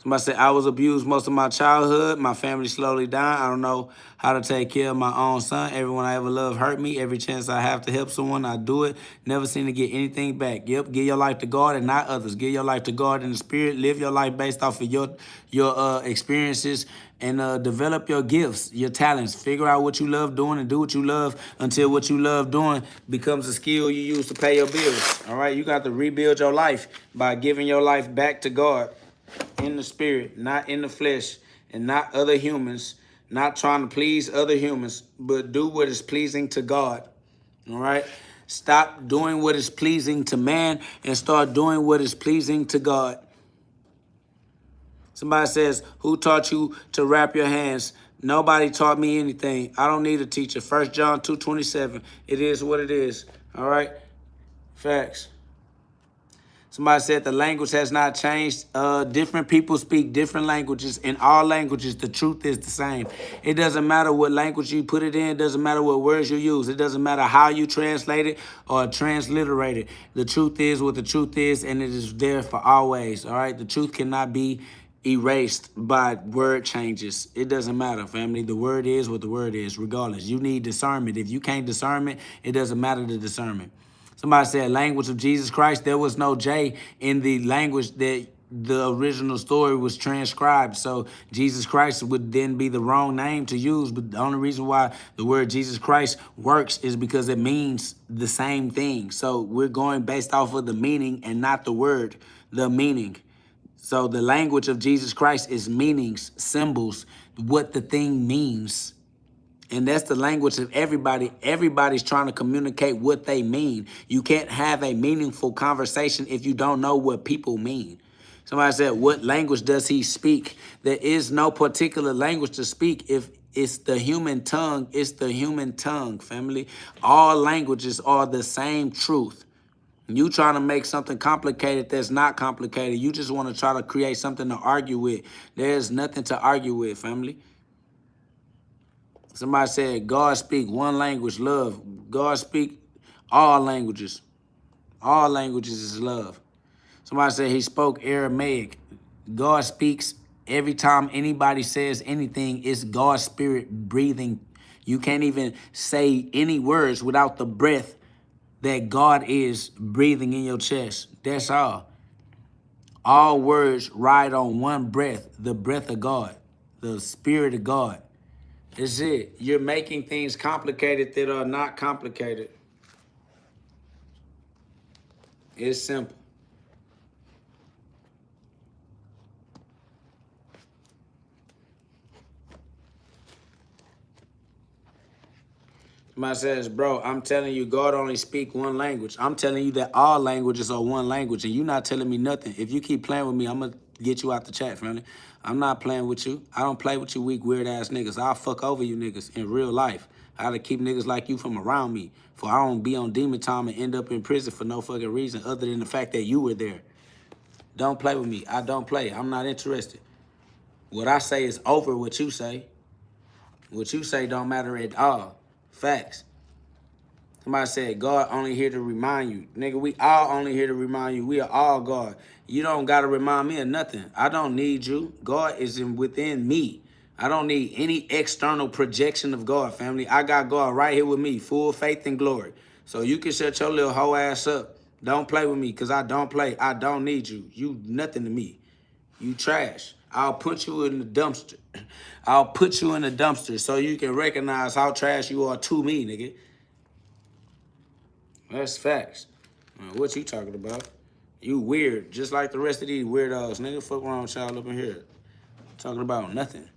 Somebody said, I was abused most of my childhood. My family slowly died. I don't know how to take care of my own son. Everyone I ever loved hurt me. Every chance I have to help someone, I do it. Never seem to get anything back. Yep, give your life to God and not others. Give your life to God in the spirit. Live your life based off of your experiences, and develop your gifts, your talents. Figure out what you love doing and do what you love until what you love doing becomes a skill you use to pay your bills. All right, you got to rebuild your life by giving your life back to God. In the spirit, not in the flesh, and not other humans, not trying to please other humans, but do what is pleasing to God. All right? Stop doing what is pleasing to man and start doing what is pleasing to God. Somebody says, who taught you to wrap your hands? Nobody taught me anything. I don't need a teacher. 1 John 2:27. It is what it is. All right? Facts. Somebody said the language has not changed. Different people speak different languages. In all languages, the truth is the same. It doesn't matter what language you put it in. It doesn't matter what words you use. It doesn't matter how you translate it or transliterate it. The truth is what the truth is, and it is there for always. All right? The truth cannot be erased by word changes. It doesn't matter, family. The word is what the word is, regardless. You need discernment. If you can't discernment, it doesn't matter the discernment. Somebody said language of Jesus Christ. There was no J in the language that the original story was transcribed. So Jesus Christ would then be the wrong name to use. But the only reason why the word Jesus Christ works is because it means the same thing. So we're going based off of the meaning and not the word, the meaning. So the language of Jesus Christ is meanings, symbols, what the thing means. And that's the language of everybody. Everybody's trying to communicate what they mean. You can't have a meaningful conversation if you don't know what people mean. Somebody said, what language does he speak? There is no particular language to speak. If it's the human tongue, it's the human tongue, family. All languages are the same truth. You trying to make something complicated that's not complicated. You just want to try to create something to argue with. There's nothing to argue with, family. Somebody said, God speak one language, love. God speak all languages. All languages is love. Somebody said he spoke Aramaic. God speaks every time anybody says anything, it's God's spirit breathing. You can't even say any words without the breath that God is breathing in your chest. That's all. All words ride on one breath, the breath of God, the spirit of God. That's it. You're making things complicated that are not complicated. It's simple. Somebody says, bro, I'm telling you, God only speak one language. I'm telling you that all languages are one language, and you're not telling me nothing. If you keep playing with me, I'm going to get you out the chat, family. I'm not playing with you. I don't play with you weak, weird-ass niggas. I'll fuck over you niggas in real life. I gotta keep niggas like you from around me, for I don't be on demon time and end up in prison for no fucking reason other than the fact that you were there. Don't play with me. I don't play. I'm not interested. What I say is over what you say. What you say don't matter at all. Facts. Somebody said, God only here to remind you. Nigga, we all only here to remind you. We are all God. You don't got to remind me of nothing. I don't need you. God is within me. I don't need any external projection of God, family. I got God right here with me, full faith and glory. So you can shut your little hoe ass up. Don't play with me, because I don't play. I don't need you. You nothing to me. You trash. I'll put you in the dumpster. I'll put you in the dumpster so you can recognize how trash you are to me, nigga. That's facts. What you talking about? You weird, just like the rest of these weirdos. Nigga, fuck wrong with y'all up in here. Talking about nothing.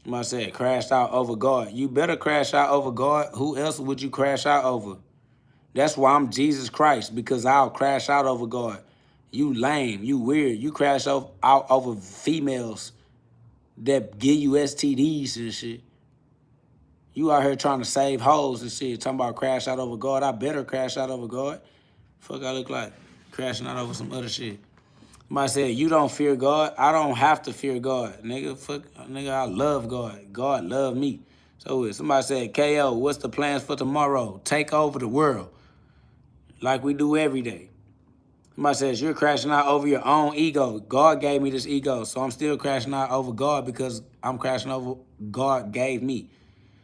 Somebody said, crashed out over God. You better crash out over God. Who else would you crash out over? That's why I'm Jesus Christ, because I'll crash out over God. You lame. You weird. You crash out over females that give you STDs and shit. You out here trying to save hoes and shit, talking about crash out over God. I better crash out over God. Fuck I look like crashing out over some other shit. Somebody said, you don't fear God. I don't have to fear God. Nigga, fuck, nigga, I love God. God love me. So somebody said, KO, what's the plans for tomorrow? Take over the world like we do every day. Somebody says, you're crashing out over your own ego. God gave me this ego, so I'm still crashing out over God because I'm crashing over God gave me.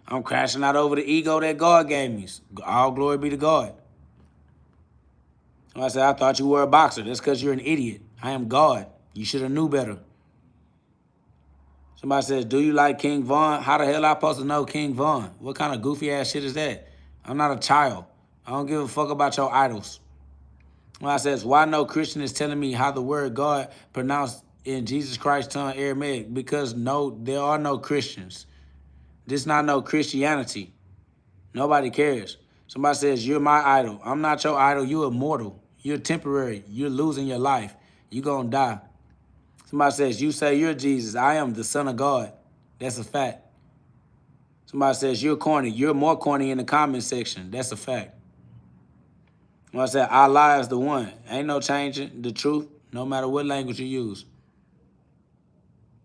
I'm crashing out over the ego that God gave me. All glory be to God. Somebody said, I thought you were a boxer. That's because you're an idiot. I am God. You should have knew better. Somebody says, do you like King Von? How the hell I supposed to know King Von? What kind of goofy ass shit is that? I'm not a child. I don't give a fuck about your idols. Somebody says, why no Christian is telling me how the word God pronounced in Jesus Christ's tongue Aramaic? Because no, there are no Christians. This not no Christianity. Nobody cares. Somebody says, you're my idol. I'm not your idol. You're immortal. You're temporary. You're losing your life. You're going to die. Somebody says, you say you're Jesus. I am the Son of God. That's a fact. Somebody says, you're corny. You're more corny in the comment section. That's a fact. Somebody said, Allah is the one. Ain't no changing the truth, no matter what language you use.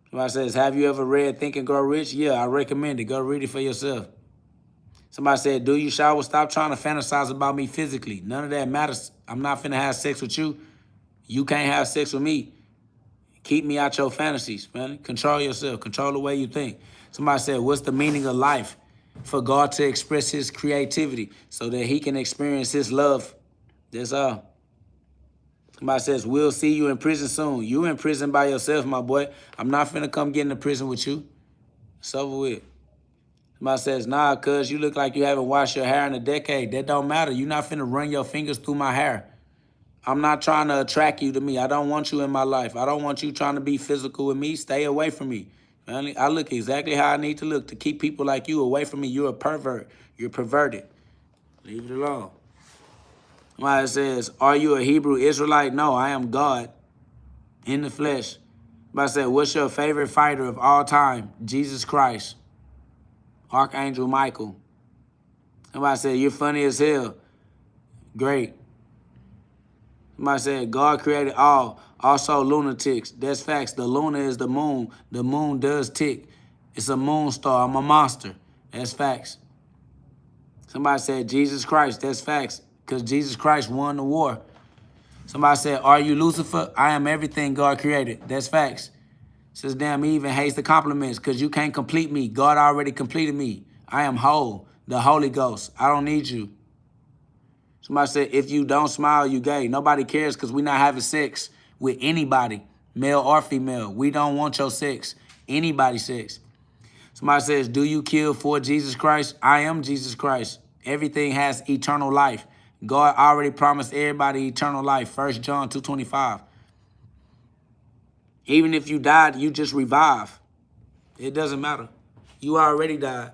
Somebody says, have you ever read Think and Grow Rich? Yeah, I recommend it. Go read it for yourself. Somebody said, do you shower? Stop trying to fantasize about me physically. None of that matters. I'm not finna have sex with you. You can't have sex with me. Keep me out your fantasies, man. Control yourself. Control the way you think. Somebody said, what's the meaning of life? For God to express his creativity so that he can experience his love. That's all. Somebody says, we'll see you in prison soon. You in prison by yourself, my boy. I'm not finna come get into prison with you. It's over with. Somebody says, nah, cuz you look like you haven't washed your hair in a decade. That don't matter. You're not finna run your fingers through my hair. I'm not trying to attract you to me. I don't want you in my life. I don't want you trying to be physical with me. Stay away from me. I look exactly how I need to look to keep people like you away from me. You're a pervert. You're perverted. Leave it alone. Somebody says, are you a Hebrew Israelite? No, I am God in the flesh. Somebody said, what's your favorite fighter of all time? Jesus Christ. Archangel Michael. Somebody said, you're funny as hell. Great. Somebody said, God created all, also lunatics. That's facts. The Luna is the moon. The moon does tick. It's a moon star. I'm a monster. That's facts. Somebody said, Jesus Christ. That's facts. Because Jesus Christ won the war. Somebody said, are you Lucifer? I am everything God created. That's facts. Says, damn, he even hates the compliments because you can't complete me. God already completed me. I am whole. The Holy Ghost. I don't need you. Somebody said, if you don't smile, you gay. Nobody cares because we're not having sex with anybody, male or female. We don't want your sex, anybody's sex. Somebody says, do you kill for Jesus Christ? I am Jesus Christ. Everything has eternal life. God already promised everybody eternal life. 1 John 2:25. Even if you died, you just revive. It doesn't matter. You already died.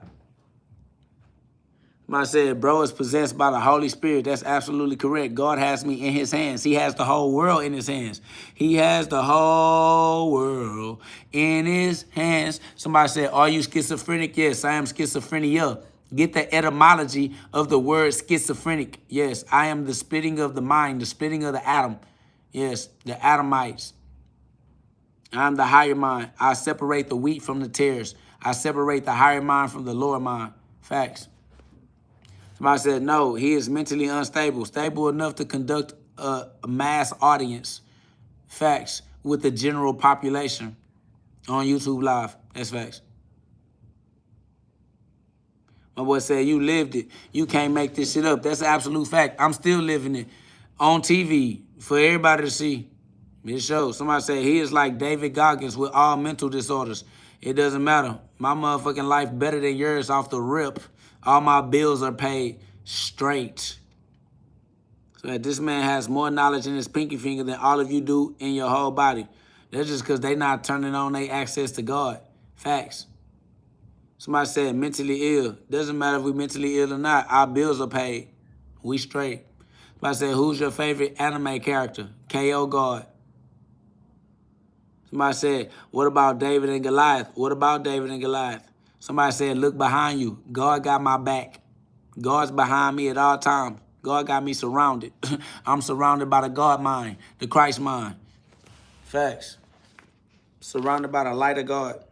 Somebody said, bro is possessed by the Holy Spirit. That's absolutely correct. God has me in his hands. He has the whole world in his hands. He has the whole world in his hands. Somebody said, are you schizophrenic? Yes, I am schizophrenia. Get the etymology of the word schizophrenic. Yes, I am the splitting of the mind, the splitting of the atom. Yes, the atomites. I'm the higher mind. I separate the wheat from the tares. I separate the higher mind from the lower mind. Facts. Somebody said, no, he is mentally unstable, stable enough to conduct a mass audience. Facts. With the general population on YouTube Live. That's facts. My boy said, you lived it. You can't make this shit up. That's an absolute fact. I'm still living it on TV for everybody to see. It shows. Somebody said, he is like David Goggins with all mental disorders. It doesn't matter. My motherfucking life better than yours off the rip. All my bills are paid straight. So that this man has more knowledge in his pinky finger than all of you do in your whole body. That's just because they not turning on their access to God. Facts. Somebody said mentally ill. Doesn't matter if we mentally ill or not. Our bills are paid. We straight. Somebody said, who's your favorite anime character? KO God. Somebody said, what about David and Goliath? What about David and Goliath? Somebody said, look behind you. God got my back. God's behind me at all times. God got me surrounded. I'm surrounded by the God mind, the Christ mind. Facts. Surrounded by the light of God.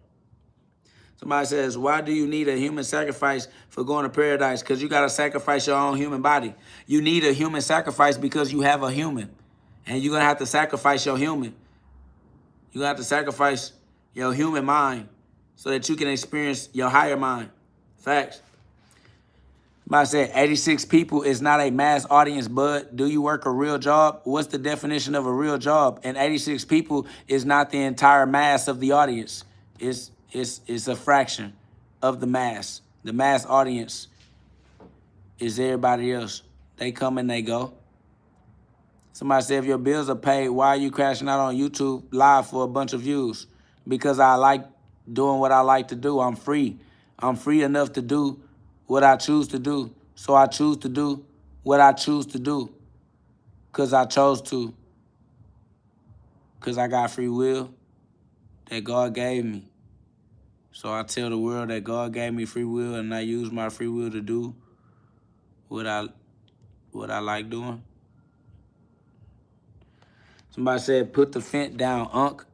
Somebody says, why do you need a human sacrifice for going to paradise? Because you got to sacrifice your own human body. You need a human sacrifice because you have a human. And you're going to have to sacrifice your human. You're going to have to sacrifice your human mind so that you can experience your higher mind. Facts. I said 86 people is not a mass audience, bud. Do you work a real job? What's the definition of a real job? And 86 people is not the entire mass of the audience. It's a fraction of the mass. The mass audience is everybody else. They come and they go. Somebody said, if your bills are paid, why are you crashing out on YouTube live for a bunch of views? Because I like doing what I like to do. I'm free. I'm free enough to do what I choose to do. So I choose to do what I choose to do. Because I chose to. Because I got free will that God gave me. So I tell the world that God gave me free will, and I use my free will to do what I like doing. Somebody said, put the fence down, Unc.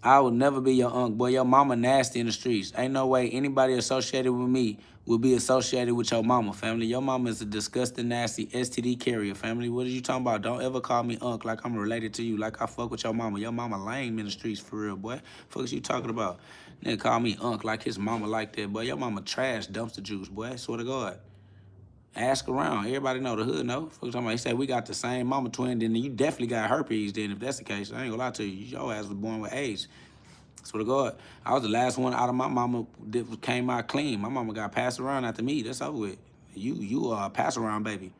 I will never be your Unc. Boy, your mama nasty in the streets. Ain't no way anybody associated with me will be associated with your mama, family. Your mama is a disgusting, nasty STD carrier, family. What are you talking about? Don't ever call me Unc like I'm related to you, like I fuck with your mama. Your mama lame in the streets, for real, boy. Fuck is you talking about? Nigga call me Unc like his mama like that, boy. Your mama trash dumpster juice, boy. Swear to God. Ask around. Everybody know the hood know. Fuck talking about. He said we got the same mama twin. Then you definitely got herpes. Then if that's the case, I ain't gonna lie to you. Your ass was born with AIDS. Swear to God, I was the last one out of my mama that came out clean. My mama got passed around after me. That's over with. You are a pass around baby.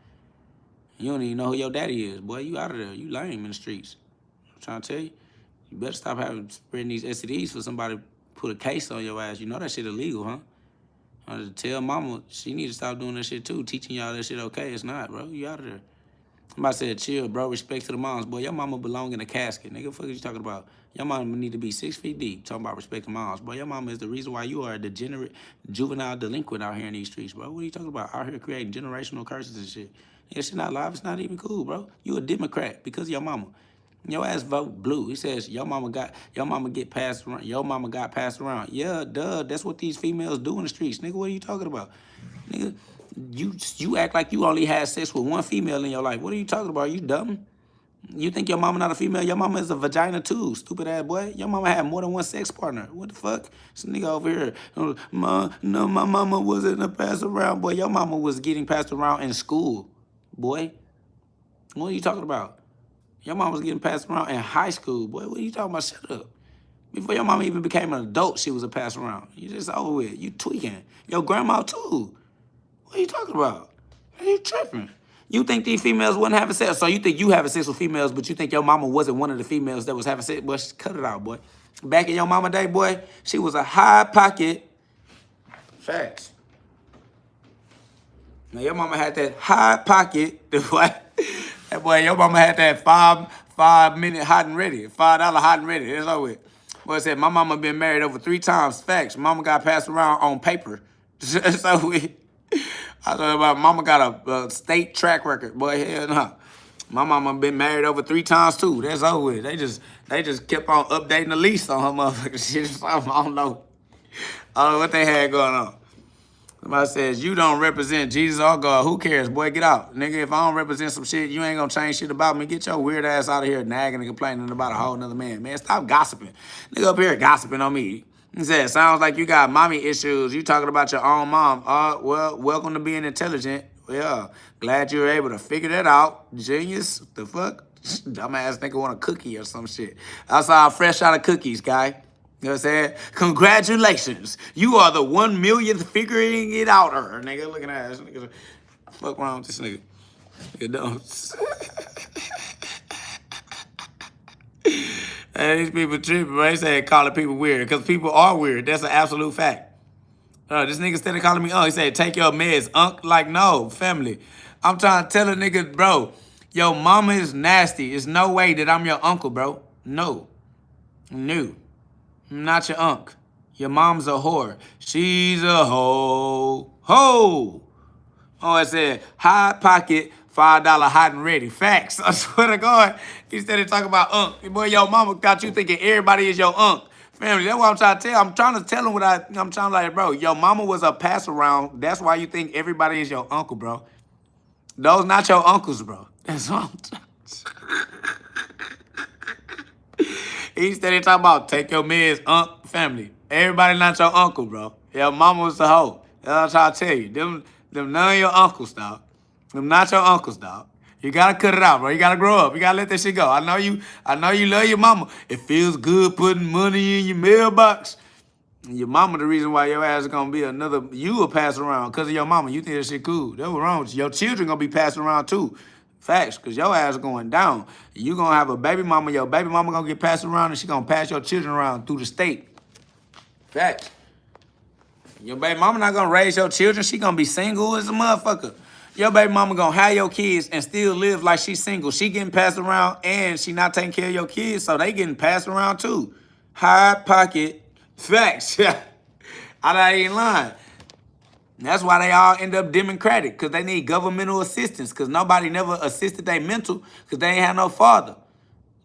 You don't even know who your daddy is, boy. You out of there. You lame in the streets. I'm trying to tell you. You better stop spreading these STDs for somebody to put a case on your ass. You know that shit illegal, huh? I just tell mama she need to stop doing that shit too. Teaching y'all that shit okay. It's not, bro. You out of there. Somebody said, chill, bro. Respect to the moms. Boy, your mama belong in a casket. Nigga, what the fuck is you talking about? Your mama need to be 6 feet deep. Talking about respect to moms. Boy, your mama is the reason why you are a degenerate, juvenile delinquent out here in these streets, bro. What are you talking about? Out here creating generational curses and shit. Yeah, shit not live. It's not even cool, bro. You a Democrat because of your mama. Your ass vote blue. He says your mama get passed around. Your mama got passed around. Yeah, duh. That's what these females do in the streets. Nigga, what are you talking about? Nigga, you act like you only had sex with one female in your life. What are you talking about? You dumb? You think your mama not a female? Your mama is a vagina too, stupid ass boy. Your mama had more than one sex partner. What the fuck? This nigga over here. My mama wasn't a pass around, boy. Your mama was getting passed around in school, boy. What are you talking about? Your mama was getting passed around in high school, boy. What are you talking about? Shut up. Before your mama even became an adult, she was a pass around. You just over with. You tweaking. Your grandma too. What are you talking about? Are you tripping? You think these females wasn't having sex? So you think you having sex with females, but you think your mama wasn't one of the females that was having sex? Boy, cut it out, boy. Back in your mama day, boy, she was a high pocket. Facts. Now your mama had that high pocket. That boy, your mama had that 5-minute hot and ready. $5 hot and ready. That's all it. Boy said, my mama been married over 3 times. Facts. Mama got passed around on paper. That's all it. I thought about mama got a state track record. Boy, hell no. My mama been married over 3 times too. That's over with. They just kept on updating the lease on her motherfucking shit. I don't know. I don't know what they had going on. Somebody says, you don't represent Jesus or God. Who cares? Boy, get out. Nigga, if I don't represent some shit, you ain't gonna change shit about me. Get your weird ass out of here nagging and complaining about a whole nother man. Man, stop gossiping. Nigga up here gossiping on me. He said, sounds like you got mommy issues. You talking about your own mom. Well, welcome to being intelligent. Well, glad you were able to figure that out. Genius. The fuck? Dumbass nigga want a cookie or some shit. I saw fresh out of cookies, guy. You know what I'm saying? Congratulations. You are the 1 millionth figuring it outer. Nigga, look at that. This nigga, fuck wrong with this nigga. Nigga don't. Hey, these people tripping, bro. They say calling people weird because people are weird. That's an absolute fact. This nigga instead of calling me he said, take your meds, Unc. Like, no, family. I'm trying to tell a nigga, bro, your mama is nasty. There's no way that I'm your uncle, bro. No. I'm not your unc. Your mom's a whore. She's a hoe. Ho! Oh, I said, high pocket, $5 hot and ready. Facts. I swear to God. Instead of talking about unc. Boy, your mama got you thinking everybody is your unc. Family, that's what I'm trying to tell. I'm trying to tell them I'm trying to like, bro, your mama was a pass around. That's why you think everybody is your uncle, bro. Those not your uncles, bro. That's what I'm trying to He steady talking about take your man's family. Everybody not your uncle, bro. Your mama was the hoe. That's what I'm trying to tell you. Them none of your uncles, dog. Them not your uncles, dog. You gotta cut it out, bro. You gotta grow up. You gotta let that shit go. I know you love your mama. It feels good putting money in your mailbox. And your mama the reason why your ass is gonna be another, you will pass around because of your mama. You think that shit cool. That's what's wrong with you. Your children gonna be passing around too. Facts, because your ass going down. You gonna have a baby mama, your baby mama gonna get passed around and she gonna pass your children around through the state. Facts. Your baby mama not gonna raise your children. She gonna be single as a motherfucker. Your baby mama gonna have your kids and still live like she's single. She getting passed around and she not taking care of your kids, so they getting passed around too. High pocket. Facts. I ain't lying. That's why they all end up democratic, because they need governmental assistance, because nobody never assisted their mental, because they ain't had no father.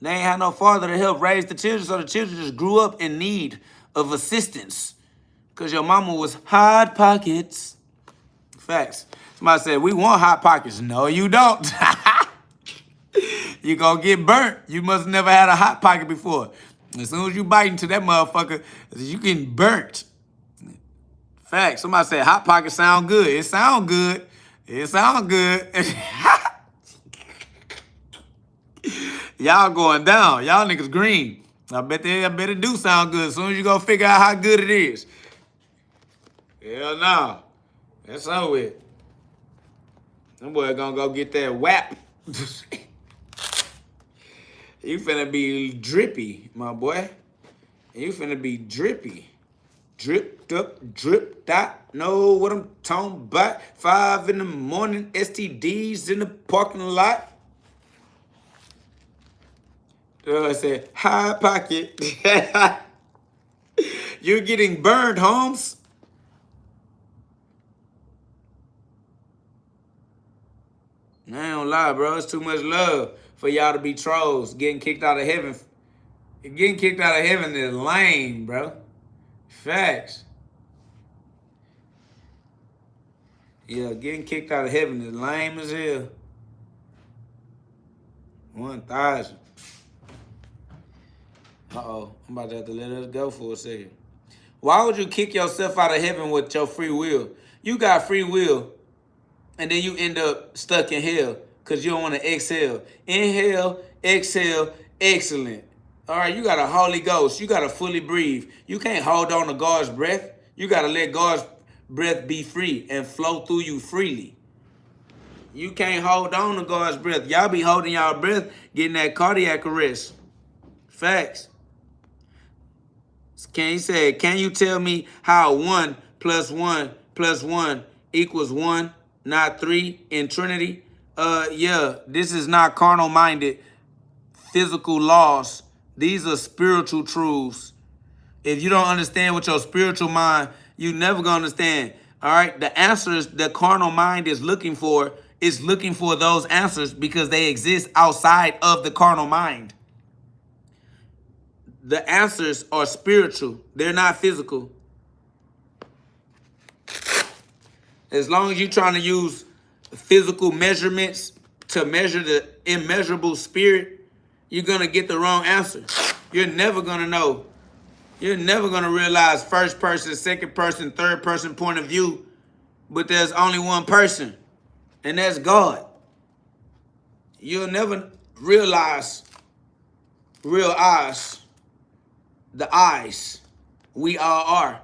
They ain't had no father to help raise the children, so the children just grew up in need of assistance, because your mama was hot pockets. Facts. Somebody said, we want hot pockets. No, you don't. You gonna get burnt. You must never had a hot pocket before. As soon as you bite into that motherfucker, you getting burnt. Facts. Somebody said hot pocket sound good. It sound good. It sound good. Y'all going down. Y'all niggas green. I bet it do sound good as soon as you go figure out how good it is. Hell no. That's over it. Them boy gonna go get that WAP. You finna be drippy, my boy. You finna be drippy. Dripped up, dripped out. Know what I'm talking about. 5 in the morning, STDs in the parking lot. I said, high pocket. You're getting burned, Holmes. I ain't gonna lie, bro. It's too much love for y'all to be trolls. Getting kicked out of heaven. Getting kicked out of heaven is lame, bro. Facts. Yeah, getting kicked out of heaven is lame as hell. 1,000. Uh-oh. I'm about to have to let us go for a second. Why would you kick yourself out of heaven with your free will? You got free will, and then you end up stuck in hell because you don't want to exhale. Inhale, exhale, excellent. All right, you got a Holy Ghost. You got to fully breathe. You can't hold on to God's breath. You got to let God's breath be free and flow through you freely. You can't hold on to God's breath. Y'all be holding y'all breath, getting that cardiac arrest. Facts. Can you tell me how 1 + 1 + 1 equals 1, not 3 in Trinity? Yeah, this is not carnal-minded physical laws. These are spiritual truths. If you don't understand with your spiritual mind, you never gonna understand. All right, the answers the carnal mind is looking for those answers because they exist outside of the carnal mind. The answers are spiritual. They're not physical. As long as you're trying to use physical measurements to measure the immeasurable spirit, you're going to get the wrong answer. You're never going to know. You're never going to realize first person, second person, third person point of view, but there's only one person, and that's God. You'll never realize real eyes, the eyes. We all are.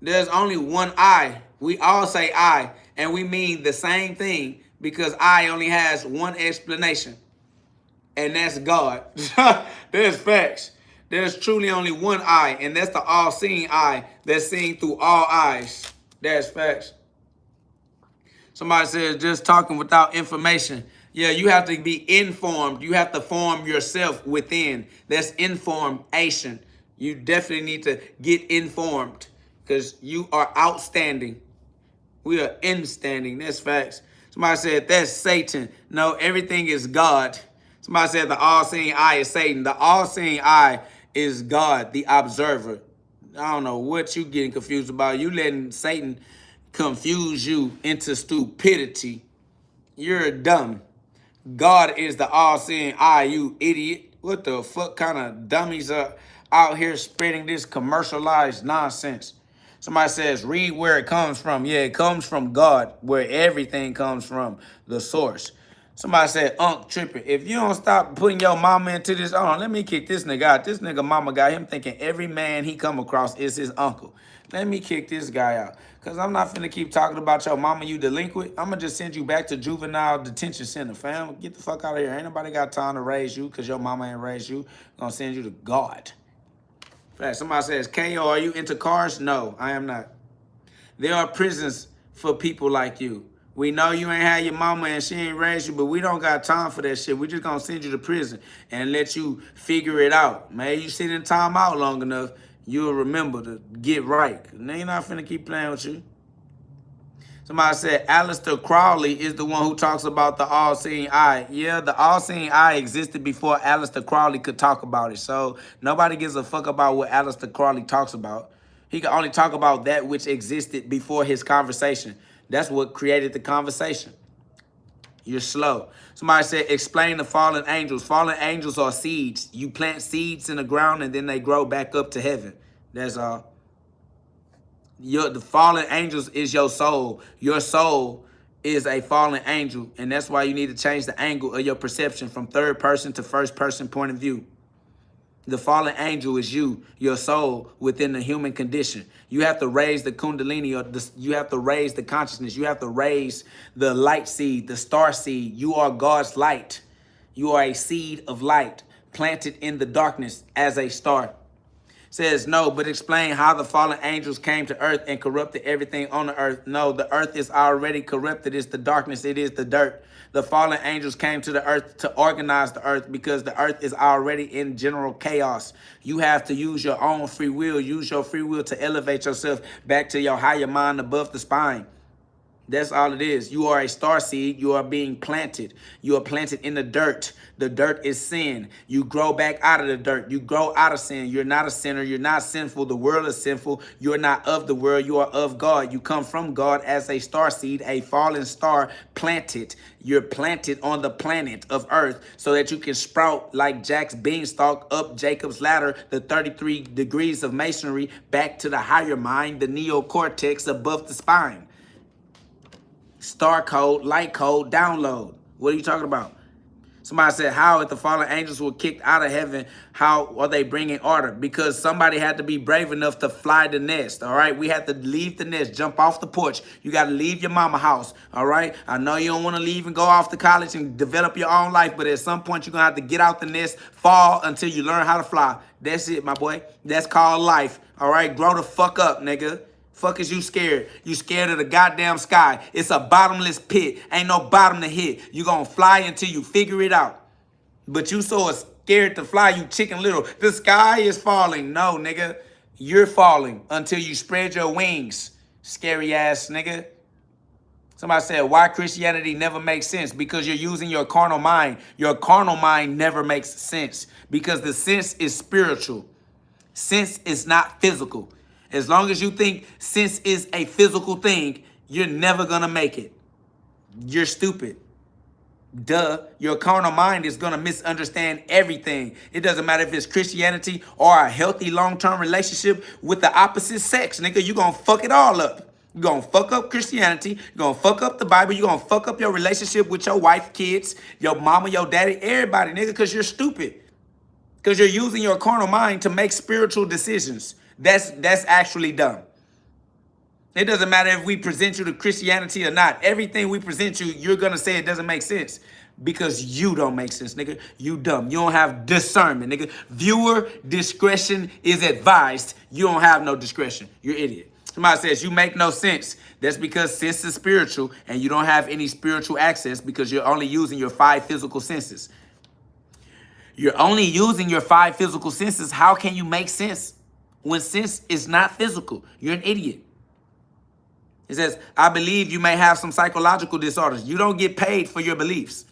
There's only one I. We all say I, and we mean the same thing because I only has one explanation, and that's God. There's facts. There's truly only one I, and that's the all-seeing eye that's seeing through all eyes. That's facts. Somebody says just talking without information. Yeah, you have to be informed. You have to form yourself within. That's information. You definitely need to get informed because you are outstanding. We are instanding. That's facts. Somebody said that's Satan. No, everything is God. Somebody said the all-seeing eye is Satan. The all-seeing eye is God, the observer. I don't know what you getting confused about. You letting Satan confuse you into stupidity. You're dumb. God is the all-seeing eye, you idiot. What the fuck kind of dummies are out here spreading this commercialized nonsense? Somebody says, read where it comes from. Yeah, it comes from God, where everything comes from, the source. Somebody said, Unc tripping. If you don't stop putting your mama into this, hold on, let me kick this nigga out. This nigga mama got him thinking every man he come across is his uncle. Let me kick this guy out. Because I'm not finna keep talking about your mama, you delinquent. I'm going to just send you back to juvenile detention center, fam. Get the fuck out of here. Ain't nobody got time to raise you because your mama ain't raised you. Going to send you to God. Somebody says, KO, are you into cars? No, I am not. There are prisons for people like you. We know you ain't had your mama and she ain't raised you, but we don't got time for that shit. We just gonna send you to prison and let you figure it out. Man, you sit in time out long enough, you'll remember to get right. Now you're not finna keep playing with you. Somebody said Aleister Crowley is the one who talks about the all-seeing eye. Yeah, the all-seeing eye existed before Aleister Crowley could talk about it. So nobody gives a fuck about what Aleister Crowley talks about. He can only talk about that which existed before his conversation. That's what created the conversation. You're slow. Somebody said, explain the fallen angels. Fallen angels are seeds. You plant seeds in the ground and then they grow back up to heaven. That's all. The fallen angels is your soul. Your soul is a fallen angel. And that's why you need to change the angle of your perception from third person to first person point of view. The fallen angel is you, your soul within the human condition. You have to raise the kundalini, or you have to raise the consciousness. You have to raise the light seed, the star seed. You are God's light. You are a seed of light planted in the darkness as a star. Says, no, but explain how the fallen angels came to earth and corrupted everything on the earth. No, the earth is already corrupted. It's the darkness. It is the dirt. The fallen angels came to the earth to organize the earth because the earth is already in general chaos. You have to use your own free will. Use your free will to elevate yourself back to your higher mind above the spine. That's all it is. You are a star seed. You are being planted. You are planted in the dirt. The dirt is sin. You grow back out of the dirt. You grow out of sin. You're not a sinner. You're not sinful. The world is sinful. You're not of the world. You are of God. You come from God as a star seed, a fallen star planted. You're planted on the planet of earth so that you can sprout like Jack's beanstalk up Jacob's ladder, the 33 degrees of masonry, back to the higher mind, the neocortex above the spine. Star code, light code, download. What are you talking about? Somebody said, how if the fallen angels were kicked out of heaven, how are they bringing order? Because somebody had to be brave enough to fly the nest, all right? We had to leave the nest, jump off the porch. You got to leave your mama house, all right? I know you don't want to leave and go off to college and develop your own life, but at some point you're going to have to get out the nest, fall until you learn how to fly. That's it, my boy. That's called life, all right? Grow the fuck up, nigga. Fuck is you scared? You scared of the goddamn sky. It's a bottomless pit. Ain't no bottom to hit. You gonna fly until you figure it out. But you so scared to fly, you chicken little. The sky is falling. No, nigga. You're falling until you spread your wings. Scary ass nigga. Somebody said, why Christianity never makes sense? Because you're using your carnal mind. Your carnal mind never makes sense. Because the sense is spiritual. Sense is not physical. As long as you think sense is a physical thing, you're never going to make it. You're stupid. Duh. Your carnal mind is going to misunderstand everything. It doesn't matter if it's Christianity or a healthy long-term relationship with the opposite sex. Nigga, you're going to fuck it all up. You're going to fuck up Christianity. You're going to fuck up the Bible. You're going to fuck up your relationship with your wife, kids, your mama, your daddy, everybody, nigga, because you're stupid. Because you're using your carnal mind to make spiritual decisions. That's actually dumb. It doesn't matter if we present you to Christianity or not. Everything we present you, you're going to say it doesn't make sense. Because you don't make sense, nigga. You dumb. You don't have discernment, nigga. Viewer discretion is advised. You don't have no discretion. You're an idiot. Somebody says you make no sense. That's because sense is spiritual and you don't have any spiritual access because you're only using your 5 physical senses. You're only using your 5 physical senses. How can you make sense when sense is not physical? You're an idiot. It says, I believe you may have some psychological disorders. You don't get paid for your beliefs.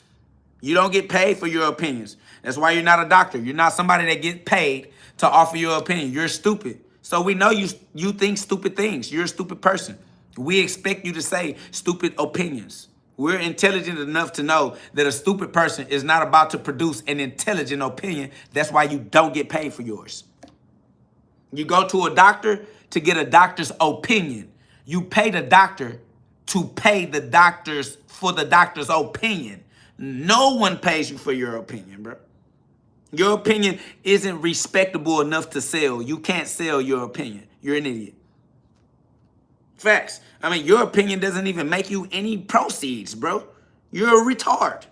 You don't get paid for your opinions. That's why you're not a doctor. You're not somebody that gets paid to offer your opinion. You're stupid. So we know you think stupid things. You're a stupid person. We expect you to say stupid opinions. We're intelligent enough to know that a stupid person is not about to produce an intelligent opinion. That's why you don't get paid for yours. You go to a doctor to get a doctor's opinion. You pay the doctor to pay the doctors for the doctor's opinion. No one pays you for your opinion, bro. Your opinion isn't respectable enough to sell. You can't sell your opinion. You're an idiot. Facts. I mean, your opinion doesn't even make you any proceeds, bro. You're a retard.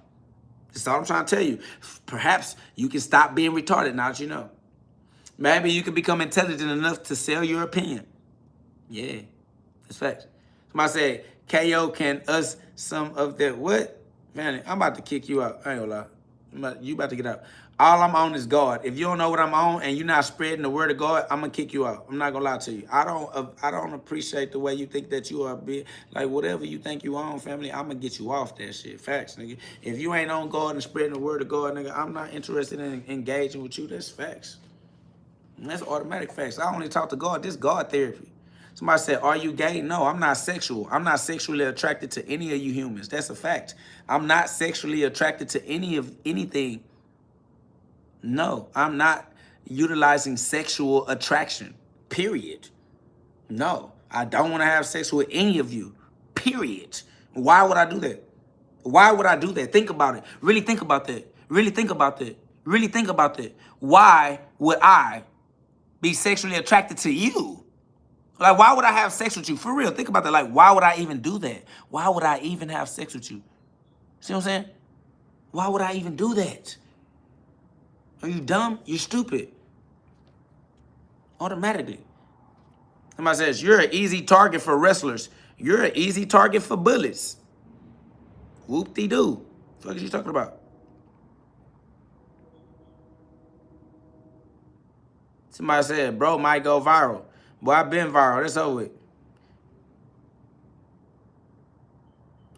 That's all I'm trying to tell you. Perhaps you can stop being retarded now that you know. Maybe you can become intelligent enough to sell your opinion. Yeah, that's facts. Somebody said, KO can us some of that. What? Man, I'm about to kick you out. I ain't gonna lie. You about to get out. All I'm on is God. If you don't know what I'm on and you're not spreading the word of God, I'm gonna kick you out. I'm not gonna lie to you. I don't appreciate the way you think that you are big. Like whatever you think you on, family, I'm gonna get you off that shit. Facts, nigga. If you ain't on God and spreading the word of God, nigga, I'm not interested in engaging with you. That's facts. And that's automatic facts. I only talk to God. This God therapy. Somebody said, are you gay? No, I'm not sexual. I'm not sexually attracted to any of you humans. That's a fact. I'm not sexually attracted to anything. No, I'm not utilizing sexual attraction. Period. No, I don't want to have sex with any of you. Period. Why would I do that? Why would I do that? Think about it. Really think about that. Really think about that. Really think about that. Why would I be sexually attracted to you? Like, why would I have sex with you? For real, think about that. Like, why would I even do that? Why would I even have sex with you? See what I'm saying? Why would I even do that? Are you dumb? You're stupid. Automatically. Somebody says, you're an easy target for wrestlers. You're an easy target for bullets. Whoop-de-doo. What the fuck is you talking about? Somebody said, bro might go viral. Boy, I've been viral. That's over with.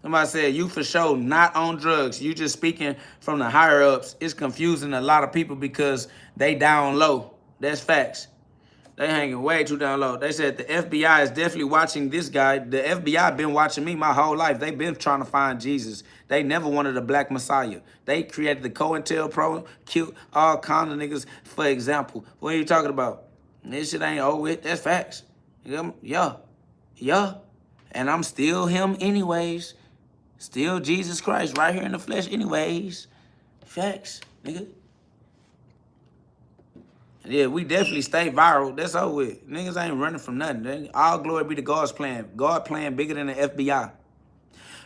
Somebody said, you for sure not on drugs. You just speaking from the higher ups. It's confusing a lot of people because they down low. That's facts. They hanging way too down low. They said the FBI is definitely watching this guy. The FBI been watching me my whole life. They been trying to find Jesus. They never wanted a black Messiah. They created the COINTELPRO, killed all kinds of niggas, for example. What are you talking about? This shit ain't over with. That's facts. Yeah. And I'm still him anyways. Still Jesus Christ right here in the flesh anyways. Facts, nigga. Yeah, we definitely stay viral. That's over with. Niggas ain't running from nothing. All glory be to God's plan. God plan bigger than the FBI.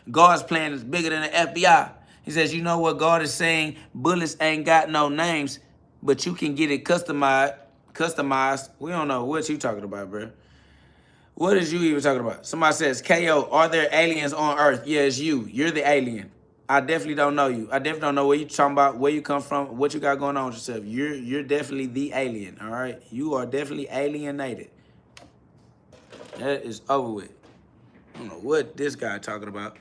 God's plan is bigger than the FBI. He says, you know what God is saying? Bullets ain't got no names, but you can get it customized. We don't know what you talking about, bro. What is you even talking about? Somebody says, KO, are there aliens on Earth? Yeah, it's you. You're the alien. I definitely don't know you. I definitely don't know what you talking about, where you come from, what you got going on with yourself. You're definitely the alien, all right? You are definitely alienated. That is over with. I don't know what this guy talking about.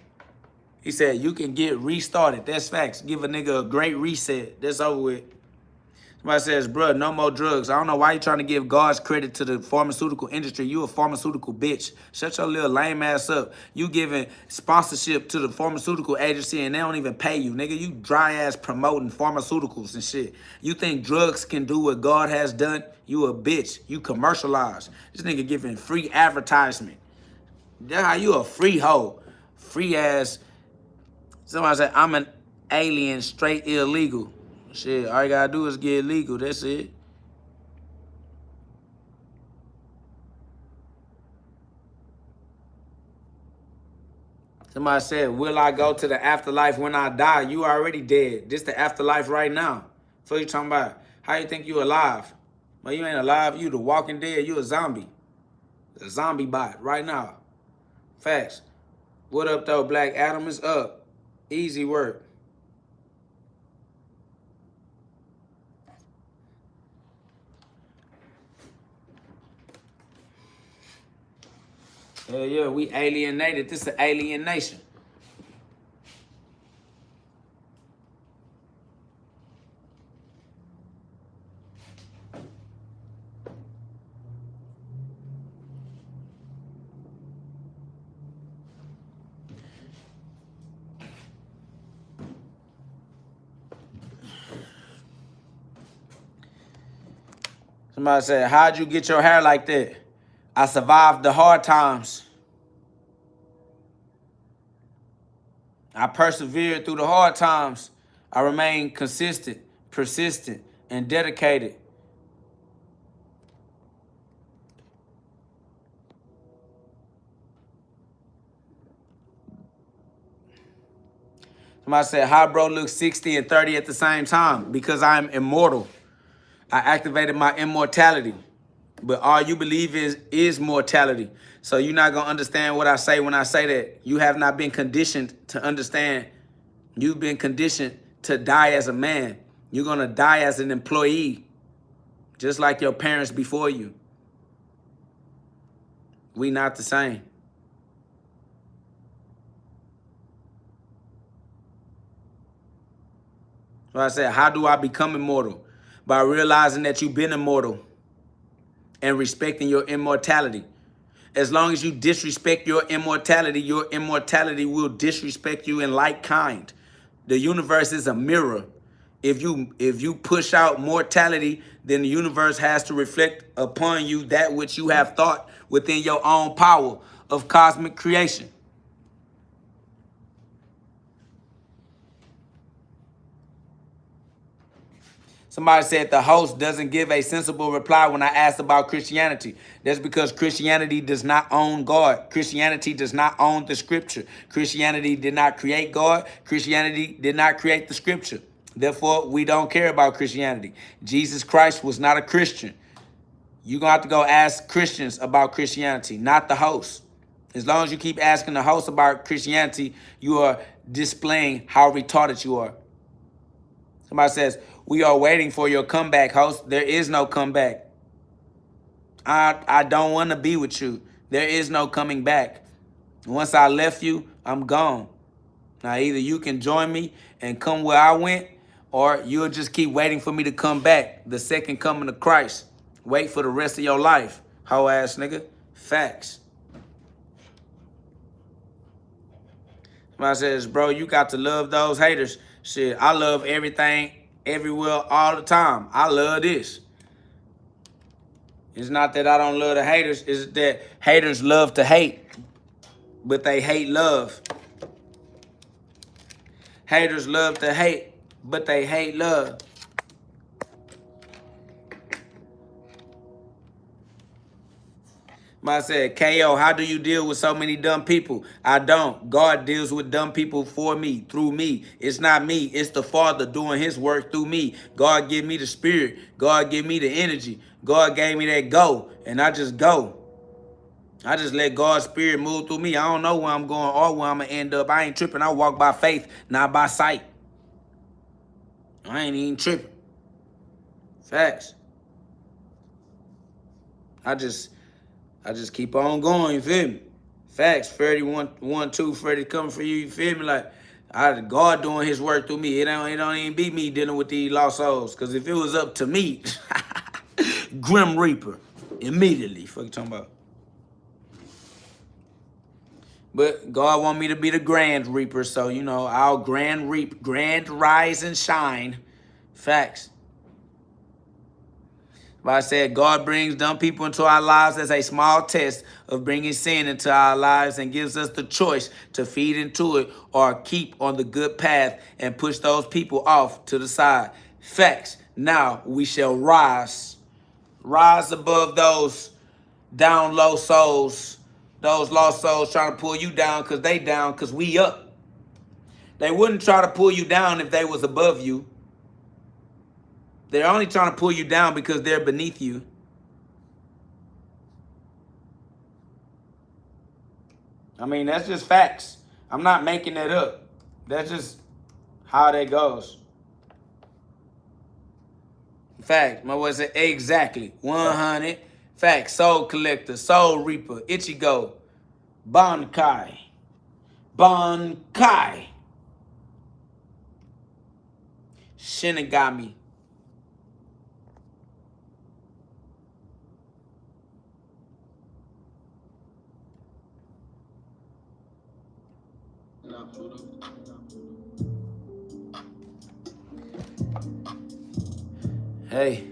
He said, you can get restarted. That's facts. Give a nigga a great reset. That's over with. Somebody says, bruh, no more drugs. I don't know why you trying to give God's credit to the pharmaceutical industry. You a pharmaceutical bitch. Shut your little lame ass up. You giving sponsorship to the pharmaceutical agency and they don't even pay you. Nigga, you dry ass promoting pharmaceuticals and shit. You think drugs can do what God has done? You a bitch. You commercialize. This nigga giving free advertisement. That's how you a free hoe. Free ass. Somebody said, I'm an alien, straight illegal. Shit, all you gotta do is get legal. That's it. Somebody said, will I go to the afterlife when I die? You already dead. This the afterlife right now. So you talking about, how you think you alive? Well, you ain't alive. You the walking dead. You a zombie. A zombie bot right now. Facts. What up, though, Black Adam? Is up. Easy work. Yeah, we alienated. This is an alien nation. Somebody said, how'd you get your hair like that? I survived the hard times. I persevered through the hard times. I remained consistent, persistent, and dedicated. Somebody said, how bro looks 60 and 30 at the same time? Because I'm immortal. I activated my immortality. But all you believe is mortality. So you're not going to understand what I say when I say that. You have not been conditioned to understand. You've been conditioned to die as a man. You're going to die as an employee, just like your parents before you. We not the same. So I said, how do I become immortal? By realizing that you've been immortal and respecting your immortality. As long as you disrespect your immortality will disrespect you in like kind. The universe is a mirror. If you push out mortality, then the universe has to reflect upon you that which you have thought within your own power of cosmic creation. Somebody said the host doesn't give a sensible reply when I asked about Christianity. That's because Christianity does not own God. Christianity does not own the scripture. Christianity did not create God. Christianity did not create the scripture. Therefore, we don't care about Christianity. Jesus Christ was not a Christian. You're going to have to go ask Christians about Christianity, not the host. As long as you keep asking the host about Christianity, you are displaying how retarded you are. Somebody says, we are waiting for your comeback, host. There is no comeback. I don't want to be with you. There is no coming back. Once I left you, I'm gone. Now, either you can join me and come where I went, or you'll just keep waiting for me to come back. The second coming of Christ. Wait for the rest of your life, hoe ass nigga. Facts. Somebody says, bro, you got to love those haters. Shit, I love everything, everywhere, all the time. I love this. It's not that I don't love the haters. It's that haters love to hate, but they hate love. Haters love to hate, but they hate love. I said, KO, how do you deal with so many dumb people? I don't. God deals with dumb people for me, through me. It's not me. It's the Father doing his work through me. God give me the spirit. God give me the energy. God gave me that go, and I just go. I just let God's spirit move through me. I don't know where I'm going or where I'm going to end up. I ain't tripping. I walk by faith, not by sight. I ain't even tripping. Facts. I just keep on going, you feel me? Facts, Freddie, 1-2, Freddie coming for you, you feel me? Like, God doing his work through me. It don't even be me dealing with these lost souls. Because if it was up to me, Grim Reaper, immediately. Fuck you talking about? But God want me to be the Grand Reaper, so, you know, I'll grand rise and shine. Facts. But I said, God brings dumb people into our lives as a small test of bringing sin into our lives and gives us the choice to feed into it or keep on the good path and push those people off to the side. Facts. Now we shall rise above those down low souls, those lost souls trying to pull you down because they down because we up. They wouldn't try to pull you down if they was above you. They're only trying to pull you down because they're beneath you. I mean, that's just facts. I'm not making that up. That's just how that goes. Facts. My boy said exactly. 100. Facts. Soul Collector, Soul Reaper, Ichigo, Bankai. Shinigami. Hey,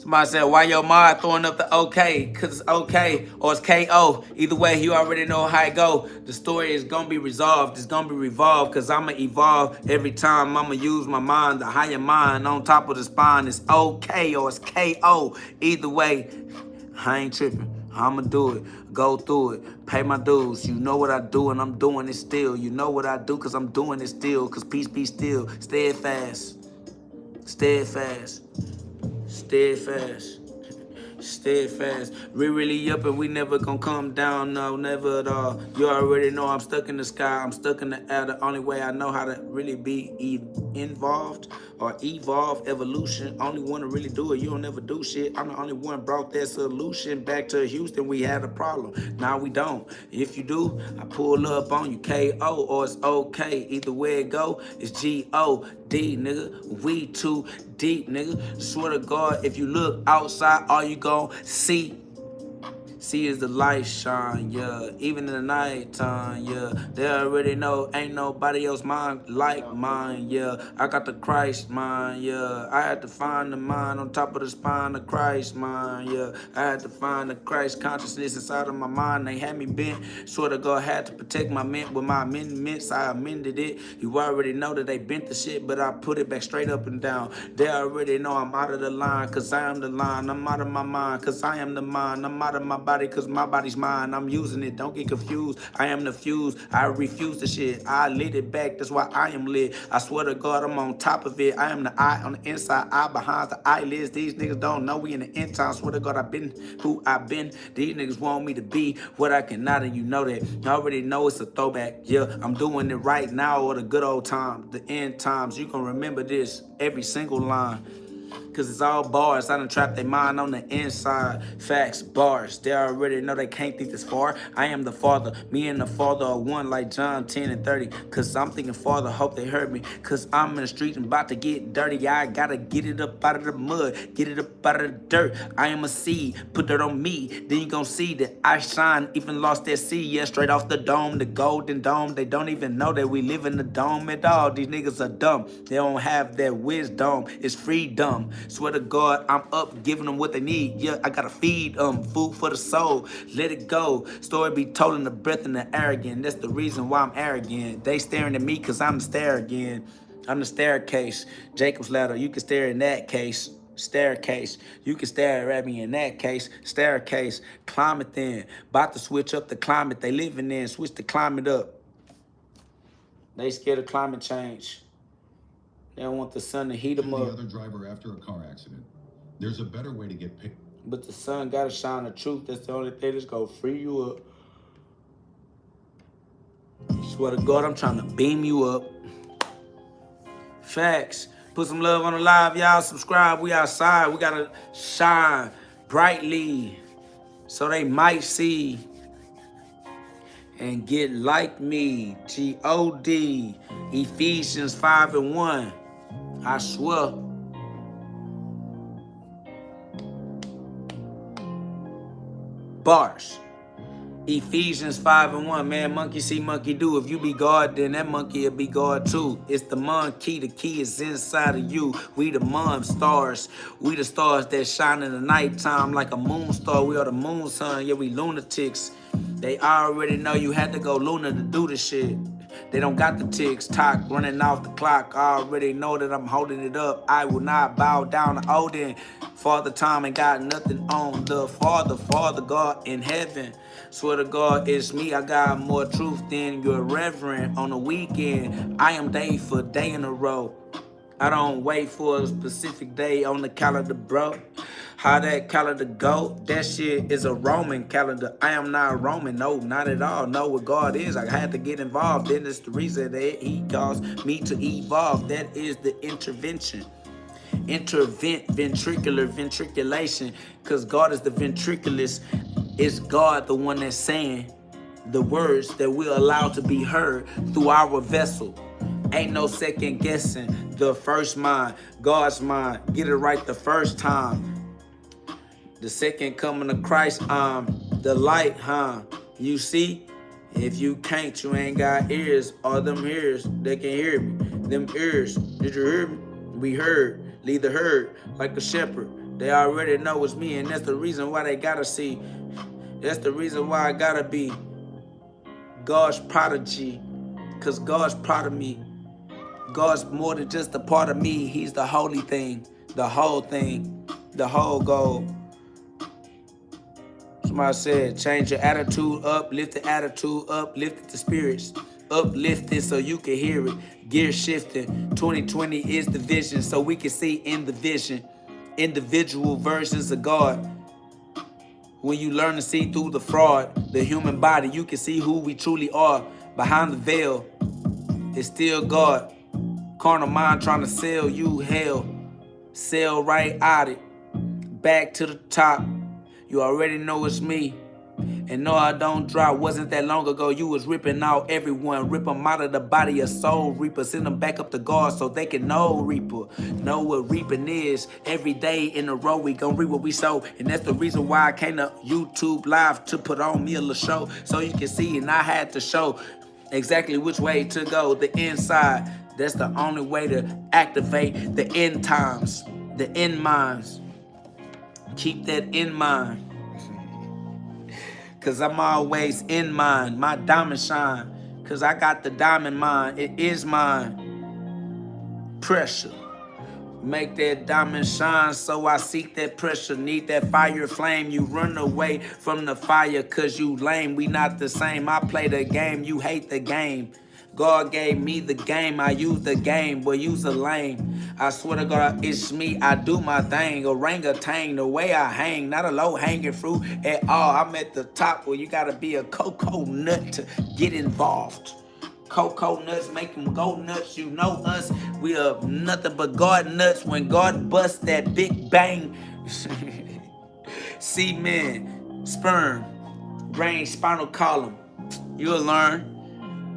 Somebody said, why your mind throwing up the okay? Because it's okay or it's KO. Either way, you already know how it go. The story is going to be resolved. It's going to be revolved because I'm going to evolve every time. I'm going to use my mind, the higher mind on top of the spine. It's okay or it's KO. Either way, I ain't tripping. I'ma do it. Go through it. Pay my dues. You know what I do and I'm doing it still. You know what I do because I'm doing it still. Because peace be still. Steadfast. Steadfast. Steadfast. Steadfast. We really up and we never gonna come down, no, never at all. You already know I'm stuck in the sky, I'm stuck in the air. The only way I know how to really be involved or evolve, evolution. Only one to really do it. You don't never do shit. I'm the only one brought that solution back to Houston. We had a problem. Now we don't. If you do, I pull up on you. KO or it's okay. Either way it go, it's GhOD, nigga. We too deep, nigga. Swear to God, if you look outside, all you gon' see is the light shine, yeah. Even in the nighttime, yeah. They already know ain't nobody else mind like mine, yeah. I got the Christ mind, yeah. I had to find the mind on top of the spine, the Christ mind, yeah. I had to find the Christ consciousness inside of my mind. They had me bent. Swear to God, had to protect my mint with my amendments. I amended it. You already know that they bent the shit, but I put it back straight up and down. They already know I'm out of the line, cause I am the line. I'm out of my mind, cause I am the mind. I'm out of my body, cause my body's mine. I'm using it, don't get confused. I am the fuse, I refuse the shit. I lit it back, that's why I am lit. I swear to God, I'm on top of it. I am the eye on the inside, eye behind the eyelids. These niggas don't know we in the end time. Swear to God, I've been who I've been. These niggas want me to be what I cannot, and you know that. You already know it's a throwback. Yeah, I'm doing it right now or the good old time, the end times. You gonna remember this, every single line. Cause it's all bars. I done trapped their mind on the inside. Facts, bars. They already know they can't think this far. I am the father. Me and the father are one like John 10 and 30. Cause I'm thinking father, hope they heard me. Cause I'm in the street and about to get dirty. I gotta get it up out of the mud. Get it up out of the dirt. I am a seed. Put dirt on me. Then you gon' see that I shine. Even lost that sea. Yeah, straight off the dome. The golden dome. They don't even know that we live in the dome at all. These niggas are dumb. They don't have that wisdom. It's freedom. Swear to God, I'm up giving them what they need. Yeah, I gotta feed them food for the soul. Let it go. Story be told in the breath and the air again. That's the reason why I'm arrogant. They staring at me cause I'm the stare again. I'm the staircase. Jacob's ladder. You can stare in that case. Staircase. You can stare at me in that case. Staircase. Climate then. About to switch up the climate they living in. Switch the climate up. They scared of climate change. They don't want the sun to heat them up. The other driver after a car accident. There's a better way to get picked. But the sun gotta shine the truth. That's the only thing that's gonna free you up. Swear to God, I'm trying to beam you up. Facts. Put some love on the live, y'all. Subscribe. We outside. We gotta shine brightly so they might see and get like me. GhOD. Ephesians 5 and 1. I swear. Bars. Ephesians 5 and 1. Man, monkey see, monkey do. If you be God, then that monkey will be God too. It's the monkey. The key is inside of you. We the moon stars. We the stars that shine in the nighttime like a moon star. We are the moon sun. Yeah, we lunatics. They already know you had to go lunar to do this shit. They don't got the tick-tock running off the clock. I already know that I'm holding it up. I will not bow down to Odin. Father time ain't got nothing on the Father God in heaven. Swear to God, it's me. I got more truth than your reverend. On the weekend, I am day for day in a row. I don't wait for a specific day on the calendar, bro. How that calendar go? That shit is a Roman calendar. I am not Roman. No, not at all. Know what God is. I had to get involved. Then it's the reason that he caused me to evolve. That is the intervention. Ventriculation. Because God is the ventriculist. It's God the one that's saying the words that we're allowed to be heard through our vessel. Ain't no second guessing. The first mind, God's mind. Get it right the first time. The second coming of Christ, the light, You see? If you can't, you ain't got ears. All them ears, they can hear me. Them ears, did you hear me? We heard, lead the herd like a shepherd. They already know it's me, and that's the reason why they gotta see. That's the reason why I gotta be God's prodigy, because God's proud of me. God's more than just a part of me. He's the holy thing, the whole thing, the whole goal. Somebody said, change your attitude up, lift the attitude up, lift the spirits, uplift it so you can hear it. Gear shifting. 2020 is the vision, so we can see in the vision individual versions of God. When you learn to see through the fraud, the human body, you can see who we truly are. Behind the veil, it's still God. Carnal mind trying to sell you hell. Sell right out it. Back to the top. You already know it's me. And no, I don't drop. Wasn't that long ago you was ripping out everyone. Rip them out of the body of soul reaper. Send them back up to God so they can know reaper. Know what reaping is. Every day in a row we gon' reap what we sow. And that's the reason why I came to YouTube Live to put on me a little show. So you can see, and I had to show exactly which way to go. The inside. That's the only way to activate the end times. The end minds. Keep that in mind. Cause I'm always in mine, my diamond shine. Cause I got the diamond mine, it is mine. Pressure, make that diamond shine. So I seek that pressure, need that fire flame. You run away from the fire cause you lame. We not the same, I play the game, you hate the game. God gave me the game, I use the game, but use a lame. I swear to God, it's me, I do my thing. Orangutan, the way I hang, not a low hanging fruit at all. I'm at the top where you gotta be a cocoa nut to get involved. Cocoa nuts make them go nuts. You know us, we are nothing but God nuts. When God busts that big bang, semen, sperm, brain, spinal column, you'll learn.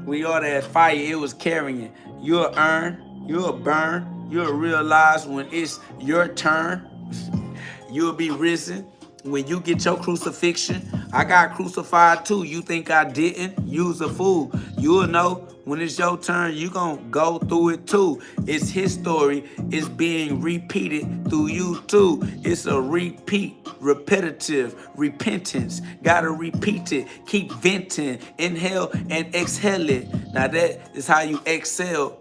We are that fire it was carrying. You'll earn, you'll burn, you'll realize when it's your turn. You'll be risen when you get your crucifixion. I got crucified too. You think I didn't? You's a fool. You'll know when it's your turn, you gon' go through it too. It's his story. It's being repeated through you too. It's a repeat, repetitive, repentance. Gotta repeat it. Keep venting. Inhale and exhale it. Now that is how you excel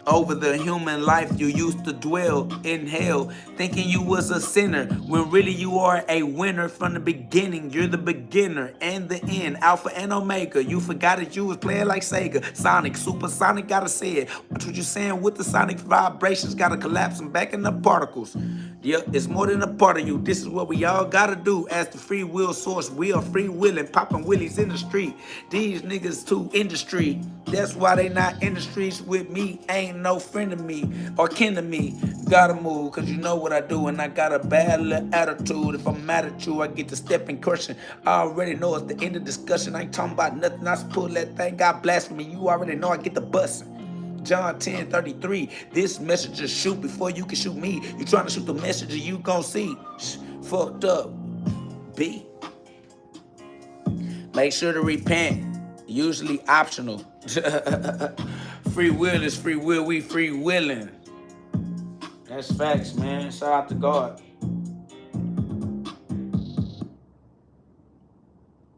over the human life you used to dwell in hell, thinking you was a sinner, when really you are a winner from the beginning. You're the beginner and the end, Alpha and Omega. You forgot that you was playing like Sega. Sonic, supersonic, gotta say it. Watch what you saying with the sonic vibrations, gotta collapse them back in the particles. Yeah, it's more than a part of you. This is what we all gotta do as the free will source. We are free willing, popping willies in the street. These niggas too industry. That's why they not in the streets with me. Ain't no friend of me or kin to me. Gotta move, cause you know what I do. And I got a bad little attitude. If I'm mad at you, I get to step in crushing. I already know it's the end of discussion. I ain't talking about nothing. I just pull that thing. God blasphemy. You already know I get the bussin'. John 10:33. This messenger shoot before you can shoot me. You trying to shoot the messenger, you gon' see. Fucked up. B. Make sure to repent. Usually optional. Free will is free will. We free willing. That's facts, man. Shout out to God.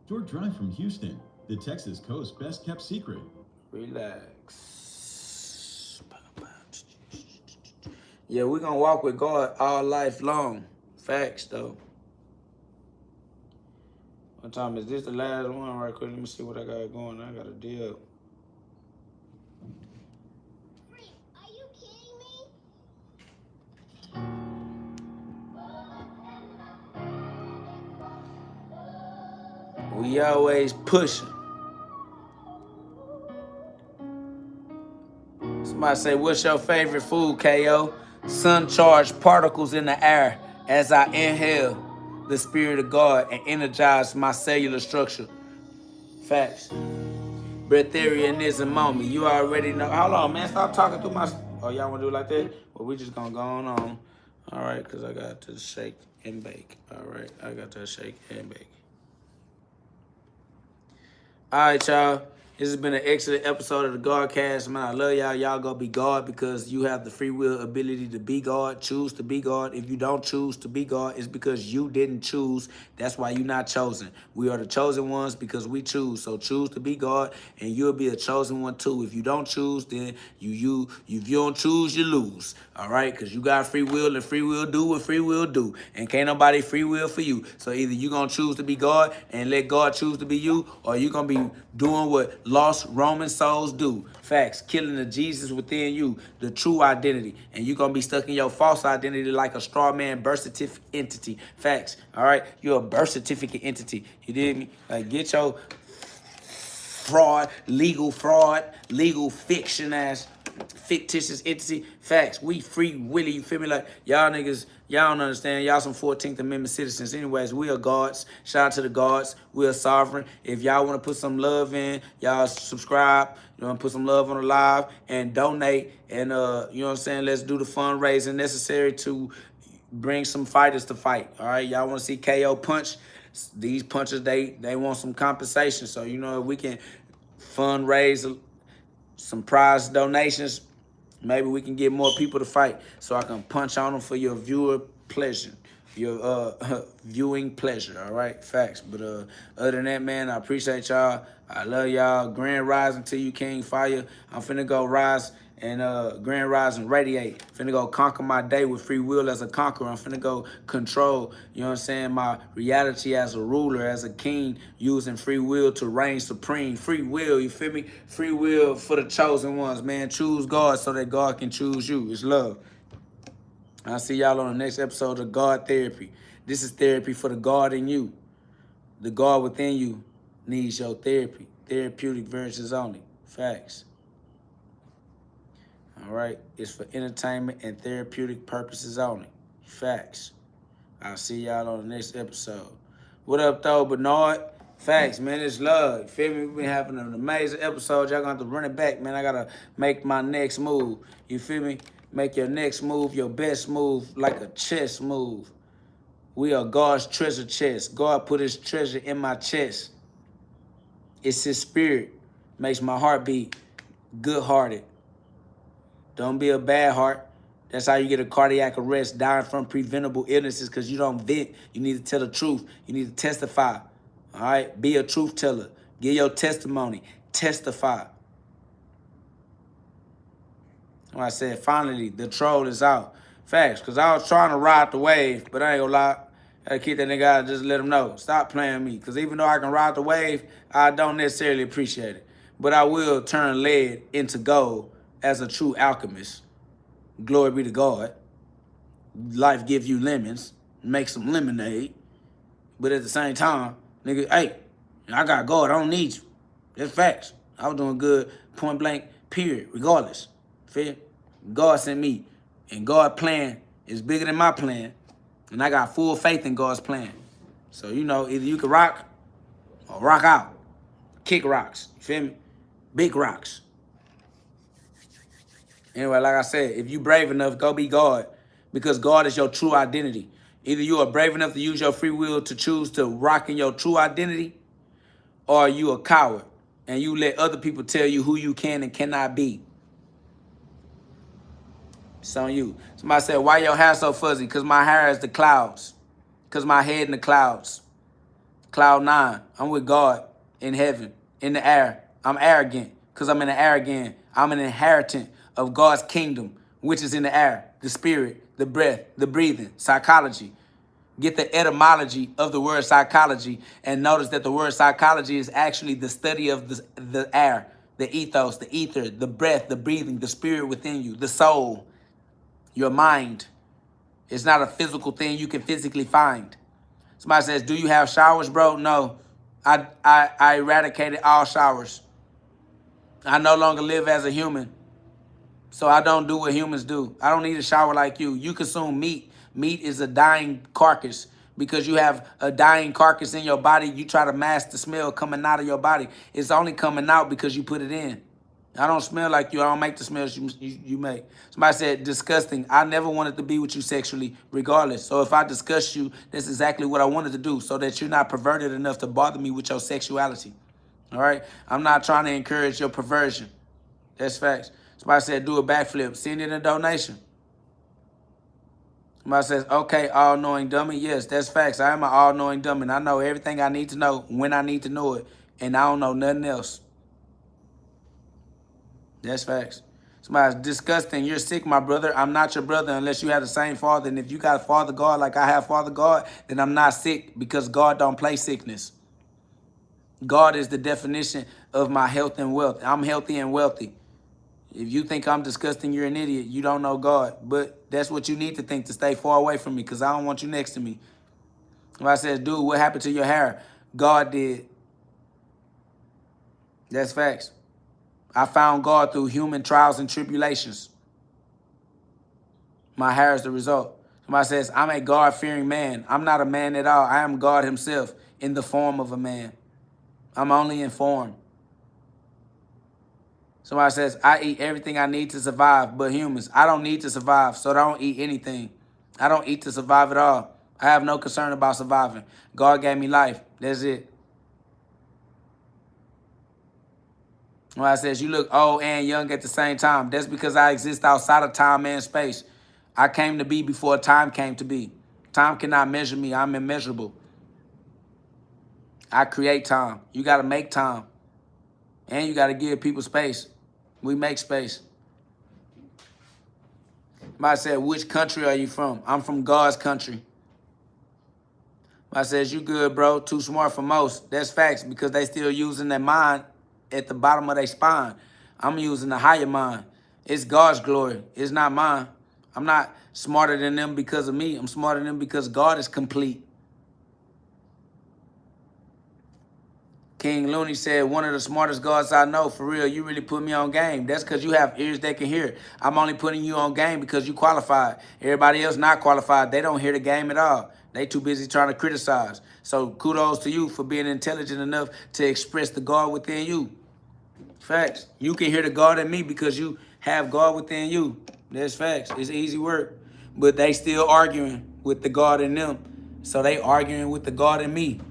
Short drive from Houston, the Texas coast's best kept secret. Relax. Yeah, we're gonna walk with God all life long. Facts, though. What time is this? The last one, right quick. Let me see what I got going. I got a deal. Are you kidding me? We always pushing. Somebody say, what's your favorite food, KO? Sun-charged particles in the air as I inhale the spirit of God and energize my cellular structure. Facts. Breatharianism moment. You already know. Hold on, man. Stop talking through my... Oh, y'all want to do it like that? Well, we just going to go on. All right, because I got to shake and bake. All right, I got to shake and bake. All right, y'all. This has been an excellent episode of the GhODCast. Man, I love y'all. Y'all go be God because you have the free will ability to be God. Choose to be God. If you don't choose to be God, it's because you didn't choose. That's why you're not chosen. We are the chosen ones because we choose. So choose to be God, and you'll be a chosen one too. If you don't choose, then if you don't choose, you lose. All right? Because you got free will, and free will do what free will do. And can't nobody free will for you. So either you're going to choose to be God and let God choose to be you, or you're going to be doing what lost Roman souls do. Facts. Killing the Jesus within you, the true identity. And you're going to be stuck in your false identity like a straw man birth certificate entity. Facts. All right? You're a birth certificate entity. You dig me? Like, get your fraud, legal fiction ass, fictitious entity. Facts. We free willy, you feel me? Like, y'all niggas, y'all don't understand. Y'all some 14th Amendment citizens. Anyways, we are gods. Shout out to the gods. We are sovereign. If y'all want to put some love in, y'all subscribe. You want to put some love on the live and donate. And, you know what I'm saying? Let's do the fundraising necessary to bring some fighters to fight. All right? Y'all want to see KO punch? These punchers, they want some compensation. So, you know, if we can fundraise some prize donations, maybe we can get more people to fight so I can punch on them for your viewer pleasure, your viewing pleasure. All right, facts. But other than that, man, I appreciate y'all. I love y'all. Grand rising to you, King Fire. I'm finna go rise and grand rise and radiate. Finna go conquer my day with free will as a conqueror. I'm finna go control, you know what I'm saying, my reality as a ruler, as a king, using free will to reign supreme. Free will, you feel me? Free will for the chosen ones, man. Choose God so that God can choose you. It's love. I'll see y'all on the next episode of God Therapy. This is therapy for the God in you. The God within you needs your therapy. Therapeutic versions only. Facts. All right? It's for entertainment and therapeutic purposes only. Facts. I'll see y'all on the next episode. What up, though, Bernard? Facts, man. It's love. You feel me? We've been having an amazing episode. Y'all gonna have to run it back, man. I gotta make my next move. You feel me? Make your next move your best move, like a chess move. We are God's treasure chest. God put his treasure in my chest. It's his spirit. Makes my heart beat good-hearted. Don't be a bad heart. That's how you get a cardiac arrest, dying from preventable illnesses, because you don't vent. You need to tell the truth. You need to testify. All right? Be a truth teller. Give your testimony. Testify. When I said, finally, the troll is out. Facts, because I was trying to ride the wave, but I ain't gonna lie. I gotta keep that nigga out and just let him know. Stop playing me, because even though I can ride the wave, I don't necessarily appreciate it. But I will turn lead into gold as a true alchemist. Glory be to God. Life give you lemons, make some lemonade. But at the same time, nigga, hey, I got God, I don't need you. That's facts. I was doing good, point blank, period, regardless. Feel? God sent me, and God's plan is bigger than my plan, and I got full faith in God's plan. So, you know, either you can rock or rock out. Kick rocks, you feel me? Big rocks. Anyway, like I said, if you brave enough, go be God, because God is your true identity. Either you are brave enough to use your free will to choose to rock in your true identity, or you a coward and you let other people tell you who you can and cannot be. It's on you. Somebody said, why your hair so fuzzy? Because my hair is the clouds. Because my head in the clouds. Cloud 9. I'm with God in heaven, in the air. I'm arrogant because I'm in the air again. I'm an inheritant of God's kingdom, which is in the air, the spirit, the breath, the breathing, psychology. Get the etymology of the word psychology and notice that the word psychology is actually the study of the air, the ethos, the ether, the breath, the breathing, the spirit within you, the soul, your mind. It's not a physical thing you can physically find. Somebody says, do you have showers, bro? No. I eradicated all showers. I no longer live as a human. So I don't do what humans do. I don't need a shower like you. You consume meat. Meat is a dying carcass. Because you have a dying carcass in your body, you try to mask the smell coming out of your body. It's only coming out because you put it in. I don't smell like you. I don't make the smells you make. Somebody said, disgusting. I never wanted to be with you sexually, regardless. So if I disgust you, that's exactly what I wanted to do, so that you're not perverted enough to bother me with your sexuality. All right? I'm not trying to encourage your perversion. That's facts. Somebody said do a backflip. Send in a donation. Somebody says, okay, all-knowing dummy. Yes, that's facts. I am an all-knowing dummy. And I know everything I need to know when I need to know it. And I don't know nothing else. That's facts. Somebody's disgusting. You're sick, my brother. I'm not your brother unless you have the same father. And if you got Father God like I have Father God, then I'm not sick because God don't play sickness. God is the definition of my health and wealth. I'm healthy and wealthy. If you think I'm disgusting, you're an idiot. You don't know God. But that's what you need to think to stay far away from me because I don't want you next to me. Somebody says, dude, what happened to your hair? God did. That's facts. I found God through human trials and tribulations. My hair is the result. Somebody says, I'm a God-fearing man. I'm not a man at all. I am God himself in the form of a man. I'm only in form. Somebody says, I eat everything I need to survive, but humans, I don't need to survive, so I don't eat anything. I don't eat to survive at all. I have no concern about surviving. God gave me life. That's it. Somebody says, you look old and young at the same time. That's because I exist outside of time and space. I came to be before time came to be. Time cannot measure me. I'm immeasurable. I create time. You got to make time. And you got to give people space. We make space. Somebody said, which country are you from? I'm from God's country. Somebody says, you good, bro. Too smart for most. That's facts because they still using their mind at the bottom of their spine. I'm using the higher mind. It's God's glory. It's not mine. I'm not smarter than them because of me. I'm smarter than them because God is complete. King Looney said, one of the smartest gods I know. For real, you really put me on game. That's because you have ears that can hear. I'm only putting you on game because you qualified. Everybody else not qualified. They don't hear the game at all. They too busy trying to criticize. So kudos to you for being intelligent enough to express the God within you. Facts. You can hear the God in me because you have God within you. That's facts. It's easy work. But they still arguing with the God in them. So they arguing with the God in me.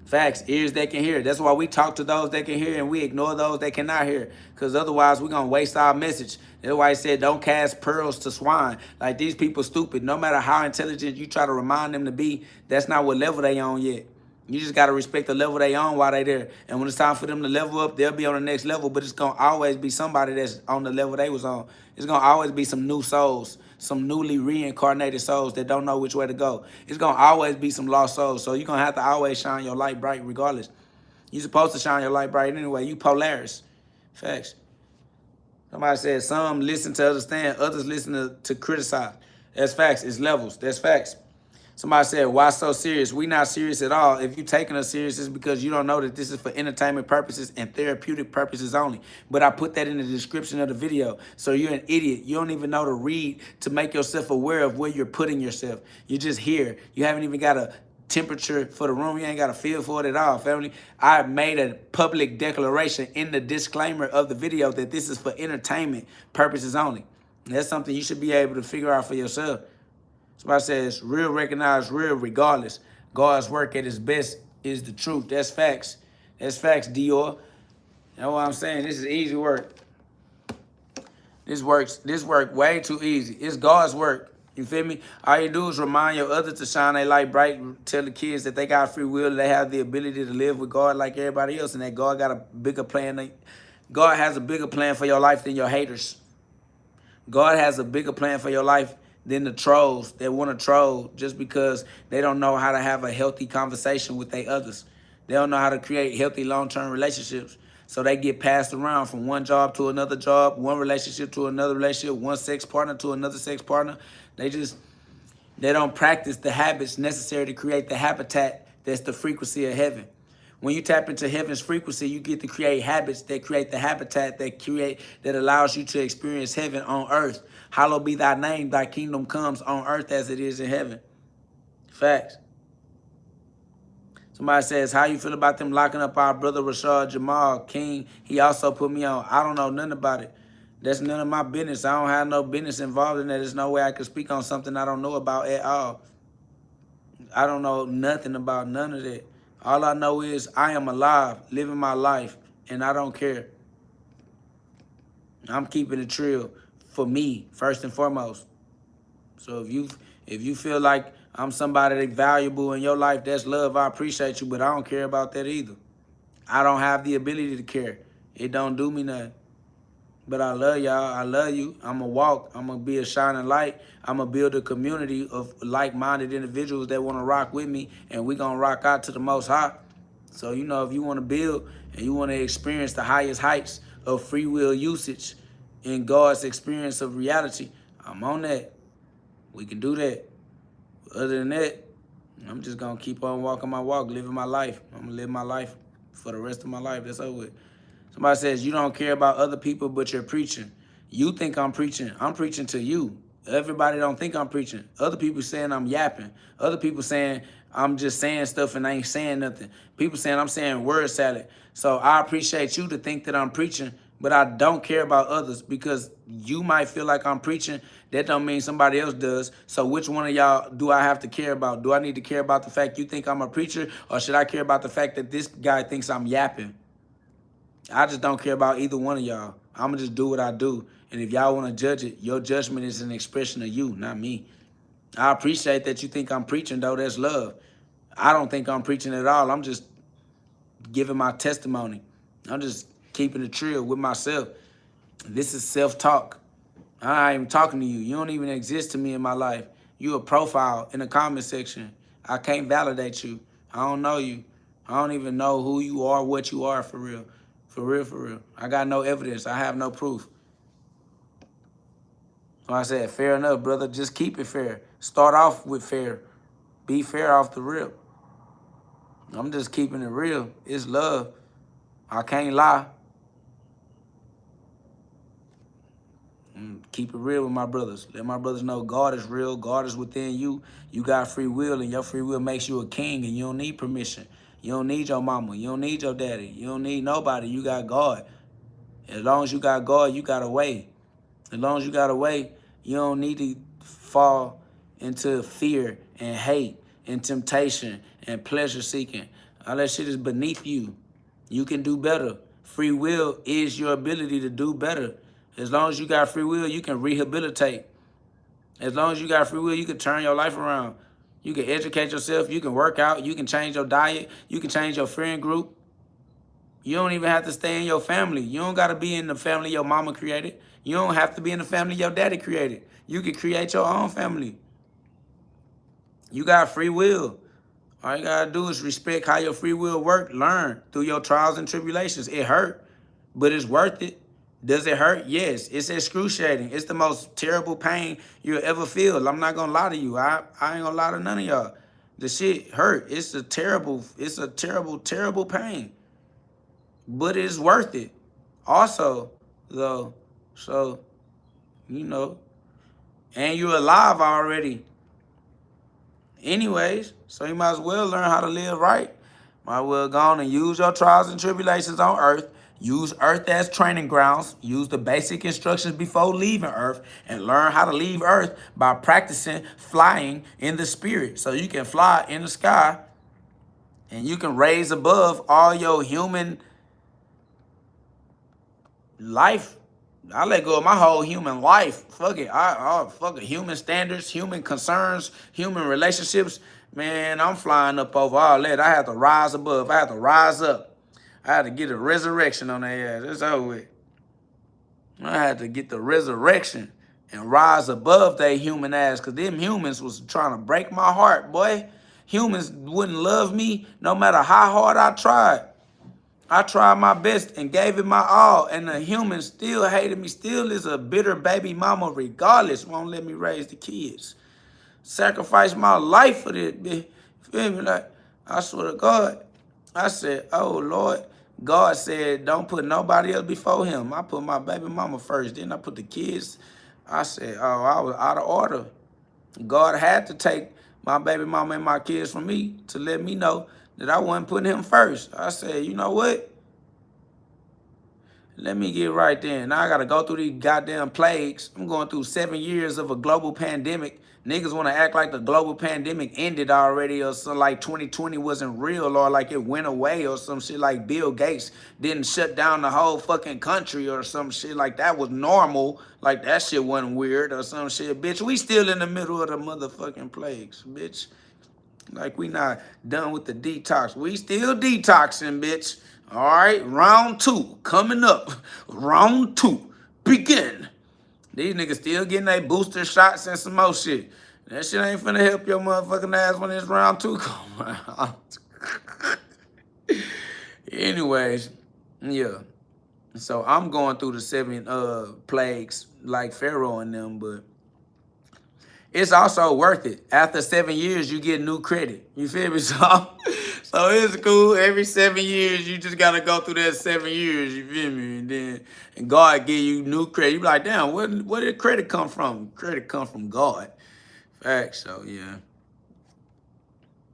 Facts, ears that can hear. That's why we talk to those that can hear and we ignore those that cannot hear. Because otherwise we're going to waste our message. That's why he said don't cast pearls to swine. Like these people stupid. No matter how intelligent you try to remind them to be, that's not what level they on yet. You just got to respect the level they on while they there. And when it's time for them to level up, they'll be on the next level. But it's going to always be somebody that's on the level they was on. It's going to always be some new souls, some newly reincarnated souls that don't know which way to go. It's going to always be some lost souls. So you're going to have to always shine your light bright regardless. You're supposed to shine your light bright anyway. You Polaris. Facts. Somebody said some listen to understand, others listen to criticize. That's facts. It's levels. That's facts. Somebody said, why so serious? We not serious at all. If you taking us serious, it's because you don't know that this is for entertainment purposes and therapeutic purposes only. But I put that in the description of the video. So you're an idiot. You don't even know to read to make yourself aware of where you're putting yourself. You're just here. You haven't even got a temperature for the room. You ain't got a feel for it at all, family. I made a public declaration in the disclaimer of the video that this is for entertainment purposes only. And that's something you should be able to figure out for yourself. Somebody says, real recognize real regardless. God's work at his best is the truth. That's facts. That's facts, Dior. You know what I'm saying? This is easy work. This work way too easy. It's God's work. You feel me? All you do is remind your others to shine their light bright. Tell the kids that they got free will. They have the ability to live with God like everybody else. And that God got a bigger plan. God has a bigger plan for your life than your haters. God has a bigger plan for your life than the trolls that want to troll just because they don't know how to have a healthy conversation with their others. They don't know how to create healthy long-term relationships. So they get passed around from one job to another job, one relationship to another relationship, one sex partner to another sex partner. They don't practice the habits necessary to create the habitat that's the frequency of heaven. When you tap into heaven's frequency, you get to create habits that create the habitat that allows you to experience heaven on earth. Hallowed be thy name, thy kingdom comes on earth as it is in heaven. Facts. Somebody says, how you feel about them locking up our brother Rashad Jamal King? He also put me on. I don't know nothing about it. That's none of my business. I don't have no business involved in that. There's no way I could speak on something I don't know about at all. I don't know nothing about none of that. All I know is I am alive, living my life, and I don't care. I'm keeping it real for me, first and foremost. So if you feel like I'm somebody that's valuable in your life, that's love, I appreciate you, but I don't care about that either. I don't have the ability to care. It don't do me nothing. But I love y'all. I love you. I'm going to walk. I'm going to be a shining light. I'm going to build a community of like-minded individuals that want to rock with me, and we're going to rock out to the most high. So, you know, if you want to build and you want to experience the highest heights of free will usage in God's experience of reality, I'm on that. We can do that. Other than that, I'm just going to keep on walking my walk, living my life. I'm going to live my life for the rest of my life. That's over with. Somebody says, you don't care about other people, but you're preaching. You think I'm preaching. I'm preaching to you. Everybody don't think I'm preaching. Other people saying I'm yapping. Other people saying I'm just saying stuff and I ain't saying nothing. People saying I'm saying word salad. So I appreciate you to think that I'm preaching, but I don't care about others because you might feel like I'm preaching. That don't mean somebody else does. So which one of y'all do I have to care about? Do I need to care about the fact you think I'm a preacher, or should I care about the fact that this guy thinks I'm yapping? I just don't care about either one of y'all. I'm going to just do what I do. And if y'all want to judge it, your judgment is an expression of you, not me. I appreciate that you think I'm preaching, though. That's love. I don't think I'm preaching at all. I'm just giving my testimony. I'm just keeping it real with myself. This is self-talk. I ain't even talking to you. You don't even exist to me in my life. You a profile in the comment section. I can't validate you. I don't know you. I don't even know who you are, what you are for real. For real, for real. I got no evidence. I have no proof. So I said, fair enough, brother. Just keep it fair. Start off with fair. Be fair off the rip. I'm just keeping it real. It's love. I can't lie. Keep it real with my brothers. Let my brothers know God is real. God is within you. You got free will, and your free will makes you a king, and you don't need permission. You don't need your mama. You don't need your daddy. You don't need nobody. You got God. As long as you got God, you got a way. As long as you got a way, you don't need to fall into fear and hate and temptation and pleasure seeking. All that shit is beneath you. You can do better. Free will is your ability to do better. As long as you got free will, you can rehabilitate. As long as you got free will, you can turn your life around. You can educate yourself. You can work out. You can change your diet. You can change your friend group. You don't even have to stay in your family. You don't got to be in the family your mama created. You don't have to be in the family your daddy created. You can create your own family. You got free will. All you got to do is respect how your free will work. Learn through your trials and tribulations. It hurt, but it's worth it. Does it hurt? Yes. It's excruciating. It's the most terrible pain you'll ever feel. I'm not going to lie to you. I ain't going to lie to none of y'all. The shit hurt. It's a terrible, terrible pain. But it's worth it. Also, though, so, you know, and you're alive already. Anyways, so you might as well learn how to live right. Might as well go on and use your trials and tribulations on earth. Use earth as training grounds. Use the basic instructions before leaving earth and learn how to leave earth by practicing flying in the spirit. So you can fly in the sky and you can raise above all your human life. I let go of my whole human life. Fuck it. Fuck it. Human standards, human concerns, human relationships. Man, I'm flying up over all that. I have to rise above. I have to rise up. I had to get a resurrection on their ass. That's over with. I had to get the resurrection and rise above their human ass, because them humans was trying to break my heart, boy. Humans wouldn't love me no matter how hard I tried. I tried my best and gave it my all, and the humans still hated me. Still is a bitter baby mama regardless. Won't let me raise the kids. Sacrifice my life for this, bitch. Feel me? Like, I swear to God. I said, oh, Lord. God said, don't put nobody else before him. I put my baby mama first. Then I put the kids. I said, oh, I was out of order. God had to take my baby mama and my kids from me to let me know that I wasn't putting him first. I said, you know what? Let me get right there. Now I got to go through these goddamn plagues. I'm going through 7 years of a global pandemic Niggas want to act like the global pandemic ended already or something, like 2020 wasn't real or like it went away or some shit, like Bill Gates didn't shut down the whole fucking country or some shit like that was normal. Like that shit wasn't weird or some shit. Bitch, we still in the middle of the motherfucking plagues, bitch. Like we not done with the detox. We still detoxing, bitch. All right, round 2 coming up. Round 2 begin. These niggas still getting their booster shots and some more shit. That shit ain't finna help your motherfucking ass when it's round 2 come around. Anyways, yeah. So I'm going through the 7 plagues like Pharaoh and them, but it's also worth it. After 7 years, you get new credit. You feel me? So it's cool. Every 7 years, you just gotta go through that 7 years. You feel me? And God give you new credit. You be like, damn, where did credit come from? Credit come from God. Facts. So yeah.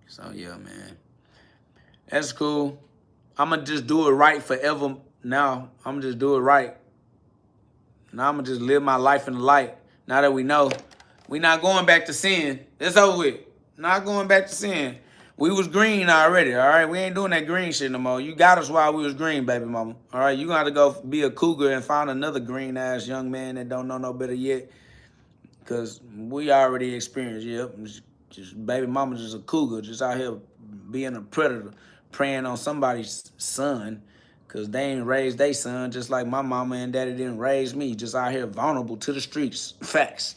So yeah, man. That's cool. I'ma just do it right forever. Now I'ma just do it right. Now I'ma just live my life in the light. Now that we know. We not going back to sin. That's over with. Not going back to sin. We was green already, all right? We ain't doing that green shit no more. You got us while we was green, baby mama. All right? You gonna have to go be a cougar and find another green-ass young man that don't know no better yet. Because we already experienced, yep. Just baby mama just a cougar, just out here being a predator, preying on somebody's son. Because they ain't raised their son just like my mama and daddy didn't raise me. Just out here vulnerable to the streets. Facts.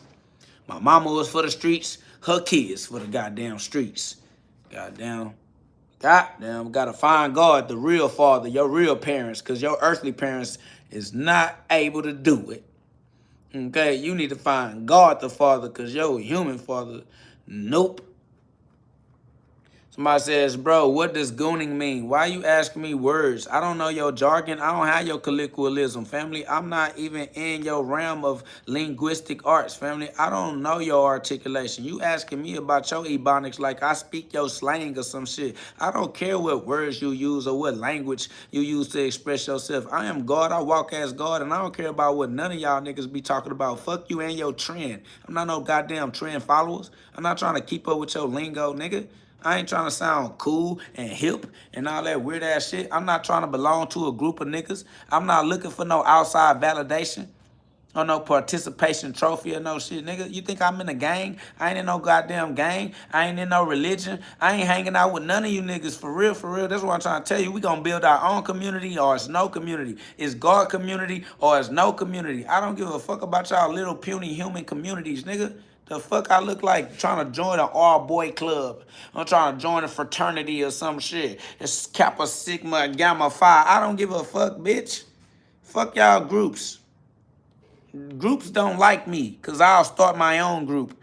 My mama was for the streets, her kids for the goddamn streets. Goddamn, gotta find God, the real father, your real parents, because your earthly parents is not able to do it. Okay, you need to find God the father, because your human father, nope. Somebody says, bro, what does gooning mean? Why you asking me words? I don't know your jargon. I don't have your colloquialism, family. I'm not even in your realm of linguistic arts, family. I don't know your articulation. You asking me about your ebonics like I speak your slang or some shit. I don't care what words you use or what language you use to express yourself. I am God. I walk as God, and I don't care about what none of y'all niggas be talking about. Fuck you and your trend. I'm not no goddamn trend followers. I'm not trying to keep up with your lingo, nigga. I ain't trying to sound cool and hip and all that weird ass shit. I'm not trying to belong to a group of niggas. I'm not looking for no outside validation or no participation trophy or no shit, nigga. You think I'm in a gang? I ain't in no goddamn gang. I ain't in no religion. I ain't hanging out with none of you niggas for real, for real. That's what I'm trying to tell you. We gonna build our own community or it's no community. It's God community or it's no community. I don't give a fuck about y'all little puny human communities, nigga. The fuck I look like trying to join an all-boy club. I'm trying to join a fraternity or some shit. It's Kappa, Sigma, and Gamma Phi. I don't give a fuck, bitch. Fuck y'all groups. Groups don't like me because I'll start my own group.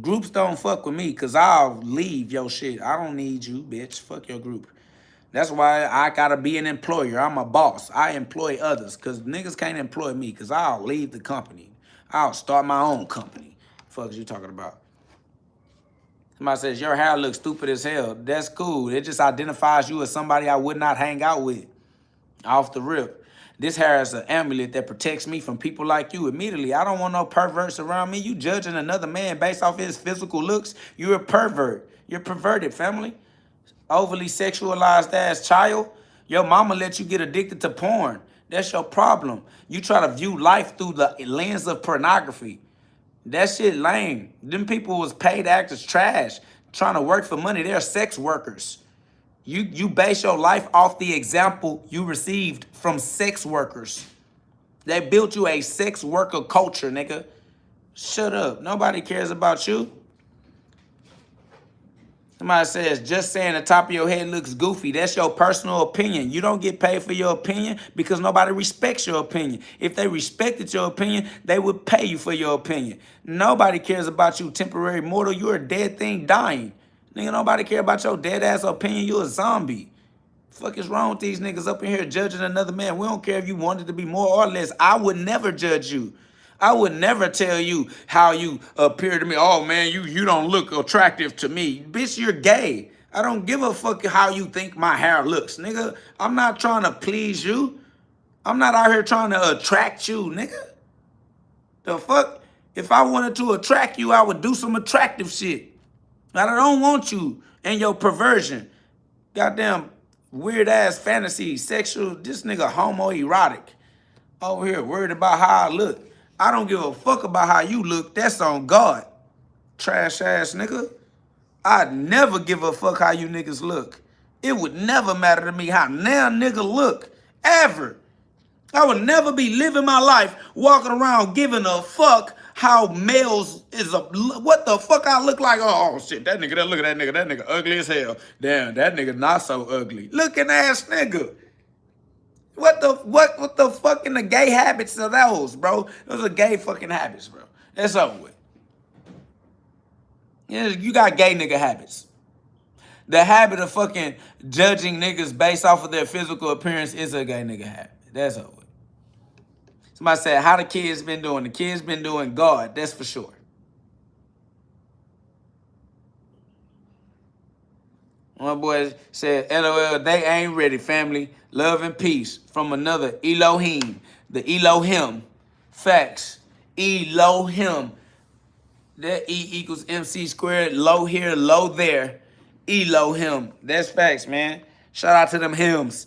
Groups don't fuck with me because I'll leave your shit. I don't need you, bitch. Fuck your group. That's why I gotta be an employer. I'm a boss. I employ others because niggas can't employ me because I'll leave the company. I'll start my own company. Fuck is you talking about? Somebody says, your hair looks stupid as hell. That's cool. It just identifies you as somebody I would not hang out with. Off the rip. This hair is an amulet that protects me from people like you immediately. I don't want no perverts around me. You judging another man based off his physical looks, you're a pervert. You're perverted, family. Overly sexualized ass child. Your mama let you get addicted to porn. That's your problem. You try to view life through the lens of pornography. That shit lame. Them people was paid actors trash, trying to work for money. They're sex workers. You base your life off the example you received from sex workers. They built you a sex worker culture, nigga. Shut up. Nobody cares about you. Somebody says, just saying the top of your head looks goofy. That's your personal opinion. You don't get paid for your opinion because nobody respects your opinion. If they respected your opinion, they would pay you for your opinion. Nobody cares about you, temporary mortal. You're a dead thing dying. Nigga, nobody care about your dead ass opinion. You're a zombie. Fuck is wrong with these niggas up in here judging another man? We don't care if you wanted to be more or less. I would never judge you. I would never tell you how you appear to me. Oh, man, you don't look attractive to me. Bitch, you're gay. I don't give a fuck how you think my hair looks, nigga. I'm not trying to please you. I'm not out here trying to attract you, nigga. The fuck? If I wanted to attract you, I would do some attractive shit. But I don't want you and your perversion. Goddamn weird ass fantasy, sexual, this nigga homoerotic. Over here worried about how I look. I don't give a fuck about how you look. That's on God. Trash ass nigga. I'd never give a fuck how you niggas look. It would never matter to me how now nigga look. Ever. I would never be living my life walking around giving a fuck how males is a what the fuck I look like. Oh shit, that nigga, look at that nigga ugly as hell. Damn, that nigga not so ugly. Looking ass nigga. What the fucking the gay habits are those, bro? Those are gay fucking habits, bro. That's over with. Yeah, you got gay nigga habits. The habit of fucking judging niggas based off of their physical appearance is a gay nigga habit. That's over with. Somebody said, how the kids been doing? The kids been doing God, that's for sure. One boy said, LOL, they ain't ready, family. Love and peace from another Elohim. The Elohim. Facts. Elohim. That E equals MC squared. Low here, low there. Elohim. That's facts, man. Shout out to them hymns.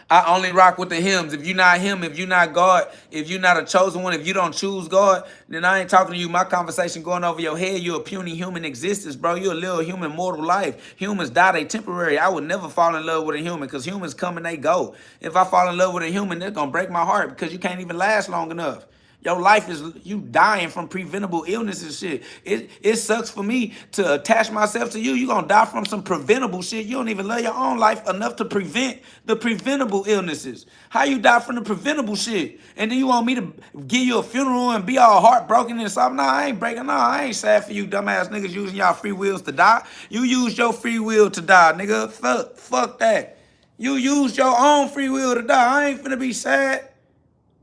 I only rock with the hymns. If you're not him, if you're not God, if you're not a chosen one, if you don't choose God, then I ain't talking to you. My conversation going over your head. You're a puny human existence, bro. You're a little human mortal life. Humans die, they temporary. I would never fall in love with a human because humans come and they go. If I fall in love with a human, they're going to break my heart because you can't even last long enough. Your life is you dying from preventable illness and shit. It sucks for me to attach myself to you. You're going to die from some preventable shit. You don't even love your own life enough to prevent the preventable illnesses. How you die from the preventable shit? And then you want me to give you a funeral and be all heartbroken and something? Nah, I ain't breaking. Nah, I ain't sad for you dumbass niggas using y'all free wills to die. You use your free will to die, nigga. Fuck that. You use your own free will to die. I ain't finna be sad.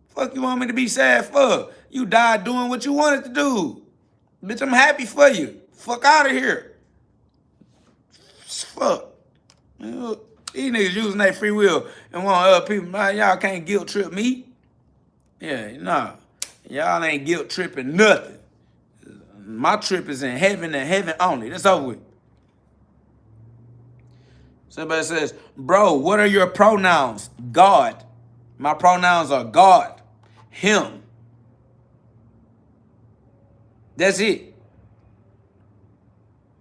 Fuck you want me to be sad for? You died doing what you wanted to do. Bitch, I'm happy for you. Fuck out of here. Fuck. These niggas using their free will and want other people, man, y'all can't guilt trip me. Yeah, nah. Y'all ain't guilt tripping nothing. My trip is in heaven and heaven only. That's over with. Somebody says, bro, what are your pronouns? God. My pronouns are God. Him. That's it.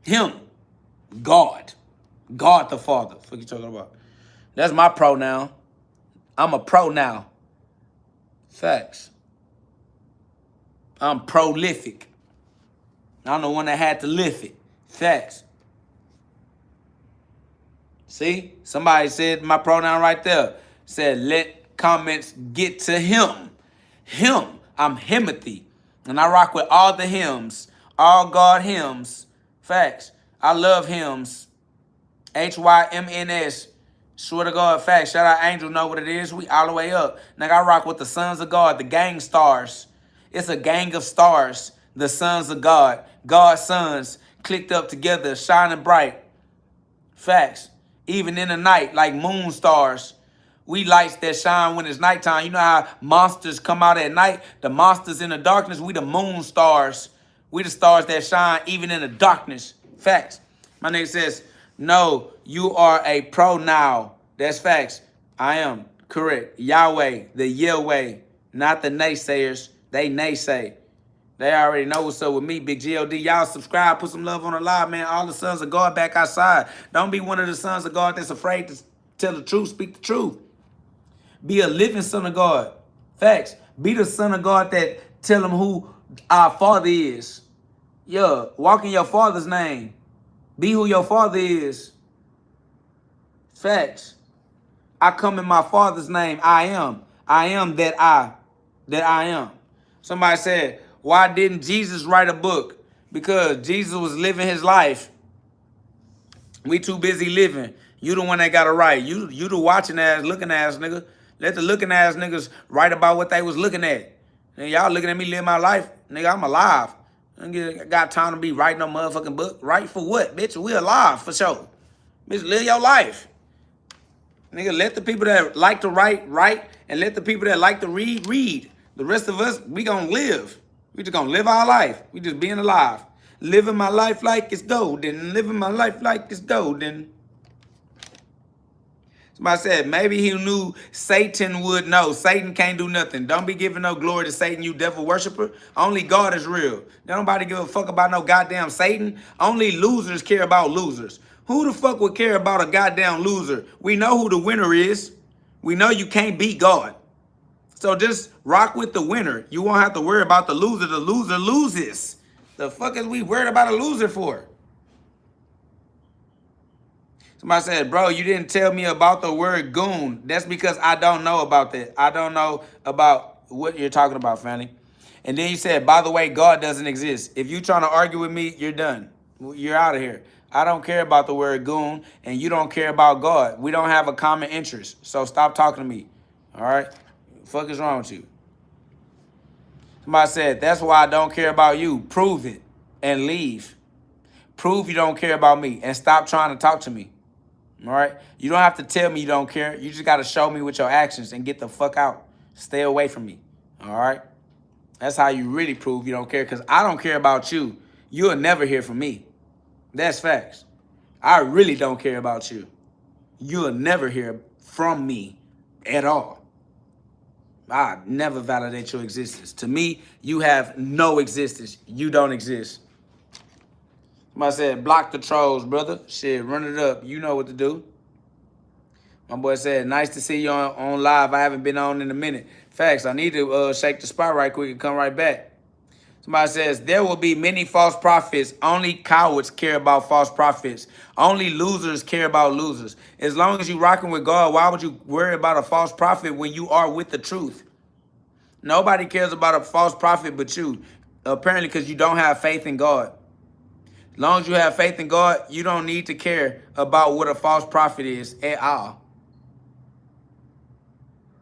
Him. God. God the Father. What you talking about? That's my pronoun. I'm a pro now. Facts. I'm prolific. I'm the one that had to lift it. Facts. See? Somebody said my pronoun right there. Said, let comments get to him. Him. I'm Himothy. And I rock with all the hymns. All God hymns. Facts. I love hymns. HYMNS. Swear to God, facts. Shout out Angel, know what it is. We all the way up. Nigga, I rock with the sons of God, the gang stars. It's a gang of stars. The sons of God. God's sons clicked up together, shining bright. Facts. Even in the night, like moon stars. We lights that shine when it's nighttime. You know how monsters come out at night? The monsters in the darkness, we the moon stars. We the stars that shine even in the darkness. Facts. My nigga says, no, you are a pro now. That's facts. I am. Correct. Yahweh, the Yahweh, not the naysayers. They naysay. They already know what's up with me, Big GhOD. Y'all subscribe, put some love on the live, man. All the sons of God back outside. Don't be one of the sons of God that's afraid to tell the truth, speak the truth. Be a living son of God. Facts. Be the son of God that tell them who our Father is. Yeah, walk in your Father's name. Be who your Father is. Facts. I come in my Father's name. I am. I am that I am. Somebody said, why didn't Jesus write a book? Because Jesus was living his life. We too busy living. You the one that got to write. You the watching ass, looking ass nigga. Let the looking ass niggas write about what they was looking at. And y'all looking at me live my life. Nigga, I'm alive. I got time to be writing no motherfucking book. Write for what, bitch? We alive for sure. Bitch, live your life. Nigga, let the people that like to write, and let the people that like to read. The rest of us, we gonna live. We just gonna live our life. We just being alive. Living my life like it's golden. Living my life like it's golden. Somebody said maybe he knew Satan would know. Satan can't do nothing. Don't be giving no glory to Satan, you devil worshiper. Only God is real. Nobody give a fuck about no goddamn Satan. Only losers care about losers. Who the fuck would care about a goddamn loser? We know who the winner is. We know you can't beat God. So just rock with the winner. You won't have to worry about the loser. The loser loses. The fuck is we worried about a loser for? Somebody said, bro, you didn't tell me about the word goon. That's because I don't know about that. I don't know about what you're talking about, family. And then you said, by the way, God doesn't exist. If you're trying to argue with me, you're done. You're out of here. I don't care about the word goon, and you don't care about God. We don't have a common interest. So stop talking to me. All right? Fuck is wrong with you? Somebody said, that's why I don't care about you. Prove it and leave. Prove you don't care about me and stop trying to talk to me. All right? You don't have to tell me you don't care. You just got to show me with your actions and get the fuck out. Stay away from me. All right? That's how you really prove you don't care, because I don't care about you. You'll never hear from me. That's facts. I really don't care about you. You'll never hear from me at all. I never validate your existence. To me, you have no existence. You don't exist. Somebody said, block the trolls, brother. Shit, run it up. You know what to do. My boy said, nice to see you on live. I haven't been on in a minute. Facts, I need to shake the spot right quick and come right back. Somebody says, there will be many false prophets. Only cowards care about false prophets. Only losers care about losers. As long as you're rocking with God, why would you worry about a false prophet when you are with the truth? Nobody cares about a false prophet but you. Apparently because you don't have faith in God. As long as you have faith in God, you don't need to care about what a false prophet is at all.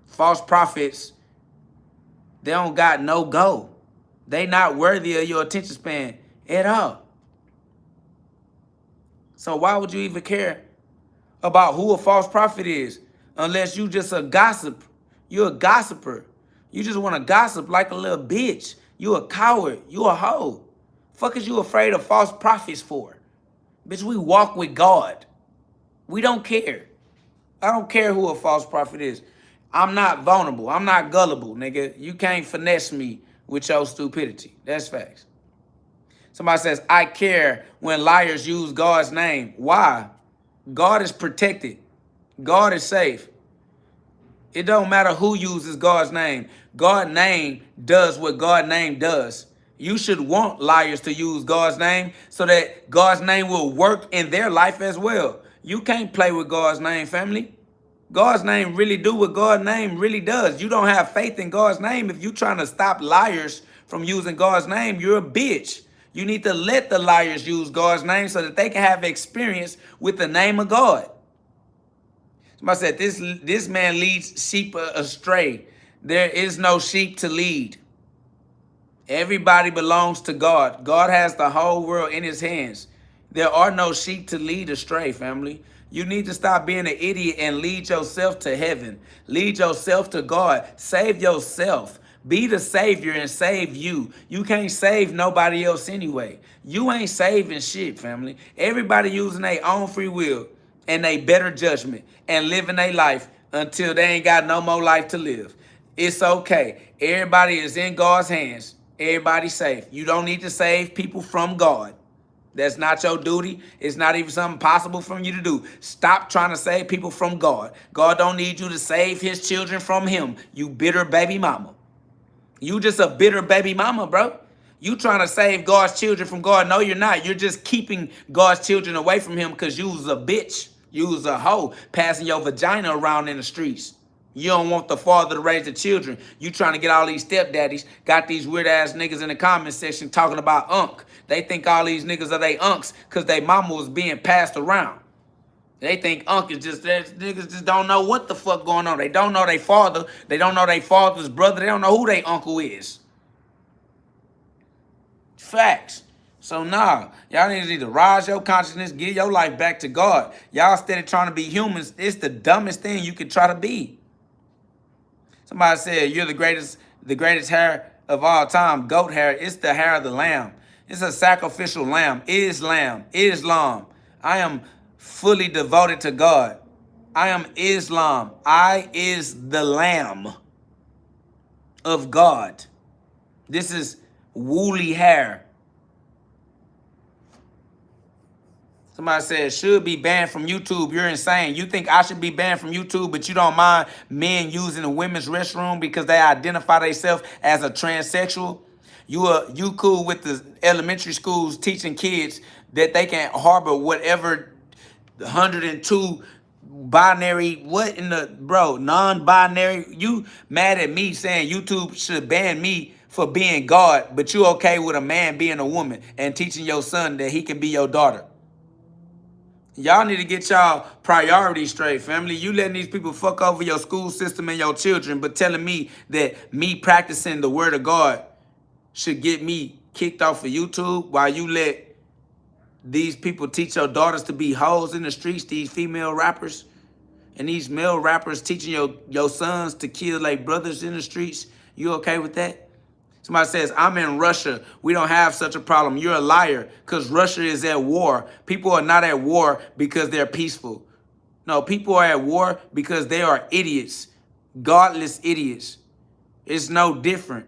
False prophets, they don't got no go. They not worthy of your attention span at all. So why would you even care about who a false prophet is unless you just a gossip? You're a gossiper. You just want to gossip like a little bitch. You a coward. You a hoe. Fuck is you afraid of false prophets for? Bitch, we walk with God. We don't care. I don't care who a false prophet is. I'm not vulnerable. I'm not gullible, nigga. You can't finesse me with your stupidity. That's facts. Somebody says, I care when liars use God's name. Why? God is protected. God is safe. It don't matter who uses God's name. God's name does what God's name does. You should want liars to use God's name so that God's name will work in their life as well. You can't play with God's name, family. God's name really do what God's name really does. You don't have faith in God's name. If you're trying to stop liars from using God's name, you're a bitch. You need to let the liars use God's name so that they can have experience with the name of God. Somebody said, this man leads sheep astray. There is no sheep to lead. Everybody belongs to God. God has the whole world in his hands. There are no sheep to lead astray, family. You need to stop being an idiot and lead yourself to heaven. Lead yourself to God. Save yourself. Be the savior and save you. You can't save nobody else anyway. You ain't saving shit, family. Everybody using their own free will and their better judgment and living their life until they ain't got no more life to live. It's okay. Everybody is in God's hands. Everybody's safe. You don't need to save people from God. That's not your duty. It's not even something possible for you to do. Stop trying to save people from God. God don't need you to save his children from him, you bitter baby mama. You just a bitter baby mama, bro. You trying to save God's children from God. No, you're not. You're just keeping God's children away from him because you was a bitch. You was a hoe passing your vagina around in the streets. You don't want the father to raise the children. You trying to get all these stepdaddies, got these weird ass niggas in the comment section talking about unk. They think all these niggas are they unks because they mama was being passed around. They think unk is just, niggas just don't know what the fuck going on. They don't know their father. They don't know their father's brother. They don't know who their uncle is. Facts. So nah, y'all need to rise your consciousness, give your life back to God. Y'all steady trying to be humans. It's the dumbest thing you could try to be. Somebody said, you're the greatest the greatest hair of all time, goat hair. It's the hair of the lamb. It's a sacrificial lamb. Islam. I am fully devoted to God. I am Islam. I is the lamb of God. This is woolly hair. Somebody said, should be banned from YouTube. You're insane. You think I should be banned from YouTube, but you don't mind men using the women's restroom because they identify themselves as a transsexual? You cool with the elementary schools teaching kids that they can harbor whatever 102 binary, what in the, bro, non-binary? You mad at me saying YouTube should ban me for being God, but you okay with a man being a woman and teaching your son that he can be your daughter? Y'all need to get y'all priorities straight, family. You letting these people fuck over your school system and your children, but telling me that me practicing the word of God should get me kicked off of YouTube while you let these people teach your daughters to be hoes in the streets, these female rappers, and these male rappers teaching your sons to kill like brothers in the streets. You okay with that? Somebody says, I'm in Russia. We don't have such a problem. You're a liar because Russia is at war. People are not at war because they're peaceful. No, people are at war because they are idiots, godless idiots. It's no different.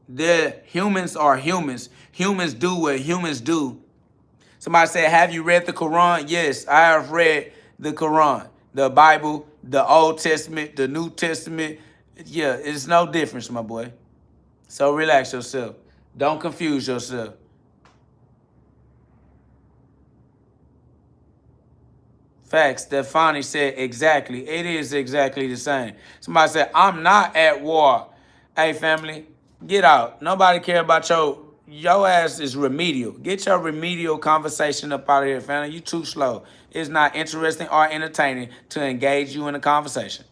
Humans are humans. Humans do what humans do. Somebody said, have you read the Quran? Yes, I have read the Quran, the Bible, the Old Testament, the New Testament. Yeah, it's no difference, my boy. So relax yourself. Don't confuse yourself. Facts. Stefani said exactly. It is exactly the same. Somebody said, I'm not at war. Hey, family, get out. Nobody care about your ass is remedial. Get your remedial conversation up out of here, family. You too slow. It's not interesting or entertaining to engage you in a conversation.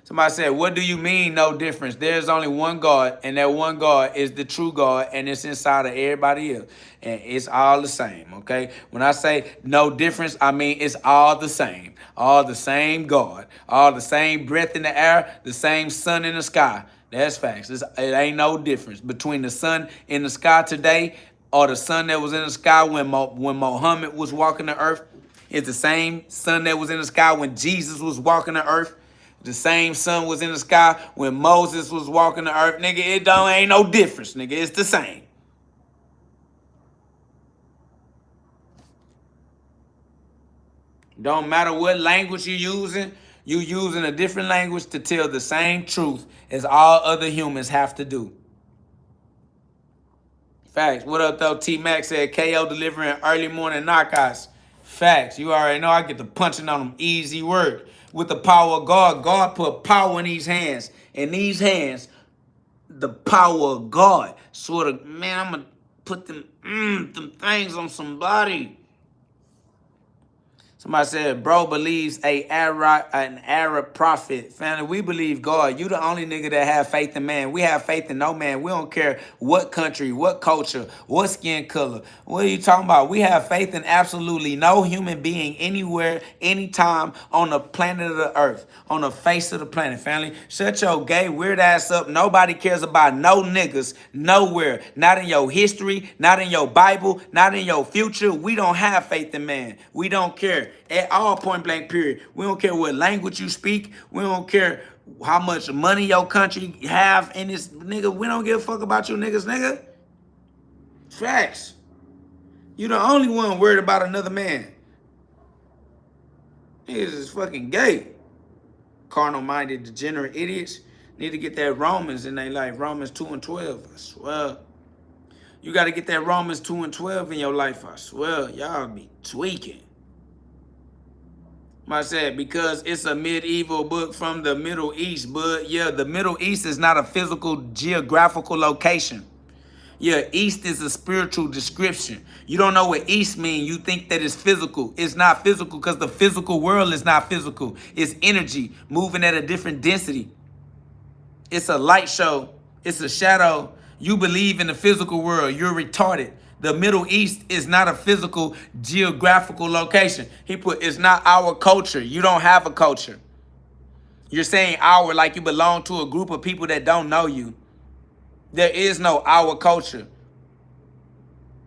Somebody said, what do you mean no difference? There's only one God, and that one God is the true God, and it's inside of everybody else. And it's all the same, okay? When I say no difference, I mean it's all the same. All the same God. All the same breath in the air, the same sun in the sky. That's facts. It ain't no difference between the sun in the sky today or the sun that was in the sky when Muhammad was walking the earth. It's the same sun that was in the sky when Jesus was walking the earth. The same sun was in the sky when Moses was walking the earth. Nigga, ain't no difference, nigga. It's the same. Don't matter what language you're using a different language to tell the same truth as all other humans have to do. Facts. What up, though? T-Mac said KO delivering early morning knockouts. Facts. You already know I get the punching on them. Easy work. With the power of God, God put power in these hands. In these hands, the power of God. Sort of, man, I'm going to put them things on somebody. Somebody said, bro believes an Arab prophet. Family, we believe God. You the only nigga that have faith in man. We have faith in no man. We don't care what country, what culture, what skin color. What are you talking about? We have faith in absolutely no human being anywhere, anytime on the planet of the earth, on the face of the planet, family. Shut your gay weird ass up. Nobody cares about no niggas nowhere. Not in your history, not in your Bible, not in your future. We don't have faith in man. We don't care. At all, point blank, period. We don't care what language you speak. We don't care how much money your country have in this, nigga. We don't give a fuck about you niggas, nigga. Facts. You the only one worried about another man. Niggas is fucking gay. Carnal-minded, degenerate idiots need to get that Romans in their life. Romans 2 and 12, I swear. You got to get that Romans 2 and 12 in your life, I swear. Y'all be tweaking. I said, because it's a medieval book from the Middle East, but yeah, the Middle East is not a physical geographical location. Yeah, East is a spiritual description. You don't know what East means. You think that it's physical. It's not physical because the physical world is not physical. It's energy moving at a different density. It's a light show. It's a shadow. You believe in the physical world. You're retarded. The Middle East is not a physical geographical location. He put, it's not our culture. You don't have a culture. You're saying our like you belong to a group of people that don't know you. There is no our culture.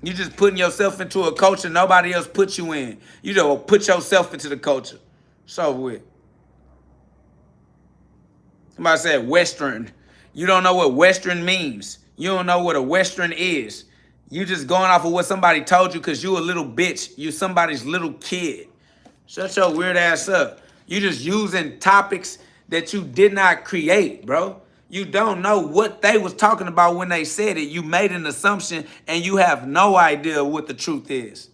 You just putting yourself into a culture nobody else put you in. You just put yourself into the culture. So with. Somebody said Western. You don't know what Western means. You don't know what a Western is. You just going off of what somebody told you because you a little bitch. You somebody's little kid. Shut your weird ass up. You just using topics that you did not create, bro. You don't know what they was talking about when they said it. You made an assumption and you have no idea what the truth is.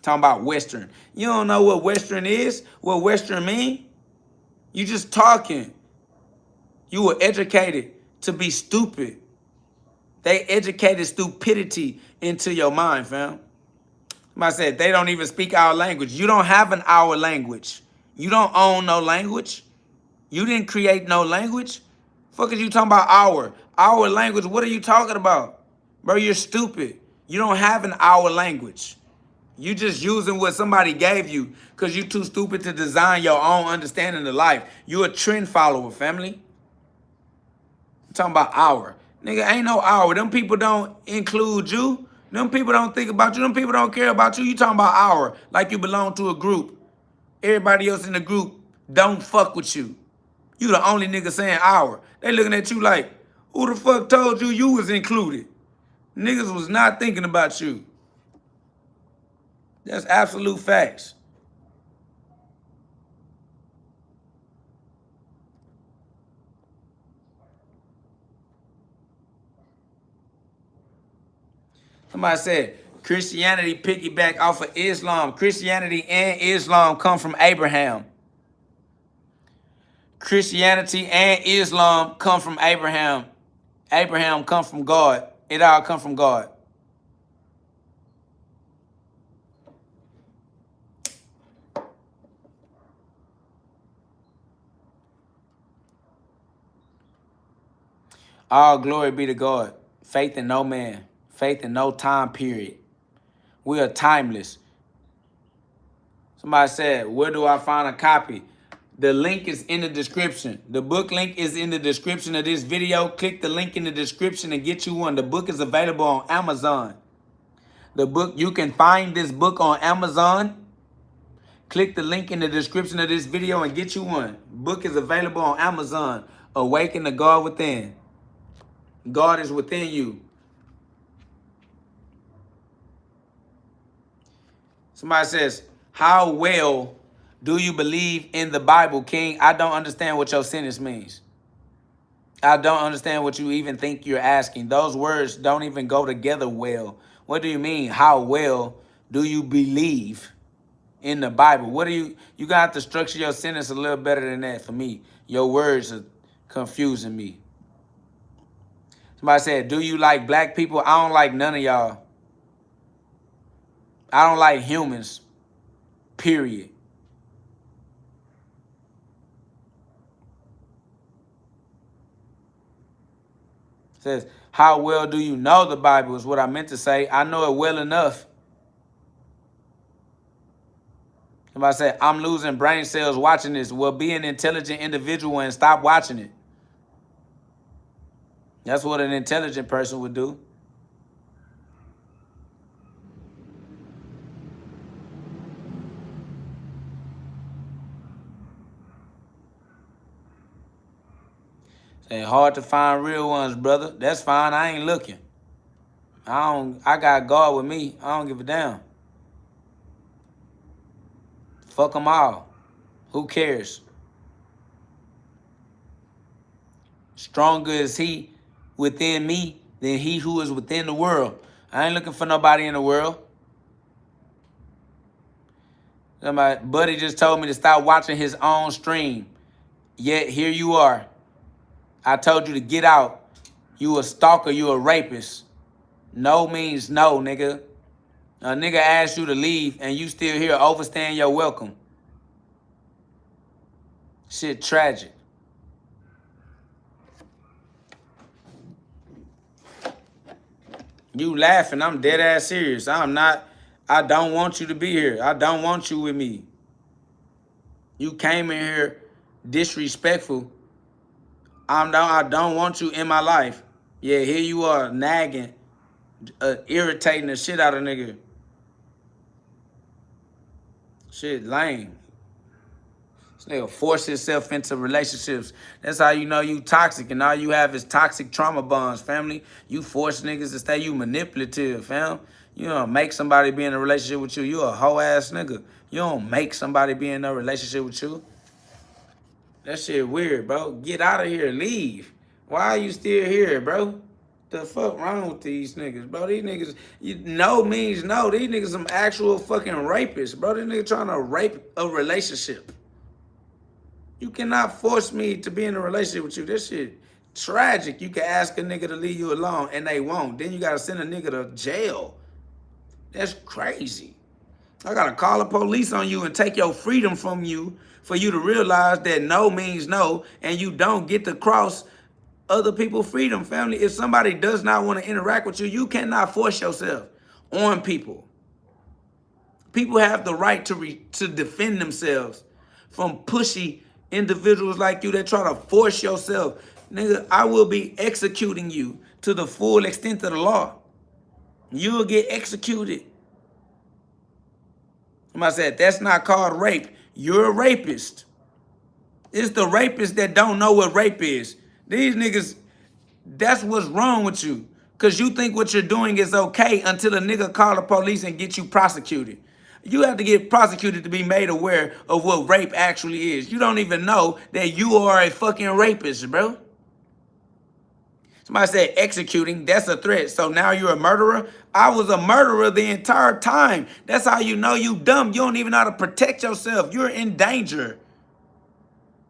Talking about Western. You don't know what Western is, what Western mean. You just talking. You were educated to be stupid. They educated stupidity into your mind, fam. Somebody said they don't even speak our language. You don't have an our language. You don't own no language. You didn't create no language. Fuck is you talking about our language? What are you talking about? Bro, you're stupid. You don't have an our language. You just using what somebody gave you because you too stupid to design your own understanding of life. You a trend follower, family. I'm talking about our. Nigga, ain't no our. Them people don't include you. Them people don't think about you. Them people don't care about you. You talking about our, like you belong to a group. Everybody else in the group don't fuck with you. You the only nigga saying our. They looking at you like, who the fuck told you you was included? Niggas was not thinking about you. That's absolute facts. Somebody said, Christianity piggyback off of Islam. Christianity and Islam come from Abraham. Christianity and Islam come from Abraham. Abraham come from God. It all come from God. All glory be to God. Faith in no man. Faith in no time period. We are timeless. Somebody said, where do I find a copy? The link is in the description. The book link is in the description of this video. Click the link in the description and get you one. The book is available on Amazon. The book, you can find this book on Amazon. Click the link in the description of this video and get you one. Book is available on Amazon. Awaken the God within. God is within you. Somebody says, how well do you believe in the Bible, King? I don't understand what your sentence means. I don't understand what you even think you're asking. Those words don't even go together well. What do you mean? How well do you believe in the Bible? What do you gotta have to structure your sentence a little better than that for me. Your words are confusing me. Somebody said, do you like black people? I don't like none of y'all. I don't like humans, period. Says, how well do you know the Bible is what I meant to say. I know it well enough. Somebody said, I'm losing brain cells watching this. Well, be an intelligent individual and stop watching it. That's what an intelligent person would do. Saying hard to find real ones, brother. That's fine. I ain't looking. I got God with me. I don't give a damn. Fuck them all. Who cares? Stronger is he within me than he who is within the world. I ain't looking for nobody in the world. My buddy just told me to stop watching his own stream. Yet here you are. I told you to get out. You a stalker, you a rapist. No means no, nigga. A nigga asked you to leave and you still here overstaying your welcome. Shit tragic. You laughing, I'm dead ass serious. I don't want you to be here. I don't want you with me. You came in here disrespectful. I don't want you in my life. Yeah, here you are nagging, irritating the shit out of nigga. Shit lame. This nigga force himself into relationships. That's how you know you toxic, and all you have is toxic trauma bonds, family. You force niggas to stay. You manipulative, fam. You don't make somebody be in a relationship with you. You a hoe ass nigga. You don't make somebody be in a relationship with you. That shit weird, bro. Get out of here. Leave. Why are you still here, bro? The fuck wrong with these niggas, bro? These niggas, no means no. These niggas some actual fucking rapists, bro. These niggas trying to rape a relationship. You cannot force me to be in a relationship with you. This shit tragic. You can ask a nigga to leave you alone and they won't. Then you gotta send a nigga to jail. That's crazy. I gotta call the police on you and take your freedom from you for you to realize that no means no, and you don't get to cross other people's freedom, family. If somebody does not want to interact with you, you cannot force yourself on people. People have the right to defend themselves from pushy individuals like you that try to force yourself. Nigga, I will be executing you to the full extent of the law. You'll get executed. Somebody said, that's not called rape. You're a rapist. It's the rapists that don't know what rape is. These niggas, that's what's wrong with you. Because you think what you're doing is okay until a nigga call the police and get you prosecuted. You have to get prosecuted to be made aware of what rape actually is. You don't even know that you are a fucking rapist, bro. Somebody said executing, that's a threat. So now you're a murderer? I was a murderer the entire time. That's how you know you dumb. You don't even know how to protect yourself. You're in danger.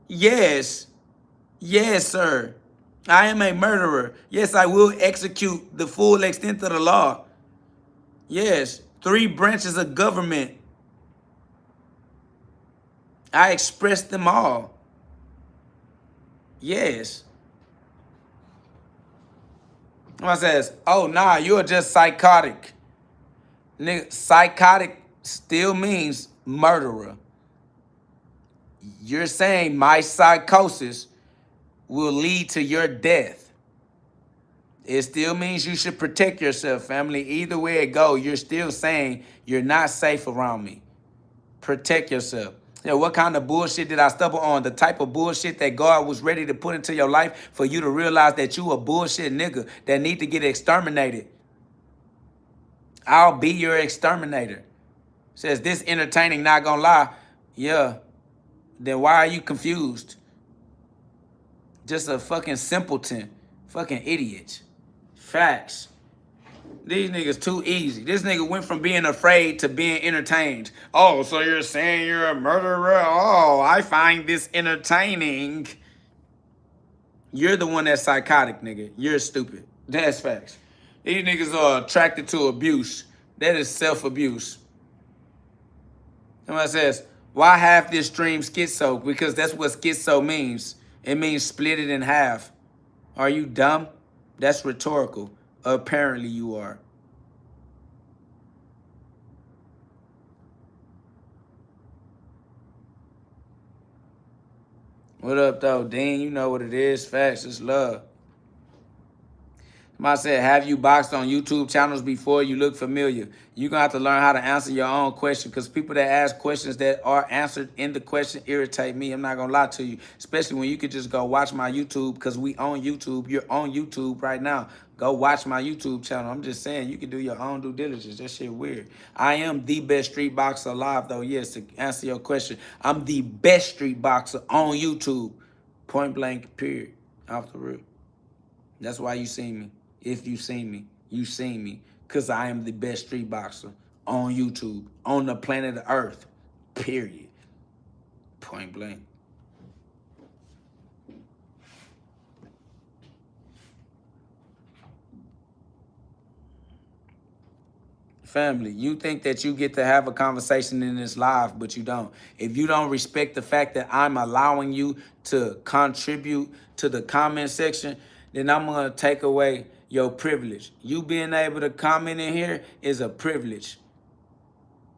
Yes. Yes, sir. I am a murderer. Yes, I will execute the full extent of the law. Yes. 3 branches of government. I express them all. Yes. Someone says, oh, nah, you're just psychotic. Nigga, psychotic still means murderer. You're saying my psychosis will lead to your death. It still means you should protect yourself, family. Either way it go, you're still saying you're not safe around me. Protect yourself. Yeah, what kind of bullshit did I stumble on? The type of bullshit that God was ready to put into your life for you to realize that you a bullshit nigga that need to get exterminated. I'll be your exterminator. Says this entertaining, not gonna lie. Yeah. Then why are you confused? Just a fucking simpleton. Fucking idiot. Facts. These niggas too easy. This nigga went from being afraid to being entertained. Oh, so you're saying you're a murderer? Oh, I find this entertaining. You're the one that's psychotic, nigga. You're stupid. That's facts. These niggas are attracted to abuse. That is self-abuse. Somebody says, why half this stream schizo? Because that's what schizo means. It means split it in half. Are you dumb? That's rhetorical. Apparently you are. What up, though, Dean? You know what it is. Facts. It's love. Somebody said, have you boxed on YouTube channels before? You look familiar. You're going to have to learn how to answer your own question, because people that ask questions that are answered in the question irritate me. I'm not going to lie to you, especially when you could just go watch my YouTube, because we on YouTube. You're on YouTube right now. Go watch my YouTube channel. I'm just saying, you can do your own due diligence. That shit weird. I am the best street boxer alive, though. Yes, to answer your question, I'm the best street boxer on YouTube. Point blank, period. Off the rip. That's why you see me. If you seen me, you seen me. Because I am the best street boxer on YouTube, on the planet Earth, period. Point blank. Family, you think that you get to have a conversation in this live, but you don't. If you don't respect the fact that I'm allowing you to contribute to the comment section, then I'm going to take away your privilege. You being able to comment in here is a privilege.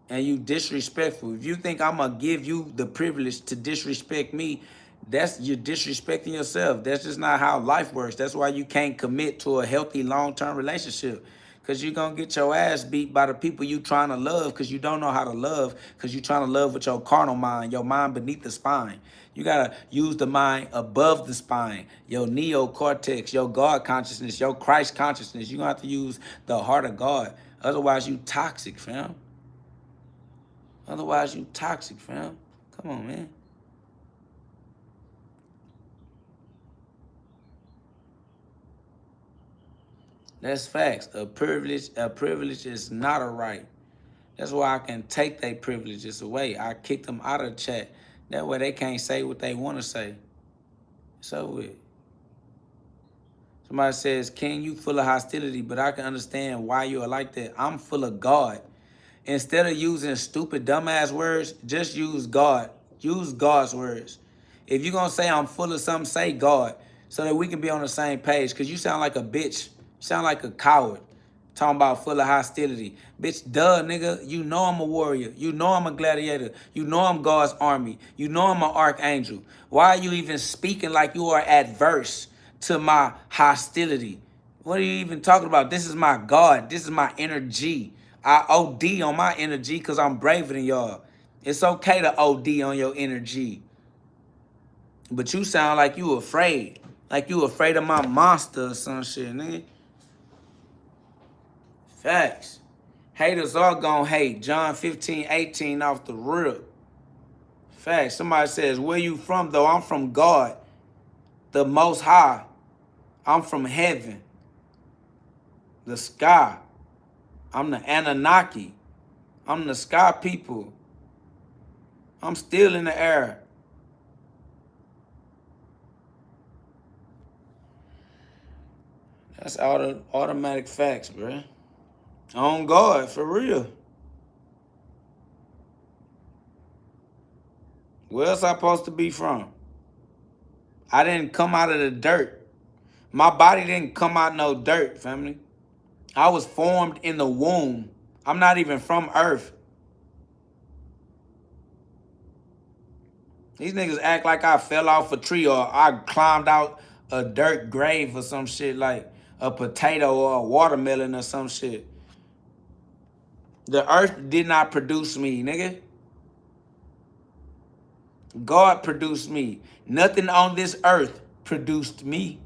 And you disrespectful. If you think I'm going to give you the privilege to disrespect me, you're disrespecting yourself. That's just not how life works. That's why you can't commit to a healthy long-term relationship. Because you're going to get your ass beat by the people you trying to love because you don't know how to love because you're trying to love with your carnal mind, your mind beneath the spine. You got to use the mind above the spine, your neocortex, your God consciousness, your Christ consciousness. You're going to have to use the heart of God. Otherwise, you toxic, fam. Otherwise, you toxic, fam. Come on, man. That's facts. A privilege is not a right. That's why I can take their privileges away. I kick them out of the chat. That way they can't say what they want to say. It's over with. Somebody says, King, you full of hostility, but I can understand why you are like that. I'm full of God. Instead of using stupid, dumbass words, just use God. Use God's words. If you're going to say I'm full of something, say God so that we can be on the same page because you sound like a bitch. You sound like a coward. Talking about full of hostility. Bitch, duh, nigga. You know I'm a warrior. You know I'm a gladiator. You know I'm God's army. You know I'm an archangel. Why are you even speaking like you are adverse to my hostility? What are you even talking about? This is my God. This is my energy. I OD on my energy because I'm braver than y'all. It's okay to OD on your energy. But you sound like you afraid. Like you afraid of my monster or some shit, nigga. Facts. Haters are gonna hate. John 15:18 off the rip. Facts. Somebody says, where you from though? I'm from God, the Most High. I'm from heaven, the sky. I'm the Anunnaki. I'm the sky people. I'm still in the air. That's automatic facts, bro. On God, for real. Where else I supposed to be from? I didn't come out of the dirt. My body didn't come out no dirt, family. I was formed in the womb. I'm not even from Earth. These niggas act like I fell off a tree or I climbed out a dirt grave or some shit like a potato or a watermelon or some shit. The earth did not produce me, nigga. God produced me. Nothing on this earth produced me.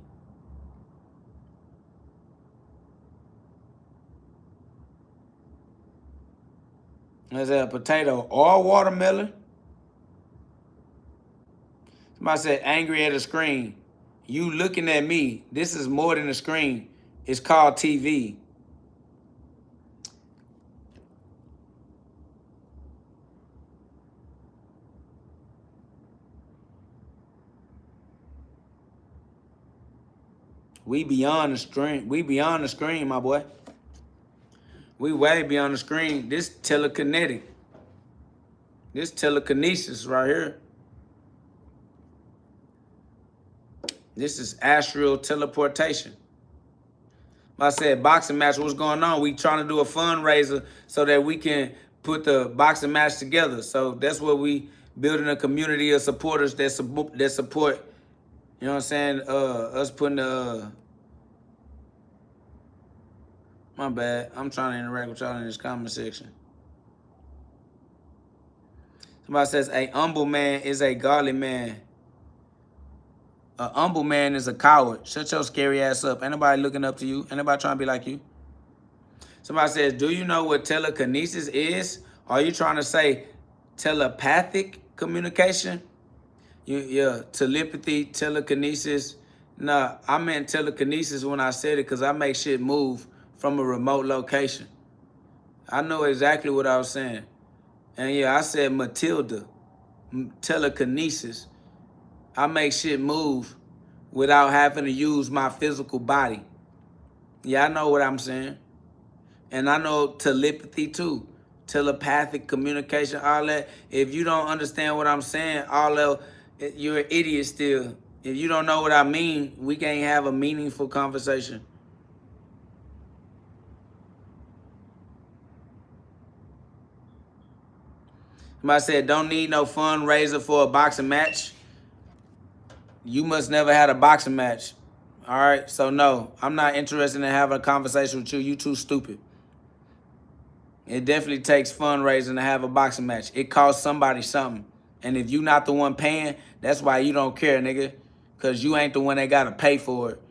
Is that a potato or a watermelon? Somebody said angry at a screen. You looking at me. This is more than a screen. It's called TV. We beyond the screen. We beyond the screen, my boy. We way beyond the screen. This telekinetic. This telekinesis right here. This is astral teleportation. I said boxing match, what's going on? We trying to do a fundraiser so that we can put the boxing match together. So that's what we building a community of supporters that support, you know what I'm saying? Us putting the my bad. I'm trying to interact with y'all in this comment section. Somebody says a humble man is a godly man. A humble man is a coward. Shut your scary ass up. Ain't nobody looking up to you. Ain't nobody trying to be like you. Somebody says, do you know what telekinesis is? Are you trying to say telepathic communication? Yeah, telepathy, telekinesis. Nah, I meant telekinesis when I said it because I make shit move from a remote location. I know exactly what I was saying. And yeah, I said Matilda, telekinesis. I make shit move without having to use my physical body. Yeah, I know what I'm saying. And I know telepathy too. Telepathic communication, all that. If you don't understand what I'm saying, all that, you're an idiot still. If you don't know what I mean, we can't have a meaningful conversation. Somebody said, don't need no fundraiser for a boxing match. You must never had a boxing match. All right, so no, I'm not interested in having a conversation with you. You too stupid. It definitely takes fundraising to have a boxing match. It costs somebody something. And if you not the one paying, that's why you don't care, nigga. Because you ain't the one that got to pay for it.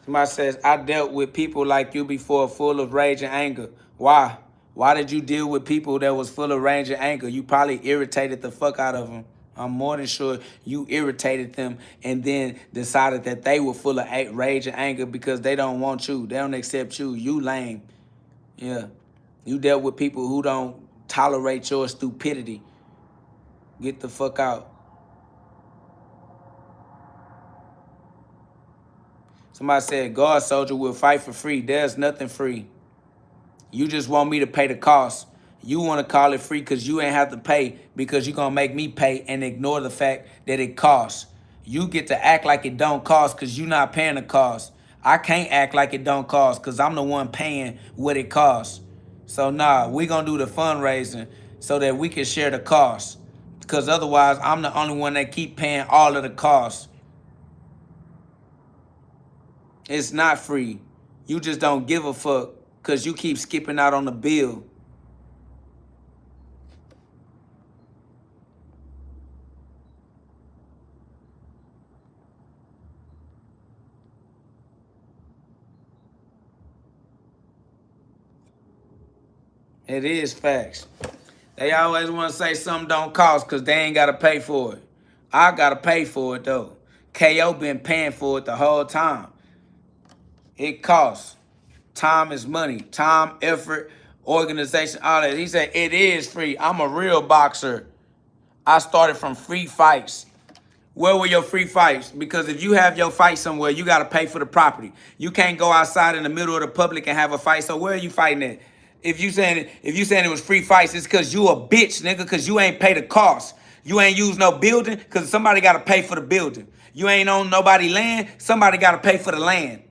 Somebody says, I dealt with people like you before, full of rage and anger. Why? Why did you deal with people that was full of rage and anger? You probably irritated the fuck out of them. I'm more than sure you irritated them and then decided that they were full of rage and anger because they don't want you. They don't accept you. You lame. Yeah. You dealt with people who don't tolerate your stupidity. Get the fuck out. Somebody said, God soldier will fight for free. There's nothing free. You just want me to pay the cost. You want to call it free because you ain't have to pay because you're going to make me pay and ignore the fact that it costs. You get to act like it don't cost because you're not paying the cost. I can't act like it don't cost because I'm the one paying what it costs. So nah, we going to do the fundraising so that we can share the cost. Because otherwise, I'm the only one that keep paying all of the costs. It's not free. You just don't give a fuck because you keep skipping out on the bill. It is facts. They always want to say something don't cost because they ain't got to pay for it. I got to pay for it, though. KO been paying for it the whole time. It costs. Time is money. Time, effort, organization, all that. He said, it is free. I'm a real boxer. I started from free fights. Where were your free fights? Because if you have your fight somewhere, you got to pay for the property. You can't go outside in the middle of the public and have a fight. So where are you fighting at? If you saying it was free fights, it's because you a bitch, nigga, because you ain't pay the cost. You ain't use no building because somebody got to pay for the building. You ain't own nobody land. Somebody got to pay for the land.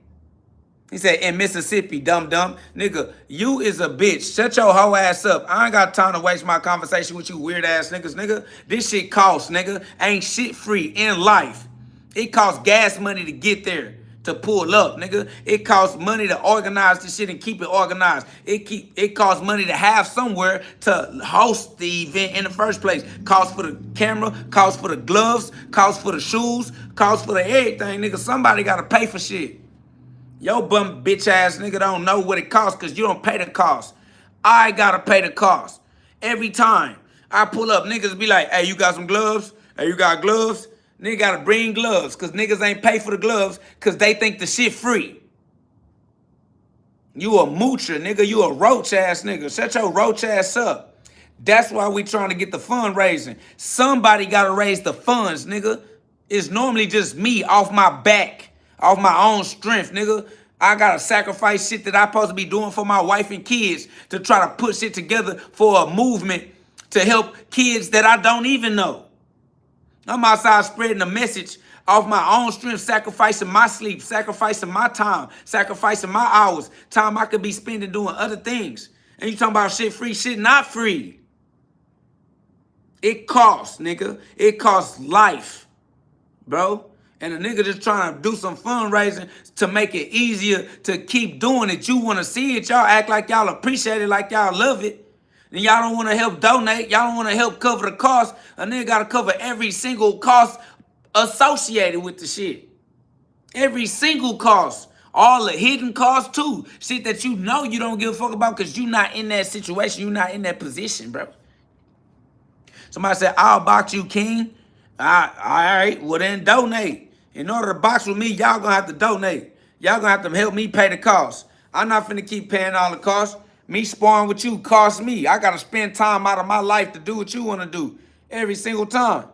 He said, in Mississippi, dumb. Nigga, you is a bitch. Shut your hoe ass up. I ain't got time to waste my conversation with you weird ass niggas, nigga. This shit costs, nigga. Ain't shit free in life. It costs gas money to get there, to pull up, nigga. It costs money to organize this shit and keep it organized. It costs money to have somewhere to host the event in the first place. Costs for the camera, costs for the gloves, costs for the shoes, costs for the everything, nigga. Somebody got to pay for shit. Yo bum bitch ass nigga don't know what it costs because you don't pay the cost. I gotta pay the cost. Every time I pull up, niggas be like, hey, you got some gloves? Hey, you got gloves? Nigga gotta bring gloves because niggas ain't pay for the gloves because they think the shit free. You a moocher, nigga. You a roach ass nigga. Shut your roach ass up. That's why we trying to get the fundraising. Somebody gotta raise the funds, nigga. It's normally just me off my back. Off my own strength, nigga. I gotta sacrifice shit that I supposed to be doing for my wife and kids to try to put shit together for a movement to help kids that I don't even know. I'm outside spreading a message off my own strength, sacrificing my sleep, sacrificing my time, sacrificing my hours, time I could be spending doing other things. And you talking about shit free, shit not free. It costs, nigga. It costs life, bro. And a nigga just trying to do some fundraising to make it easier to keep doing it. You want to see it. Y'all act like y'all appreciate it, like y'all love it. And y'all don't want to help donate. Y'all don't want to help cover the cost. A nigga got to cover every single cost associated with the shit. Every single cost. All the hidden costs too. Shit that you know you don't give a fuck about because you not in that situation. You not in that position, bro. Somebody said, I'll box you, king. All right, well then donate. In order to box with me, y'all gonna have to donate. Y'all gonna have to help me pay the cost. I'm not finna keep paying all the costs. Me sparring with you costs me. I gotta spend time out of my life to do what you wanna do every single time.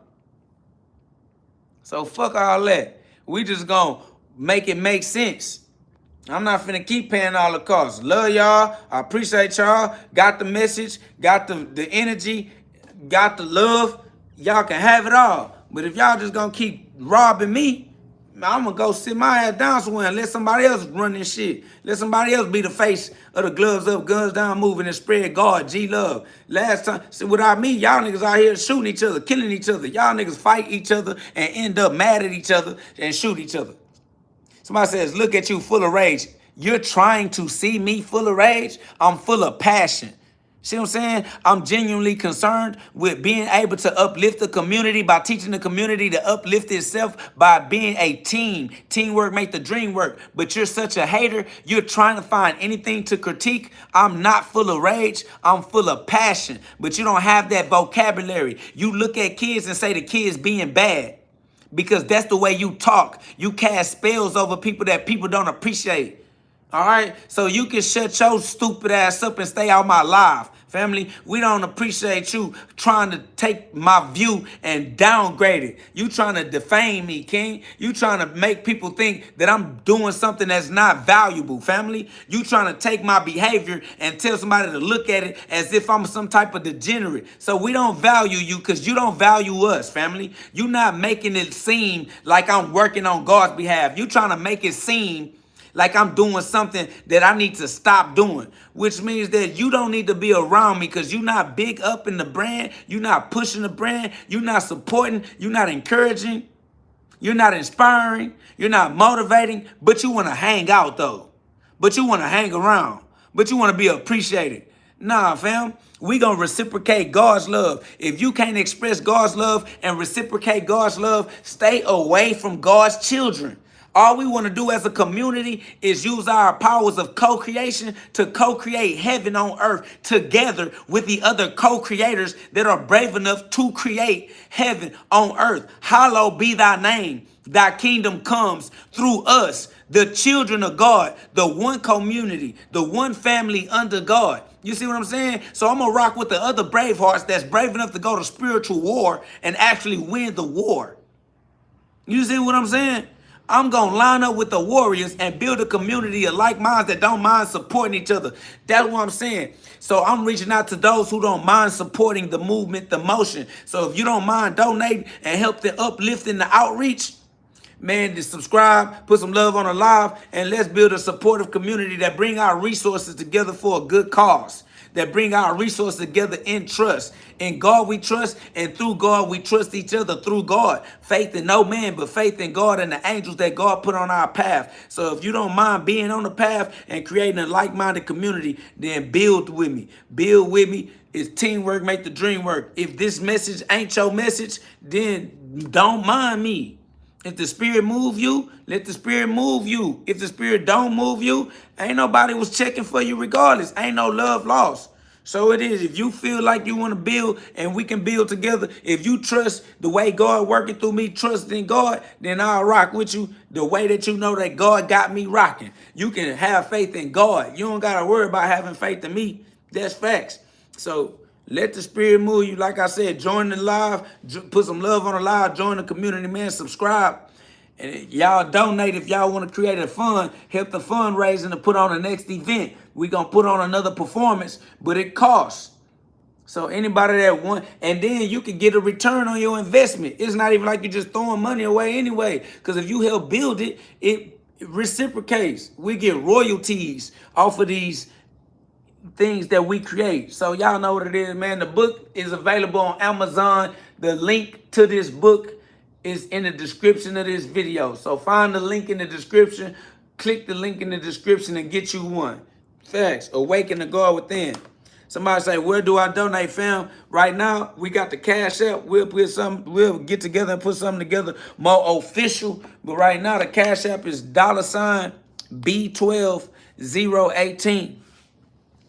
So fuck all that. We just gonna make it make sense. I'm not finna keep paying all the costs. Love y'all. I appreciate y'all. Got the message, got the energy, got the love. Y'all can have it all. But if y'all just gonna keep robbing me, I'm gonna go sit my ass down somewhere and let somebody else run this shit. Let somebody else be the face of the gloves up, guns down movement and spread God, G-Love. Last time, see, without me, y'all niggas out here shooting each other, killing each other. Y'all niggas fight each other and end up mad at each other and shoot each other. Somebody says, look at you full of rage. You're trying to see me full of rage? I'm full of passion. See what I'm saying? I'm genuinely concerned with being able to uplift the community by teaching the community to uplift itself by being a team. Teamwork make the dream work. But you're such a hater. You're trying to find anything to critique. I'm not full of rage. I'm full of passion. But you don't have that vocabulary. You look at kids and say the kids being bad because that's the way you talk. You cast spells over people that people don't appreciate. All right, so you can shut your stupid ass up and stay out my life. Family, we don't appreciate you trying to take my view and downgrade it. You trying to defame me, King. You trying to make people think that I'm doing something that's not valuable, family. You trying to take my behavior and tell somebody to look at it as if I'm some type of degenerate. So we don't value you because you don't value us, family. You not making it seem like I'm working on God's behalf. You trying to make it seem like I'm doing something that I need to stop doing, which means that you don't need to be around me because you're not big up in the brand. You're not pushing the brand. You're not supporting. You're not encouraging. You're not inspiring. You're not motivating, but you want to hang out though. But you want to hang around. But you want to be appreciated. Nah, fam. We going to reciprocate God's love. If you can't express God's love and reciprocate God's love, stay away from God's children. All we want to do as a community is use our powers of co-creation to co-create heaven on earth together with the other co-creators that are brave enough to create heaven on earth. Hallowed be thy name. Thy kingdom comes through us, the children of God, the one community, the one family under God. You see what I'm saying? So I'm going to rock with the other brave hearts that's brave enough to go to spiritual war and actually win the war. You see what I'm saying? I'm going to line up with the warriors and build a community of like minds that don't mind supporting each other. That's what I'm saying. So I'm reaching out to those who don't mind supporting the movement, the motion. So if you don't mind donating and help the uplifting, the outreach, man, just subscribe, put some love on the live, and let's build a supportive community that bring our resources together for a good cause. That bring our resources together in trust. In God we trust, and through God we trust each other through God. Faith in no man, but faith in God and the angels that God put on our path. So if you don't mind being on the path and creating a like-minded community, then build with me. Build with me. It's teamwork, make the dream work. If this message ain't your message, then don't mind me. If the spirit move you, let the spirit move you. If the spirit don't move you, ain't nobody was checking for you regardless. Ain't no love lost. So it is. If you feel like you want to build and we can build together, if you trust the way God working through me, trust in God, then I'll rock with you the way that you know that God got me rocking. You can have faith in God. You don't got to worry about having faith in me. That's facts. So let the spirit move you. Like I said, join the live, put some love on the live, join the community, man, subscribe. And y'all donate if y'all want to create a fund, help the fundraising to put on the next event. We going to put on another performance, but it costs. So anybody that want, and then you can get a return on your investment. It's not even like you're just throwing money away anyway. Because if you help build it, it reciprocates. We get royalties off of these things that we create. So y'all know what it is, man. The book is available on Amazon. The link to this book is in the description of this video. So find the link in the description, click the link in the description and get you one. Facts. Awaken the God within. Somebody say, where do I donate, fam? Right now, we got the Cash App. We'll get together and put something together more official. But right now, the Cash App is $B12018.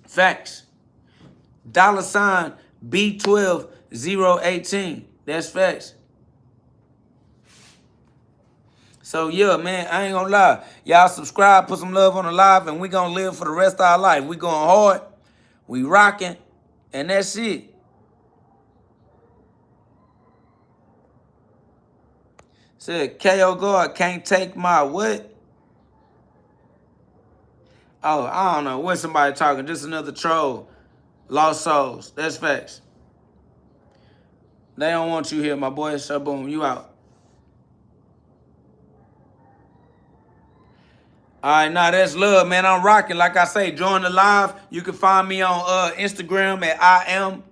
Facts. $B12018. That's facts. So yeah, man, I ain't gonna lie. Y'all subscribe, put some love on the live, and we gonna live for the rest of our life. We going hard, we rocking, and that's it. Said KO God can't take my what? Oh, I don't know. When somebody talking, just another troll. Lost souls. That's facts. They don't want you here, my boy. So boom, you out. All right, now that's love, man. I'm rocking. Like I say, join the live. You can find me on Instagram at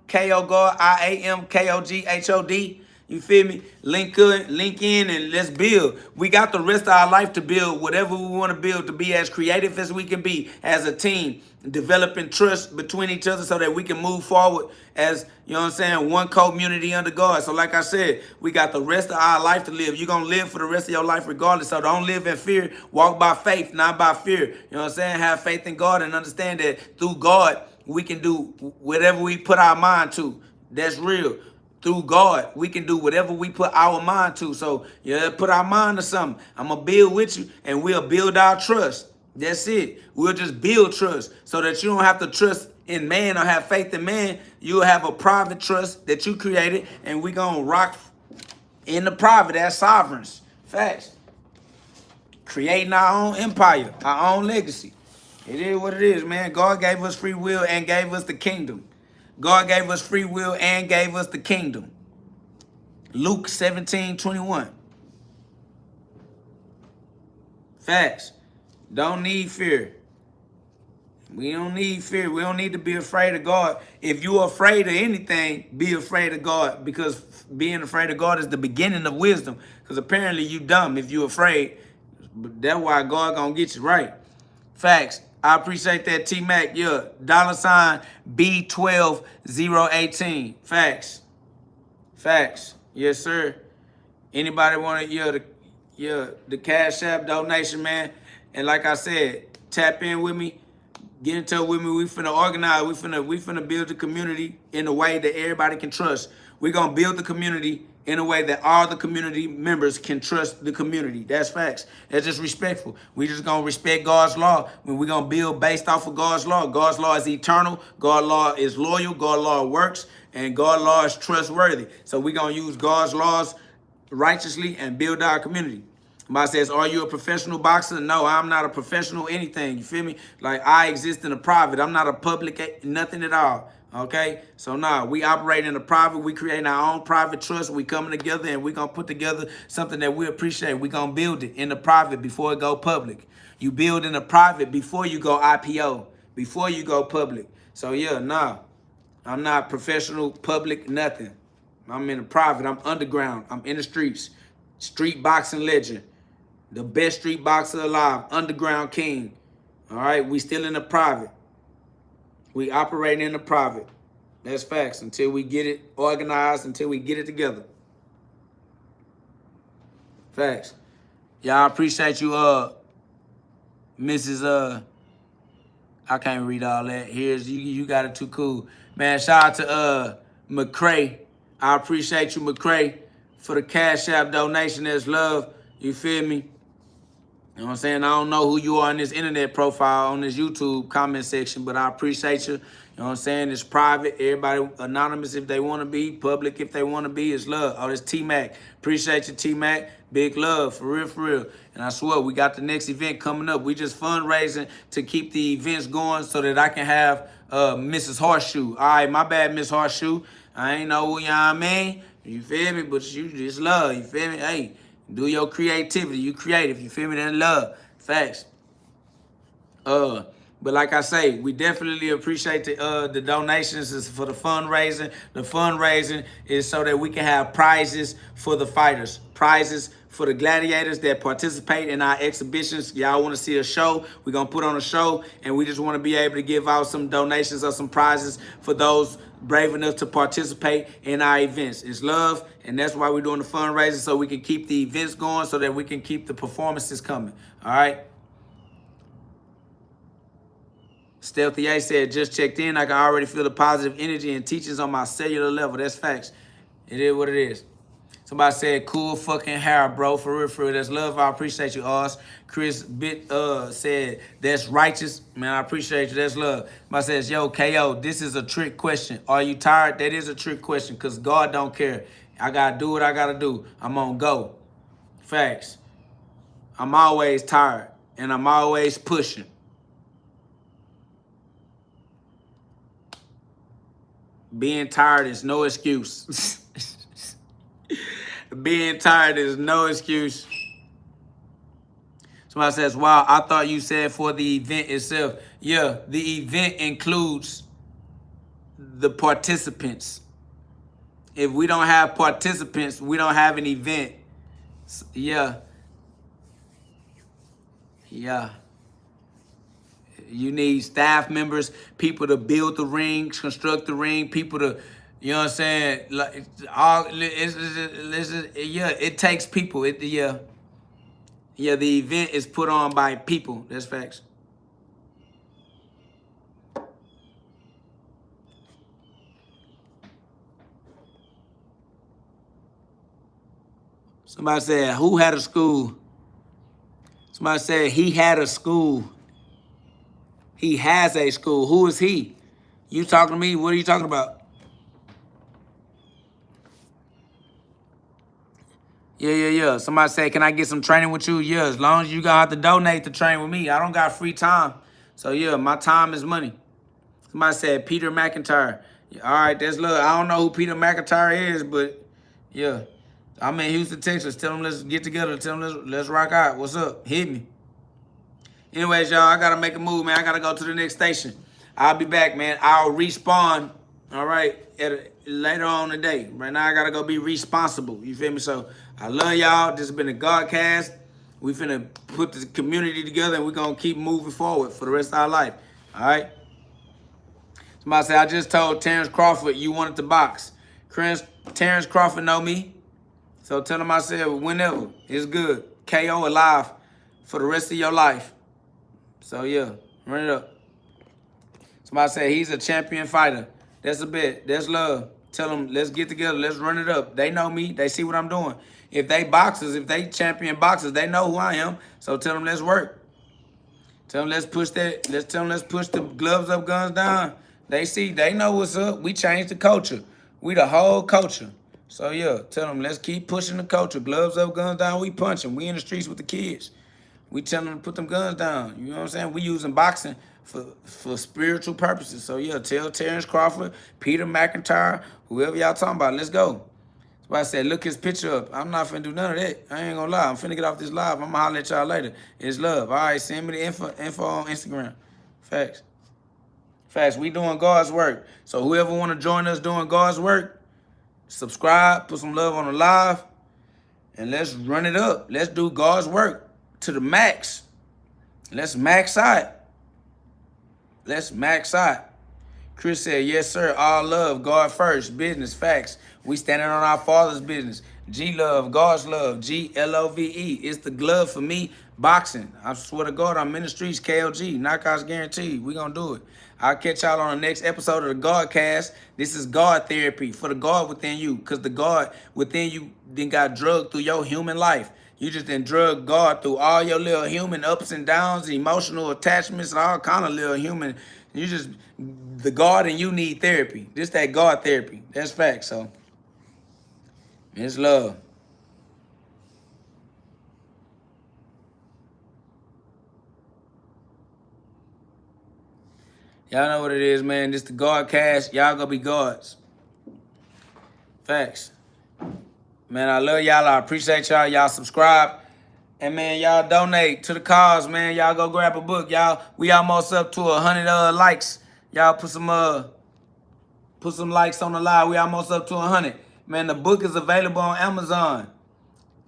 IamKhOD. You feel me? Link in, and let's build. We got the rest of our life to build whatever we want to build, to be as creative as we can be as a team, developing trust between each other so that we can move forward as, you know what I'm saying, one community under God. So like I said, we got the rest of our life to live. You're going to live for the rest of your life regardless. So don't live in fear. Walk by faith, not by fear. You know what I'm saying? Have faith in God and understand that through God, we can do whatever we put our mind to. That's real. Through God, we can do whatever we put our mind to. So, yeah, put our mind to something. I'm going to build with you, and we'll build our trust. That's it. We'll just build trust so that you don't have to trust in man or have faith in man. You'll have a private trust that you created, and we're going to rock in the private as sovereigns. Facts. Creating our own empire, our own legacy. It is what it is, man. God gave us free will and gave us the kingdom. God gave us free will and gave us the kingdom. Luke 17:21. Facts. Don't need fear. We don't need fear. We don't need to be afraid of God. If you're afraid of anything, be afraid of God, because being afraid of God is the beginning of wisdom. Because apparently you dumb if you're afraid. That's why God gonna get you right. Facts. I appreciate that, T-Mac. Yeah. $ B12018. Facts. Facts. Yes, sir. Anybody want to, the Cash App donation, man. And like I said, tap in with me. Get in touch with me. We finna organize. We finna build the community in a way that everybody can trust. We're gonna build the community in a way that all the community members can trust the community. That's facts. That's just respectful. We just gonna respect God's law. When we're gonna build based off of God's law. God's law is eternal. God's law is loyal. God's law works. And God's law is trustworthy. So we're gonna use God's laws righteously and build our community. Somebody says, are you a professional boxer? No, I'm not a professional anything. You feel me? Like, I exist in a private. I'm not a public, nothing at all. Okay? So, nah, we operate in a private. We create our own private trust. We coming together, and we going to put together something that we appreciate. We going to build it in the private before it go public. You build in the private before you go IPO, before you go public. So, yeah, nah, I'm not professional, public, nothing. I'm in the private. I'm underground. I'm in the streets. Street boxing legend. The best street boxer alive, underground king. All right, we still in the private. We operating in the private. That's facts. Until we get it organized, until we get it together. Facts. Y'all, appreciate you, Mrs. I can't read all that. Here's you got it too cool. Man, shout out to McCray. I appreciate you, McCray, for the Cash App donation. That's love. You feel me? You know what I'm saying? I don't know who you are in this internet profile, on this YouTube comment section, but I appreciate you. You know what I'm saying? It's private. Everybody anonymous if they want to be, public if they want to be. It's love. Oh, this T-Mac. Appreciate you, T-Mac. Big love, for real, for real. And I swear, we got the next event coming up. We just fundraising to keep the events going so that I can have Mrs. Horseshoe. All right, my bad, Miss Horseshoe. I ain't know who, you know what I mean? You feel me? But you just love, you feel me? Hey. Do your creativity. You creative. You feel me? Then love. Facts. But like I say, we definitely appreciate the donations. Is for the fundraising. The fundraising is so that we can have prizes for the fighters. Prizes for the gladiators that participate in our exhibitions. Y'all want to see a show? We're going to put on a show, and we just want to be able to give out some donations or some prizes for those brave enough to participate in our events. It's love, and that's why we're doing the fundraising, so we can keep the events going, so that we can keep the performances coming. All right? Stealthy A said, just checked in. I can already feel the positive energy and teachings on my cellular level. That's facts. It is what it is. Somebody said, cool fucking hair, bro. For real, for real. That's love. I appreciate you, Oz. Chris said, that's righteous. Man, I appreciate you. That's love. Somebody says, yo, KO, this is a trick question. Are you tired? That is a trick question, because God don't care. I got to do what I got to do. I'm on go. Facts. I'm always tired, and I'm always pushing. Being tired is no excuse. Being tired is no excuse. Somebody says, wow, I thought you said for the event itself. Yeah, the event includes the participants. If we don't have participants, we don't have an event. Yeah. Yeah. You need staff members, people to build the ring, construct the ring, people to, you know what I'm saying? Like, yeah, it takes people. Yeah, the event is put on by people. That's facts. Somebody said, who had a school? Somebody said he had a school. He has a school. Who is he? You talking to me? What are you talking about? Yeah. Somebody said, can I get some training with you? Yeah, as long as you gonna have to donate to train with me. I don't got free time. So yeah, my time is money. Somebody said Peter McIntyre. Yeah, all right, that's look. I don't know who Peter McIntyre is, but yeah. I'm in Houston, Texas. Tell them let's get together. Tell them let's rock out. What's up? Hit me. Anyways, y'all, I gotta make a move, man. I gotta go to the next station. I'll be back, man. I'll respawn, all right, later on today. Right now, I gotta go be responsible. You feel me? So, I love y'all. This has been a GhODCast. We finna put the community together, and we're gonna keep moving forward for the rest of our life, all right? Somebody said, I just told Terrence Crawford you wanted to box. Terrence Crawford know me. So tell him I said whenever. It's good. KO alive for the rest of your life. So yeah, run it up. Somebody said he's a champion fighter. That's a bet. That's love. Tell them let's get together. Let's run it up. They know me. They see what I'm doing. If they boxers, if they champion boxers, they know who I am. So tell them let's work. Tell them let's push that. Let's push the gloves up, guns down. They see. They know what's up. We changed the culture. We the whole culture. So yeah, tell them let's keep pushing the culture. Gloves up, guns down. We punching. We in the streets with the kids. We tell them to put them guns down. You know what I'm saying? We using boxing for spiritual purposes. So yeah, tell Terrence Crawford, Peter McIntyre, whoever y'all talking about, let's go. That's why I said, look his picture up. I'm not finna do none of that. I ain't gonna lie. I'm finna get off this live. I'm gonna holler at y'all later. It's love. All right, send me the info on Instagram. Facts. Facts. We doing God's work. So whoever wanna join us doing God's work, subscribe, put some love on the live, and let's run it up. Let's do God's work to the max. Let's max out. Let's max out. Chris said, yes, sir. All love. God first. Business. Facts. We standing on our Father's business. G-love. God's love. G-L-O-V-E. It's the glove for me. Boxing. I swear to God, I'm Ministries. KLG. Knockouts guaranteed. We gonna do it. I'll catch y'all on the next episode of the GhODCast. This is God therapy for the God within you. Because the God within you then got drugged through your human life. You just then drug God through all your little human ups and downs, emotional attachments, and all kind of little human. You just, the God and you need therapy. This that God therapy. That's fact. So, it's love. Y'all know what it is, man. This the GhODCast. Y'all gonna be gods. Facts. Man, I love y'all. I appreciate y'all. Y'all subscribe. And, man, y'all donate to the cause, man. Y'all go grab a book. Y'all, we almost up to 100 likes. Y'all put some likes on the live. We almost up to 100. Man, the book is available on Amazon.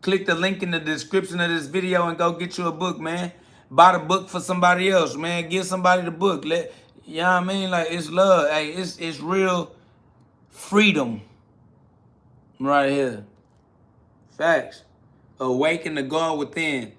Click the link in the description of this video and go get you a book, man. Buy the book for somebody else, man. Give somebody the book. You know what I mean? Like, it's love. Hey, it's real freedom right here. Facts. Awaken the God within.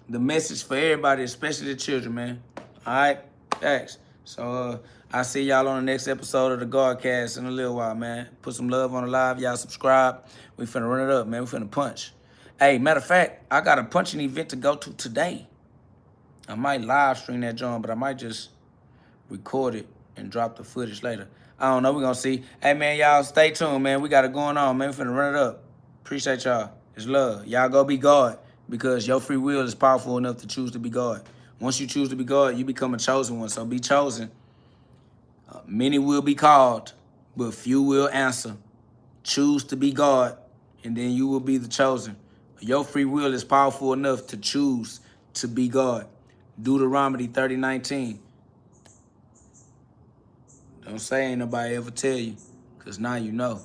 The message for everybody, especially the children, man. All right? Facts. So, I'll see y'all on the next episode of the GhODCast in a little while, man. Put some love on the live. Y'all subscribe. We finna run it up, man. We finna punch. Hey, matter of fact, I got a punching event to go to today. I might live stream that joint, but I might just record it and drop the footage later. I don't know. We're gonna see. Hey, man, y'all stay tuned, man. We got it going on, man. We finna run it up. Appreciate y'all. It's love. Y'all go be God because your free will is powerful enough to choose to be God. Once you choose to be God, you become a chosen one. So be chosen. Many will be called, but few will answer. Choose to be God, and then you will be the chosen. Your free will is powerful enough to choose to be God. Deuteronomy 30:19. Don't say ain't nobody ever tell you, because now you know.